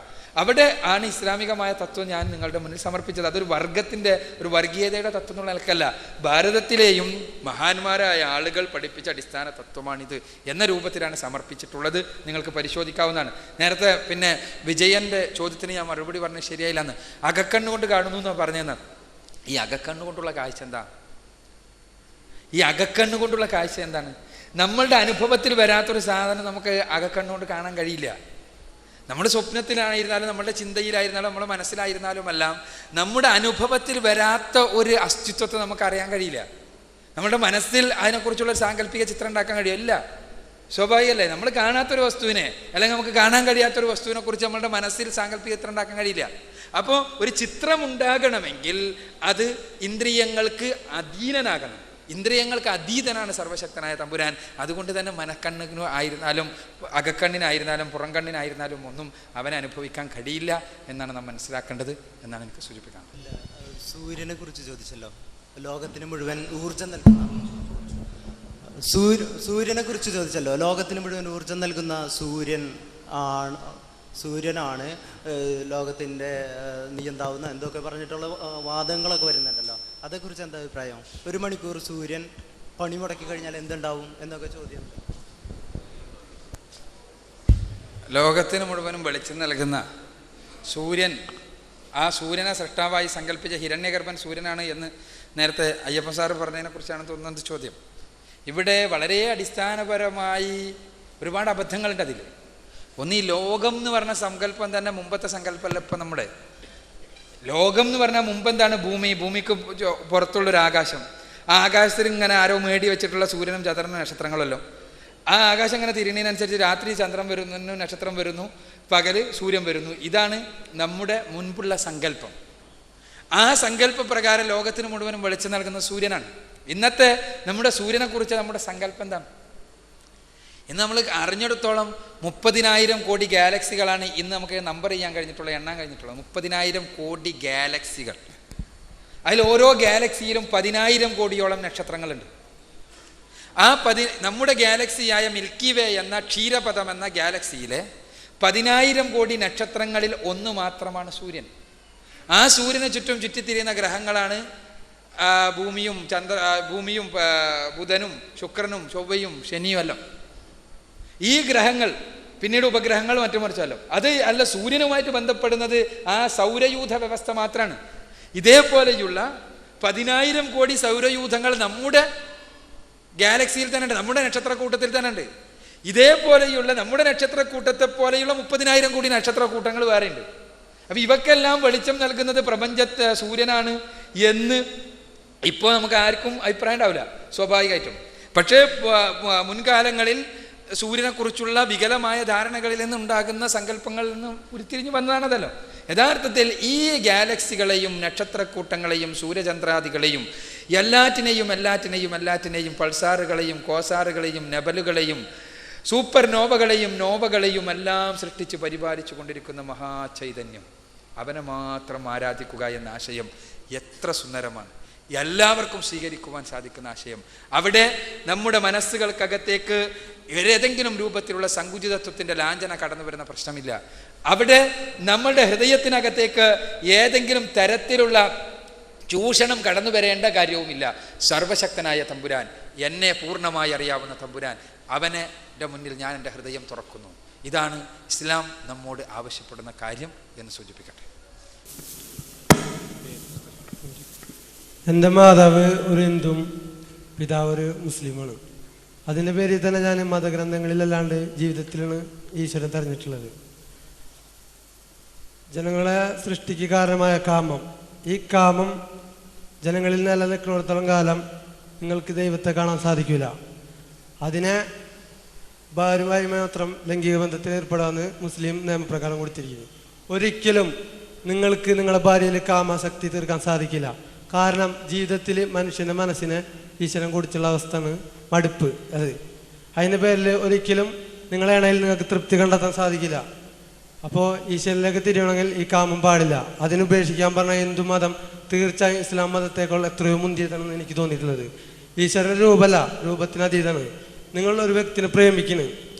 അവിടെ ആണ് ഇസ്ലാമികമായ തത്വം ഞാൻ നിങ്ങളുടെ മുന്നിൽ സമർപ്പിച്ചത്. അതൊരു വർഗത്തിൻ്റെ, ഒരു വർഗീയതയുടെ തത്വം എന്നുള്ള നിലക്കല്ല, ഭാരതത്തിലെയും മഹാന്മാരായ ആളുകൾ പഠിപ്പിച്ച അടിസ്ഥാന തത്വമാണിത് എന്ന രൂപത്തിലാണ് സമർപ്പിച്ചിട്ടുള്ളത്. നിങ്ങൾക്ക് പരിശോധിക്കാവുന്നതാണ്. നേരത്തെ പിന്നെ വിജയൻ്റെ ചോദ്യത്തിന് ഞാൻ മറുപടി പറഞ്ഞത് ശരിയായില്ലെന്ന്. അകക്കണ്ണുകൊണ്ട് കാണുന്നു എന്നാണ് പറഞ്ഞതെന്ന്. ഈ അകക്കണ്ണുകൊണ്ടുള്ള കാഴ്ച എന്താ? ഈ അകക്കണ്ണുകൊണ്ടുള്ള കാഴ്ച എന്താണ്? നമ്മളുടെ അനുഭവത്തിൽ വരാത്തൊരു സാധനം നമുക്ക് അകക്കണ്ണുകൊണ്ട് കാണാൻ കഴിയില്ല. നമ്മുടെ സ്വപ്നത്തിലായിരുന്നാലും നമ്മുടെ ചിന്തയിലായിരുന്നാലും നമ്മുടെ മനസ്സിലായിരുന്നാലും എല്ലാം നമ്മുടെ അനുഭവത്തിൽ വരാത്ത ഒരു അസ്തിത്വത്തെ നമുക്ക് അറിയാൻ കഴിയില്ല. നമ്മുടെ മനസ്സിൽ അതിനെക്കുറിച്ചുള്ള സാങ്കല്പിക ചിത്രം ഉണ്ടാക്കാൻ കഴിയില്ല. സ്വാഭാവികമല്ലേ? നമ്മൾ കാണാത്തൊരു വസ്തുവിനെ അല്ലെങ്കിൽ നമുക്ക് കാണാൻ കഴിയാത്തൊരു വസ്തുവിനെ കുറിച്ച് നമ്മളുടെ മനസ്സിൽ സാങ്കല്പിക ചിത്രം ഉണ്ടാക്കാൻ കഴിയില്ല. അപ്പോൾ ഒരു ചിത്രം ഉണ്ടാകണമെങ്കിൽ അത് ഇന്ദ്രിയങ്ങൾക്ക് അധീനനാകണം. ഇന്ദ്രിയങ്ങൾക്ക് അതീതനാണ് സർവശക്തനായ തമ്പുരാൻ. അതുകൊണ്ട് തന്നെ മനക്കണ്ണിന് ആയിരുന്നാലും അകക്കണ്ണിനായിരുന്നാലും പുറം കണ്ണിനായിരുന്നാലും ഒന്നും അവനെ അനുഭവിക്കാൻ കഴിയില്ല എന്നാണ് നാം മനസ്സിലാക്കേണ്ടത് എന്നാണ് എനിക്ക് സൂചിപ്പിക്കാൻ. സൂര്യനെ കുറിച്ച് ചോദിച്ചല്ലോ, ലോകത്തിന് മുഴുവൻ ഊർജം നൽകുന്ന സൂര്യനെ കുറിച്ച് ചോദിച്ചല്ലോ, ലോകത്തിന് മുഴുവൻ ഊർജം നൽകുന്ന സൂര്യനാണ് ലോകത്തിൻ്റെ നിയന്താവുന്ന എന്തൊക്കെ പറഞ്ഞിട്ടുള്ള വാദങ്ങളൊക്കെ വരുന്നുണ്ടല്ലോ, അതേക്കുറിച്ച് എന്താ അഭിപ്രായം? 1 മണിക്കൂർ സൂര്യൻ പണിമുടക്കി കഴിഞ്ഞാൽ എന്തുണ്ടാവും എന്നൊക്കെ ചോദ്യം. ലോകത്തിന് മുഴുവനും വെളിച്ചം നൽകുന്ന സൂര്യൻ, ആ സൂര്യനെ സൃഷ്ടാവായി സങ്കല്പിച്ച ഹിരണ്യഗർഭൻ സൂര്യനാണ് എന്ന് നേരത്തെ അയ്യപ്പൻ സാറ് പറഞ്ഞതിനെ കുറിച്ചാണ് തോന്നുന്നത് ചോദ്യം. ഇവിടെ വളരെ അടിസ്ഥാനപരമായി ഒരുപാട് അബദ്ധങ്ങളുണ്ട് അതിൽ. ഒന്ന്, ഈ ലോകം എന്ന് പറഞ്ഞ സങ്കല്പം തന്നെ മുമ്പത്തെ സങ്കല്പമല്ല. ഇപ്പം നമ്മുടെ ലോകം എന്ന് പറഞ്ഞാൽ മുമ്പ് എന്താണ്? ഭൂമിക്ക് പുറത്തുള്ളൊരു ആകാശം. ആ ആകാശത്തിൽ ഇങ്ങനെ ആരോ മേടി വെച്ചിട്ടുള്ള സൂര്യനും ചന്ദ്രനും നക്ഷത്രങ്ങളല്ലോ. ആ ആകാശം ഇങ്ങനെ തിരിയുന്നതിനനുസരിച്ച് രാത്രി ചന്ദ്രൻ വരുന്നു, നക്ഷത്രം വരുന്നു, പകല് സൂര്യൻ വരുന്നു. ഇതാണ് നമ്മുടെ മുൻപുള്ള സങ്കല്പം. ആ സങ്കല്പ പ്രകാരം ലോകത്തിന് മുഴുവനും വെളിച്ചം നൽകുന്ന സൂര്യനാണ്. ഇന്നത്തെ നമ്മുടെ സൂര്യനെ കുറിച്ച് നമ്മുടെ സങ്കല്പം എന്താണ്? ഇന്ന് നമ്മൾ അറിഞ്ഞെടുത്തോളം 30,000 കോടി ഗാലക്സികളാണ് ഇന്ന് നമുക്ക് നമ്പർ ചെയ്യാൻ കഴിഞ്ഞിട്ടുള്ള, എണ്ണാൻ കഴിഞ്ഞിട്ടുള്ളത്. 30,000 കോടി ഗാലക്സികൾ. അതിൽ ഓരോ ഗാലക്സിയിലും 10,000 കോടിയോളം നക്ഷത്രങ്ങളുണ്ട്. ആ നമ്മുടെ ഗാലക്സിയായ മിൽക്കി വേ എന്ന ക്ഷീരപഥം എന്ന ഗാലക്സിയിലെ 10,000 കോടി നക്ഷത്രങ്ങളിൽ ഒന്ന് മാത്രമാണ് സൂര്യൻ. ആ സൂര്യന് ചുറ്റും ചുറ്റിത്തിരിയുന്ന ഗ്രഹങ്ങളാണ് ഭൂമിയും ബുധനും ശുക്രനും ചൊവ്വയും ശനിയും എല്ലാം. ഈ ഗ്രഹങ്ങൾ പിന്നീട് ഉപഗ്രഹങ്ങൾ മറ്റും മറിച്ചല്ലോ. അത് അല്ല, സൂര്യനുമായിട്ട് ബന്ധപ്പെടുന്നത് ആ സൗരയൂഥ വ്യവസ്ഥ മാത്രമാണ്. ഇതേപോലെയുള്ള 10,000 കോടി സൗരയൂഥങ്ങൾ നമ്മുടെ ഗാലക്സിയിൽ തന്നെ ഉണ്ട്, നമ്മുടെ നക്ഷത്രക്കൂട്ടത്തിൽ തന്നെ ഉണ്ട്. ഇതേപോലെയുള്ള നമ്മുടെ നക്ഷത്രക്കൂട്ടത്തെ പോലെയുള്ള 30,000 കോടി നക്ഷത്രക്കൂട്ടങ്ങൾ വേറെ ഉണ്ട്. അപ്പം ഇവക്കെല്ലാം വെളിച്ചം നൽകുന്നത് പ്രപഞ്ചത്തെ സൂര്യനാണ് എന്ന് ഇപ്പോൾ നമുക്ക് ആർക്കും അഭിപ്രായം ഉണ്ടാവില്ല സ്വാഭാവികമായിട്ടും. പക്ഷേ മുൻകാലങ്ങളിൽ സൂര്യനെക്കുറിച്ചുള്ള വികലമായ ധാരണകളിൽ നിന്നുണ്ടാകുന്ന സങ്കല്പങ്ങളിൽ നിന്ന് ഉരുത്തിരിഞ്ഞു വന്നതാണതല്ലോ. യഥാർത്ഥത്തിൽ ഈ ഗാലക്സികളെയും നക്ഷത്രക്കൂട്ടങ്ങളെയും സൂര്യചന്ദ്രാദികളെയും എല്ലാറ്റിനെയും പൾസാറുകളെയും കോസാറുകളെയും നെബലുകളെയും സൂപ്പർ നോവകളെയും എല്ലാം സൃഷ്ടിച്ച് പരിപാലിച്ചു കൊണ്ടിരിക്കുന്ന മഹാചൈതന്യം, അവനെ മാത്രം ആരാധിക്കുക എന്ന ആശയം എത്ര സുന്ദരമാണ്, എല്ലാവർക്കും സ്വീകരിക്കുവാൻ സാധിക്കുന്ന ആശയം. അവിടെ നമ്മുടെ മനസ്സുകൾക്കകത്തേക്ക് ഏതെങ്കിലും രൂപത്തിലുള്ള സങ്കുചിതത്വത്തിൻ്റെ ലാഞ്ചന കടന്നു വരുന്ന പ്രശ്നമില്ല. അവിടെ നമ്മളുടെ ഹൃദയത്തിനകത്തേക്ക് ഏതെങ്കിലും തരത്തിലുള്ള ചൂഷണം കടന്നു വരേണ്ട കാര്യവുമില്ല. സർവശക്തനായ തമ്പുരാൻ, എന്നെ പൂർണ്ണമായി അറിയാവുന്ന തമ്പുരാൻ, അവൻ്റെ മുന്നിൽ ഞാൻ എൻ്റെ ഹൃദയം തുറക്കുന്നു. ഇതാണ് ഇസ്ലാം നമ്മോട് ആവശ്യപ്പെടുന്ന കാര്യം എന്ന് സൂചിപ്പിക്കട്ടെ. എൻ്റെ മാതാവ് ഒരു ഹിന്ദുവും പിതാവ് ഒരു മുസ്ലിമാണ്. അതിൻ്റെ പേരിൽ തന്നെ ഞാൻ മതഗ്രന്ഥങ്ങളിലല്ലാണ്ട് ജീവിതത്തിലാണ് ഈശ്വരൻ തെരഞ്ഞിട്ടുള്ളത്. ജനങ്ങളെ സൃഷ്ടിക്ക് കാരണമായ കാമം, ഈ കാമം ജനങ്ങളിൽ നിലനിൽക്കുന്നിടത്തോളം കാലം നിങ്ങൾക്ക് ദൈവത്തെ കാണാൻ സാധിക്കില്ല. അതിനെ ഭാര്യയുമായി മാത്രം ലൈംഗിക ബന്ധത്തിൽ ഏർപ്പെടാമെന്ന് മുസ്ലിം നിയമപ്രകാരം കൊടുത്തിരിക്കുന്നു. ഒരിക്കലും നിങ്ങൾക്ക് നിങ്ങളുടെ ഭാര്യയിൽ കാമാസക്തി തീർക്കാൻ സാധിക്കില്ല. കാരണം ജീവിതത്തിൽ മനുഷ്യൻ്റെ മനസ്സിന് ഈശ്വരൻ കൊടുത്തുള്ള അവസ്ഥയാണ് മടുപ്പ്. അതിൻ്റെ പേരിൽ ഒരിക്കലും നിങ്ങളെ ഇണയിൽ നിങ്ങൾക്ക് തൃപ്തി കണ്ടെത്താൻ സാധിക്കില്ല. അപ്പോൾ ഈശ്വരനിലേക്ക് തിരിയണമെങ്കിൽ ഈ കാമം പാടില്ല. അതിനുപേക്ഷിക്കാൻ പറഞ്ഞ ഹിന്ദു മതം തീർച്ചയായും ഇസ്ലാം മതത്തേക്കാൾ എത്രയോ മുന്തിയതാണെന്ന് എനിക്ക് തോന്നിയിട്ടുള്ളത്. ഈശ്വരൻ്റെ രൂപമല്ല, രൂപത്തിന് അതീതമാണ്. നിങ്ങളൊരു വ്യക്തിനെ പ്രേമിക്കുന്നു,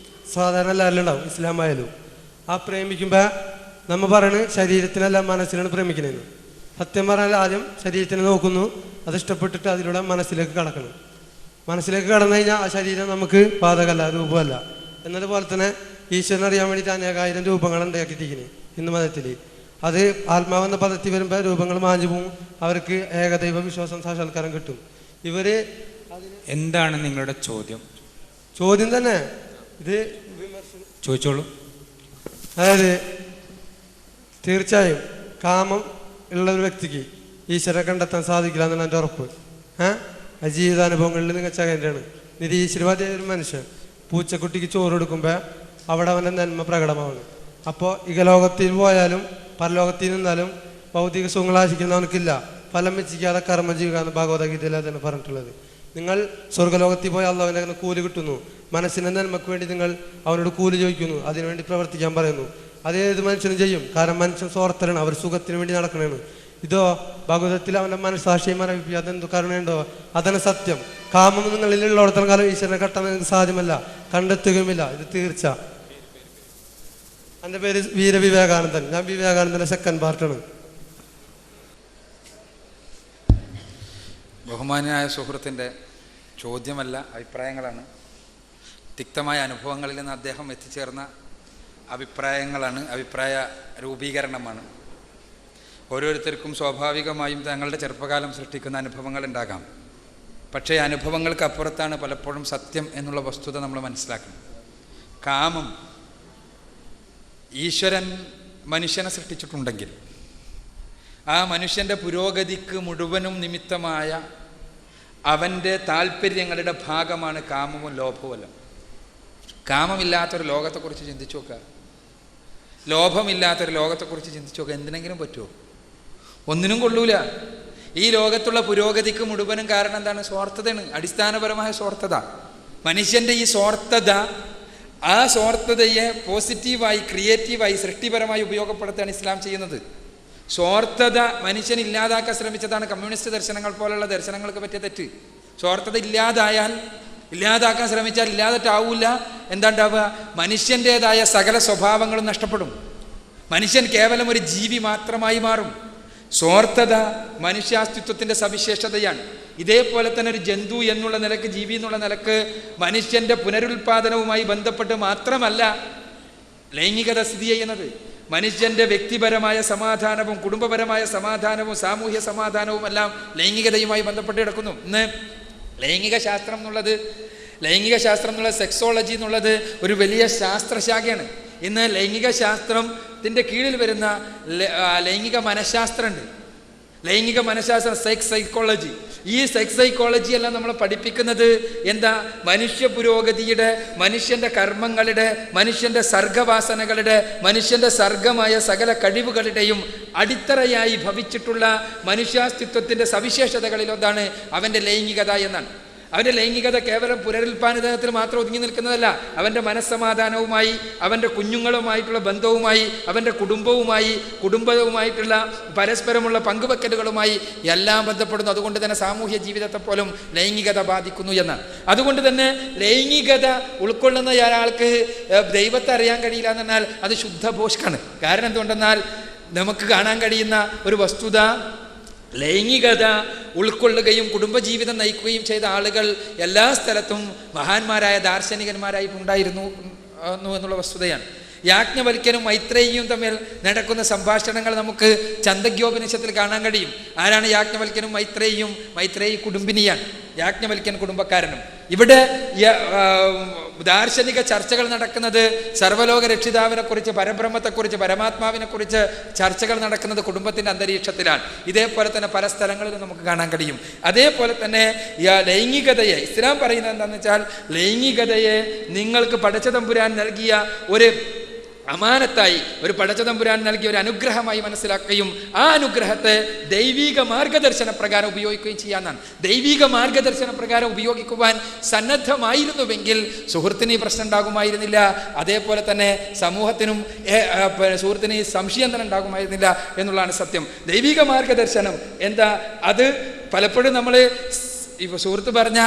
സാധാരണ എല്ലാവരും ഉണ്ടാവും, ഇസ്ലാം ആയാലും. ആ പ്രേമിക്കുമ്പോൾ നമ്മൾ പറയുന്നത് ശരീരത്തിനല്ല മനസ്സിനാണ് പ്രേമിക്കുന്നത്. സത്യം പറഞ്ഞാൽ ആദ്യം ശരീരത്തിനെ നോക്കുന്നു, അത് ഇഷ്ടപ്പെട്ടിട്ട് അതിലൂടെ മനസ്സിലേക്ക് കടക്കണം. മനസ്സിലേക്ക് കടന്നു കഴിഞ്ഞാൽ ആ ശരീരം നമുക്ക് ബാധകമല്ല, രൂപമല്ല. എന്നതുപോലെ തന്നെ ഈശ്വരനെ അറിയാൻ വേണ്ടിയിട്ട് അനേകായിരം രൂപങ്ങൾ ഉണ്ടാക്കിയിട്ടിരിക്കുന്നത് ഹിന്ദു മതത്തിൽ. അത് ആത്മാവെന്ന പദത്തിൽ വരുമ്പോൾ രൂപങ്ങൾ മാഞ്ഞു പോകും. അവർക്ക് ഏകദൈവ വിശ്വാസം സാക്ഷാത്കാരം കിട്ടും. ഇവർ എന്താണ് നിങ്ങളുടെ ചോദ്യം? ചോദ്യം തന്നെ ഇത് ചോദിച്ചോളൂ. അതായത് തീർച്ചയായും കാമം ഉള്ള ഒരു വ്യക്തിക്ക് ഈശ്വരനെ കണ്ടെത്താൻ സാധിക്കില്ല എന്നാണ് എൻ്റെ ഉറപ്പ്. ജീവിതാനുഭവങ്ങളിൽ നിങ്ങൾ ചകേണ്ടതാണ്. നിരീശ്വരവാദിയായ ഒരു മനുഷ്യൻ പൂച്ചക്കുട്ടിക്ക് ചോറ് കൊടുക്കുമ്പോൾ അവിടെ അവൻ്റെ നന്മ പ്രകടമാവുന്നു. അപ്പോൾ ഇഹലോകത്തിൽ പോയാലും പരലോകത്തിൽ നിന്നാലും ഭൗതിക സുഖങ്ങൾ ആശിക്കുന്നവനക്കില്ല. ഫലം വെച്ചിക്കാതെ കർമ്മം ചെയ്യുക എന്ന് ഭഗവത്ഗീതയിൽ അതാണ് പറഞ്ഞിട്ടുള്ളത്. നിങ്ങൾ സ്വർഗ്ഗലോകത്തിൽ പോയ അള്ളാഹുവിൻ്റെ അങ്ങനെ കൂലി കിട്ടുന്നു. മനസ്സിൻ്റെ നന്മയ്ക്ക് വേണ്ടി നിങ്ങൾ അവനോട് കൂലി ചോദിക്കുന്നു, അതിനുവേണ്ടി പ്രവർത്തിക്കാൻ പറയുന്നു. അതേത് മനുഷ്യനും ചെയ്യും. കാരണം മനുഷ്യൻ സ്വാർത്ഥനാണ്, അവർ സുഖത്തിന് വേണ്ടി നടക്കണേണ്. ഇതോ ഭഗവതത്തിൽ അവൻ്റെ മനസ്സാക്ഷിയെ മരവിപ്പിക്കുക, അതെന്തു കരുണയുണ്ടോ? അതാണ് സത്യം. കാമം നിങ്ങളിലുള്ളിടത്തോളം കാലം ഈശ്വരനെ കെട്ടാൻ നിങ്ങൾക്ക് സാധ്യമല്ല, കണ്ടെത്തുകയുമില്ല. ഇത് തീർച്ച. എൻ്റെ പേര് വീരവിവേകാനന്ദൻ. ഞാൻ വിവേകാനന്ദൻ്റെ സെക്കൻഡ് പാർട്ടാണ്. ബഹുമാനായ സുഹൃത്തിൻ്റെ ചോദ്യമല്ല, അഭിപ്രായങ്ങളാണ്. തിക്തമായ അനുഭവങ്ങളിൽ നിന്ന് അദ്ദേഹം എത്തിച്ചേർന്ന അഭിപ്രായങ്ങളാണ്, അഭിപ്രായ രൂപീകരണമാണ്. ഓരോരുത്തർക്കും സ്വാഭാവികമായും തങ്ങളുടെ ചെറുപ്പകാലം സൃഷ്ടിക്കുന്ന അനുഭവങ്ങൾ ഉണ്ടാകാം. പക്ഷേ അനുഭവങ്ങൾക്ക് അപ്പുറത്താണ് പലപ്പോഴും സത്യം എന്നുള്ള വസ്തുത നമ്മൾ മനസ്സിലാക്കണം. കാമം, ഈശ്വരൻ മനുഷ്യനെ സൃഷ്ടിച്ചിട്ടുണ്ടെങ്കിൽ ആ മനുഷ്യൻ്റെ പുരോഗതിക്ക് മുഴുവനും നിമിത്തമായ അവൻ്റെ താല്പര്യങ്ങളുടെ ഭാഗമാണ് കാമവും ലോഭവുമല്ല. കാമമില്ലാത്തൊരു ലോകത്തെക്കുറിച്ച് ചിന്തിച്ചു നോക്കുക, ലോഭമില്ലാത്തൊരു ലോകത്തെക്കുറിച്ച് ചിന്തിച്ചു നോക്കുക. എന്തിനെങ്കിലും പറ്റുമോ? ഒന്നിനും കൊള്ളൂല. ഈ ലോകത്തുള്ള പുരോഗതിക്ക് മുഴുവനും കാരണം എന്താണ്? സ്വാർത്ഥതയാണ്, അടിസ്ഥാനപരമായ സ്വാർത്ഥത. മനുഷ്യൻ്റെ ഈ സ്വാർത്ഥത, ആ സ്വാർത്ഥതയെ പോസിറ്റീവായി, ക്രിയേറ്റീവായി, സൃഷ്ടിപരമായി ഉപയോഗപ്പെടുത്താണ് ഇസ്ലാം ചെയ്യുന്നത്. സ്വാർത്ഥത മനുഷ്യൻ ഇല്ലാതാക്കാൻ ശ്രമിച്ചതാണ് കമ്മ്യൂണിസ്റ്റ് ദർശനങ്ങൾ പോലുള്ള ദർശനങ്ങൾക്ക് പറ്റിയ തെറ്റ്. സ്വാർത്ഥത ഇല്ലാതാക്കാൻ ശ്രമിച്ചാൽ ഇല്ലാതാവില്ല. എന്താണ്ടാവുക? മനുഷ്യൻ്റെതായ സകല സ്വഭാവങ്ങളും നഷ്ടപ്പെടും. മനുഷ്യൻ കേവലം ഒരു ജീവി മാത്രമായി മാറും. സ്വാർത്ഥത മനുഷ്യാസ്തിത്വത്തിൻ്റെ സവിശേഷതയാണ്. ഇതേപോലെ തന്നെ ഒരു ജന്തു എന്നുള്ള നിലക്ക്, ജീവി എന്നുള്ള നിലക്ക് മനുഷ്യൻ്റെ പുനരുൽപാദനവുമായി ബന്ധപ്പെട്ട് മാത്രമല്ല ലൈംഗികത സ്ഥിതി ചെയ്യുന്നത്. മനുഷ്യൻ്റെ വ്യക്തിപരമായ സമാധാനവും കുടുംബപരമായ സമാധാനവും സാമൂഹ്യ സമാധാനവും എല്ലാം ലൈംഗികതയുമായി ബന്ധപ്പെട്ട് കിടക്കുന്നു. ഇന്ന് ലൈംഗിക ശാസ്ത്രം എന്നുള്ളത് സെക്സോളജി എന്നുള്ളത് ഒരു വലിയ ശാസ്ത്രശാഖയാണ്. ഇന്ന് ലൈംഗിക ശാസ്ത്രത്തിൻ്റെ കീഴിൽ വരുന്ന ലൈംഗിക മനഃശാസ്ത്രമുണ്ട്. ലൈംഗിക മനഃശാസ്ത്രം, സെക്സ് സൈക്കോളജി. ഈ സെക്സ് സൈക്കോളജി എല്ലാം നമ്മൾ പഠിപ്പിക്കുന്നത് എന്താ? മനുഷ്യ പുരോഗതിയുടെ, മനുഷ്യൻ്റെ കർമ്മങ്ങളുടെ, മനുഷ്യൻ്റെ സർഗവാസനകളുടെ, മനുഷ്യൻ്റെ സർഗമായ സകല കഴിവുകളുടെയും അടിത്തറയായി ഭവിച്ചിട്ടുള്ള മനുഷ്യാസ്തിത്വത്തിൻ്റെ സവിശേഷതകളിലൊന്നാണ് അവൻ്റെ ലൈംഗികത എന്നാണ്. അവൻ്റെ ലൈംഗികത കേവലം പുനരുൽപാദനത്തിൽ മാത്രം ഒതുങ്ങി നിൽക്കുന്നതല്ല. അവൻ്റെ മനസ്സമാധാനവുമായി, അവൻ്റെ കുഞ്ഞുങ്ങളുമായിട്ടുള്ള ബന്ധവുമായി, അവൻ്റെ കുടുംബവുമായിട്ടുള്ള പരസ്പരമുള്ള പങ്കുവെക്കലുകളുമായി എല്ലാം ബന്ധപ്പെടുന്നു. അതുകൊണ്ട് തന്നെ സാമൂഹ്യ ജീവിതത്തെ പോലും ലൈംഗികത ബാധിക്കുന്നു എന്നാണ്. അതുകൊണ്ട് തന്നെ ലൈംഗികത ഉൾക്കൊള്ളുന്ന ഒരാൾക്ക് ദൈവത്തെ അറിയാൻ കഴിയില്ല എന്ന് പറഞ്ഞാൽ അത് ശുദ്ധ ഭോഷ്കാണ്. കാരണം എന്തുകൊണ്ടെന്നാൽ നമുക്ക് കാണാൻ കഴിയുന്ന ഒരു വസ്തുത, ലൈംഗികത ഉൾക്കൊള്ളുകയും കുടുംബജീവിതം നയിക്കുകയും ചെയ്ത ആളുകൾ എല്ലാ സ്ഥലത്തും മഹാന്മാരായ ദാർശനികന്മാരായി ഉണ്ടായിരുന്നു എന്നുള്ള വസ്തുതയാണ്. യാജ്ഞവൽക്യനും മൈത്രേയിയും തമ്മിൽ നടക്കുന്ന സംഭാഷണങ്ങൾ നമുക്ക് ഛന്ദഗ്യോപനിഷത്തിൽ കാണാൻ കഴിയും. ആരാണ് യാജ്ഞവൽക്യനും മൈത്രേയിയും? മൈത്രേയി കുടുംബിനിയാണ്, യാജ്ഞവൽക്യൻ കുടുംബക്കാരനും. ഇവിടെ ദാർശനിക ചർച്ചകൾ നടക്കുന്നത് സർവ്വലോക രക്ഷിതാവിനെ കുറിച്ച്, പരബ്രഹ്മത്തെക്കുറിച്ച്, പരമാത്മാവിനെ കുറിച്ച് ചർച്ചകൾ നടക്കുന്നത് കുടുംബത്തിൻ്റെ അന്തരീക്ഷത്തിലാണ്. ഇതേപോലെ തന്നെ പല സ്ഥലങ്ങളിലും നമുക്ക് കാണാൻ കഴിയും. അതേപോലെ തന്നെ ലൈംഗികതയെ ഇസ്ലാം പറയുന്നത് എന്താണെന്ന് വെച്ചാൽ, ലൈംഗികതയെ നിങ്ങൾക്ക് പടച്ച തമ്പുരാൻ നൽകിയ ഒരു അമാനത്തായി, ഒരു പടച്ചതമ്പുരാൻ നൽകിയ ഒരു അനുഗ്രഹമായി മനസ്സിലാക്കുകയും ആ അനുഗ്രഹത്തെ ദൈവിക മാർഗദർശന പ്രകാരം ഉപയോഗിക്കുകയും ചെയ്യാനാണ്. ദൈവിക മാർഗദർശന പ്രകാരം ഉപയോഗിക്കുവാൻ സന്നദ്ധമായിരുന്നുവെങ്കിൽ സുഹൃത്തിന് ഈ പ്രശ്നം ഉണ്ടാകുമായിരുന്നില്ല. അതേപോലെ തന്നെ സമൂഹത്തിനും സുഹൃത്തിന് ഈ സംശയം തന്നെ ഉണ്ടാകുമായിരുന്നില്ല എന്നുള്ളതാണ് സത്യം. ദൈവിക മാർഗദർശനം എന്താ? അത് പലപ്പോഴും നമ്മൾ ഇപ്പോൾ സുഹൃത്ത് പറഞ്ഞ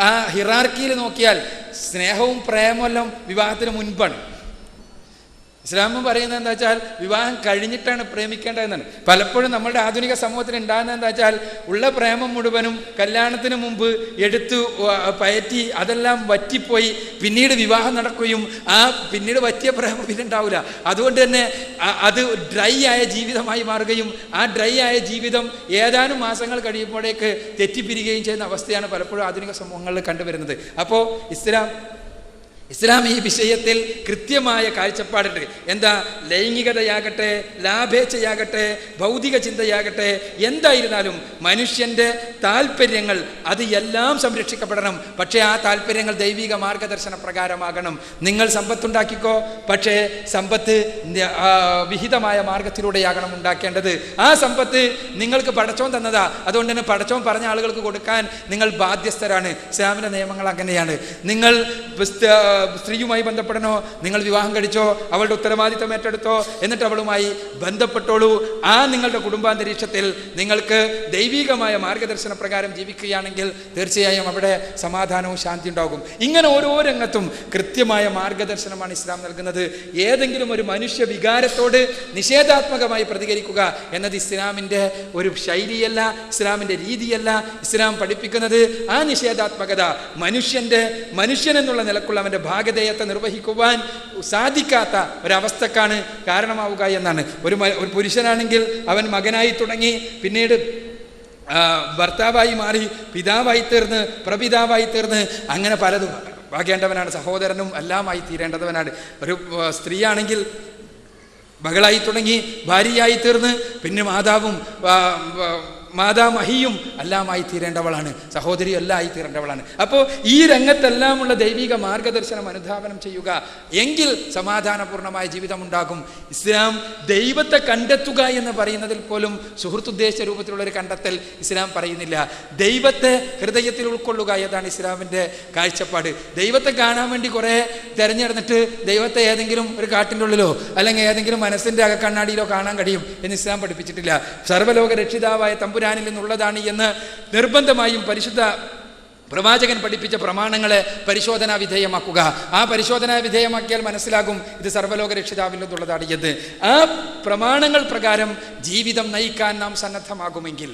ആ ഹിറാർക്കിയിൽ നോക്കിയാൽ സ്നേഹവും പ്രേമമെല്ലാം വിവാഹത്തിന് മുൻപാണ്. ഇസ്ലാം പറയുന്നത് എന്താ വെച്ചാൽ വിവാഹം കഴിഞ്ഞിട്ടാണ് പ്രേമിക്കേണ്ടതെന്നാണ്. പലപ്പോഴും നമ്മുടെ ആധുനിക സമൂഹത്തിൽ ഉണ്ടാകുന്നത് എന്താ വെച്ചാൽ, ഉള്ള പ്രേമം മുഴുവനും കല്യാണത്തിന് മുമ്പ് എടുത്തു പയറ്റി അതെല്ലാം വറ്റിപ്പോയി പിന്നീട് വിവാഹം നടക്കുകയും ആ പിന്നീട് വറ്റിയ പ്രേമം പിന്നെ ഉണ്ടാവില്ല. അതുകൊണ്ട് തന്നെ അത് ഡ്രൈ ആയ ജീവിതമായി മാറുകയും ആ ഡ്രൈ ആയ ജീവിതം ഏതാനും മാസങ്ങൾ കഴിയുമ്പോഴേക്ക് തെറ്റിപ്പിരിക്കുകയും ചെയ്യുന്ന അവസ്ഥയാണ് പലപ്പോഴും ആധുനിക സമൂഹങ്ങളിൽ കണ്ടുവരുന്നത്. അപ്പോൾ ഇസ്ലാം ഈ വിഷയത്തിൽ കൃത്യമായ കാഴ്ചപ്പാടുണ്ട്. എന്താ? ലൈംഗികതയാകട്ടെ, ലാഭേച്ഛയാകട്ടെ, ഭൗതിക ചിന്തയാകട്ടെ, എന്തായിരുന്നാലും മനുഷ്യൻ്റെ താല്പര്യങ്ങൾ അത് എല്ലാം സംരക്ഷിക്കപ്പെടണം. പക്ഷേ ആ താല്പര്യങ്ങൾ ദൈവിക മാർഗദർശന പ്രകാരമാകണം. നിങ്ങൾ സമ്പത്തുണ്ടാക്കിക്കോ, പക്ഷേ സമ്പത്ത് വിഹിതമായ മാർഗത്തിലൂടെയാകണം ഉണ്ടാക്കേണ്ടത്. ആ സമ്പത്ത് നിങ്ങൾക്ക് പടച്ചോൻ തന്നതാ, അതുകൊണ്ട് തന്നെ പടച്ചോൻ പറഞ്ഞ ആളുകൾക്ക് കൊടുക്കാൻ നിങ്ങൾ ബാധ്യസ്ഥരാണ്. ഇസ്ലാമിൻ്റെ നിയമങ്ങൾ അങ്ങനെയാണ്. നിങ്ങൾ സ്ത്രീയുമായി ബന്ധപ്പെടണോ, നിങ്ങൾ വിവാഹം കഴിച്ചോ, അവളുടെ ഉത്തരവാദിത്തം ഏറ്റെടുത്തോ, എന്നിട്ട് അവളുമായി ബന്ധപ്പെട്ടോളൂ. ആ നിങ്ങളുടെ കുടുംബാന്തരീക്ഷത്തിൽ നിങ്ങൾക്ക് ദൈവികമായ മാർഗദർശന പ്രകാരം ജീവിക്കുകയാണെങ്കിൽ തീർച്ചയായും അവിടെ സമാധാനവും ശാന്തി ഉണ്ടാകും. ഇങ്ങനെ ഓരോ രംഗത്തും കൃത്യമായ മാർഗദർശനമാണ് ഇസ്ലാം നൽകുന്നത്. ഏതെങ്കിലും ഒരു മനുഷ്യ വികാരത്തോട് നിഷേധാത്മകമായി പ്രതികരിക്കുക എന്നത് ഇസ്ലാമിൻ്റെ ഒരു ശൈലിയല്ല, ഇസ്ലാമിൻ്റെ രീതിയല്ല. ഇസ്ലാം പഠിപ്പിക്കുന്നത് ആ നിഷേധാത്മകത മനുഷ്യൻ എന്നുള്ള നിലക്കുള്ള അവൻ്റെ ഭാഗധേയത്തെ നിർവഹിക്കുവാൻ സാധിക്കാത്ത ഒരവസ്ഥക്കാണ് കാരണമാവുക എന്നാണ്. ഒരു പുരുഷനാണെങ്കിൽ അവൻ മകനായി തുടങ്ങി, പിന്നീട് ഭർത്താവായി മാറി, പിതാവായി തീർന്ന്, പ്രപിതാവായി തീർന്ന്, അങ്ങനെ പലതും ആകേണ്ടവനാണ്. സഹോദരനും എല്ലാമായി തീരേണ്ടവനാണ്. ഒരു സ്ത്രീയാണെങ്കിൽ മകളായി തുടങ്ങി, ഭാര്യയായി തീർന്ന്, പിന്നെ മാതാമഹിയും എല്ലാമായി തീരേണ്ടവളാണ്, സഹോദരിയും എല്ലാം ആയി തീരേണ്ടവളാണ്. അപ്പോൾ ഈ രംഗത്തെല്ലാമുള്ള ദൈവിക മാർഗദർശനം അനുധാവനം ചെയ്യുക എങ്കിൽ സമാധാനപൂർണമായ ജീവിതം ഉണ്ടാകും. ഇസ്ലാം ദൈവത്തെ കണ്ടെത്തുക എന്ന് പറയുന്നതിൽ പോലും സുഹൃത്തുദ്ദേശ രൂപത്തിലുള്ളൊരു കണ്ടെത്തൽ ഇസ്ലാം പറയുന്നില്ല. ദൈവത്തെ ഹൃദയത്തിൽ ഉൾക്കൊള്ളുക എന്നതാണ് ഇസ്ലാമിൻ്റെ കാഴ്ചപ്പാട്. ദൈവത്തെ കാണാൻ വേണ്ടി കുറേ തിരഞ്ഞെടുത്തിട്ട് ദൈവത്തെ ഏതെങ്കിലും ഒരു കാട്ടിൻ്റെ ഉള്ളിലോ അല്ലെങ്കിൽ ഏതെങ്കിലും മനസ്സിൻ്റെ അകക്കണ്ണാടിയിലോ കാണാൻ കഴിയും എന്ന് ഇസ്ലാം പഠിപ്പിച്ചിട്ടില്ല. സർവ്വലോക രക്ഷിതാവായ തമ്പുരാനിൽ നിന്നുള്ളതാണ് എന്ന് നിർബന്ധമായും പരിശുദ്ധ പ്രവാചകൻ പഠിപ്പിച്ച പ്രമാണങ്ങളെ പരിശോധനാ വിധേയമാക്കുക. ആ പരിശോധനാ വിധേയമാക്കിയാൽ മനസ്സിലാകും ഇത് സർവ്വലോക രക്ഷിതാവിൽ നിന്നുള്ളതാണ് എന്ന്. ആ പ്രമാണങ്ങൾ പ്രകാരം ജീവിതം നയിക്കാൻ നാം സന്നദ്ധമാകുമെങ്കിൽ,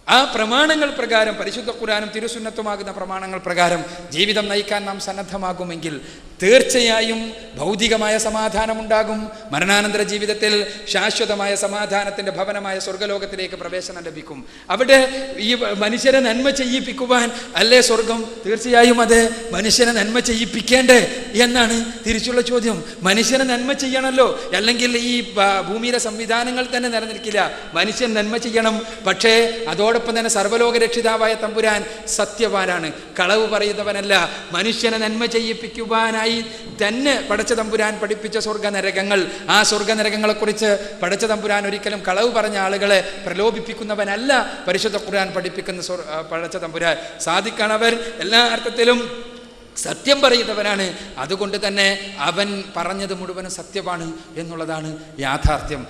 ആ പ്രമാണങ്ങൾ പ്രകാരം, പരിശുദ്ധ ഖുർആനും തിരുസുന്നത്തുമാകുന്ന പ്രമാണങ്ങൾ പ്രകാരം ജീവിതം നയിക്കാൻ നാം സന്നദ്ധമാകുമെങ്കിൽ തീർച്ചയായും ഭൗതികമായ സമാധാനമുണ്ടാകും. മരണാനന്തര ജീവിതത്തിൽ ശാശ്വതമായ സമാധാനത്തിൻ്റെ ഭവനമായ സ്വർഗ്ഗലോകത്തിലേക്ക് പ്രവേശനം ലഭിക്കും. അവിടെ ഈ മനുഷ്യരെ നന്മ ചെയ്യിപ്പിക്കുവാൻ അല്ലേ സ്വർഗം? തീർച്ചയായും അത് മനുഷ്യനെ നന്മ ചെയ്യിപ്പിക്കേണ്ടേ എന്നാണ് തിരിച്ചുള്ള ചോദ്യം. മനുഷ്യനെ നന്മ ചെയ്യണമല്ലോ, അല്ലെങ്കിൽ ഈ ഭൂമിയിലെ സംവിധാനങ്ങൾ തന്നെ നിലനിൽക്കില്ല. മനുഷ്യൻ നന്മ ചെയ്യണം. പക്ഷേ അതോടൊപ്പം തന്നെ സർവ്വലോക രക്ഷിതാവായ തമ്പുരാൻ സത്യവാനാണ്, കളവ് പറയുന്നവനല്ല. മനുഷ്യനെ നന്മ ചെയ്യിപ്പിക്കുവാനായി തന്നെ പടച്ച തമ്പുരാൻ പഠിപ്പിച്ച സ്വർഗനരകങ്ങൾ, ആ സ്വർഗനരകങ്ങളെക്കുറിച്ച് പടച്ച തമ്പുരാൻ ഒരിക്കലും കളവ് പറഞ്ഞ ആളുകളെ പ്രലോഭിപ്പിക്കുന്നവനല്ല പരിശുദ്ധ ഖുർആൻ പഠിപ്പിക്കുന്ന പടച്ച തമ്പുരാൻ. സാദിഖാണവർ എല്ലാ അർത്ഥത്തിലും സത്യം പറയുന്നവനാണ്. അതുകൊണ്ട് തന്നെ അവൻ പറഞ്ഞത് മുഴുവനും സത്യമാണ് എന്നുള്ളതാണ് യാഥാർത്ഥ്യം.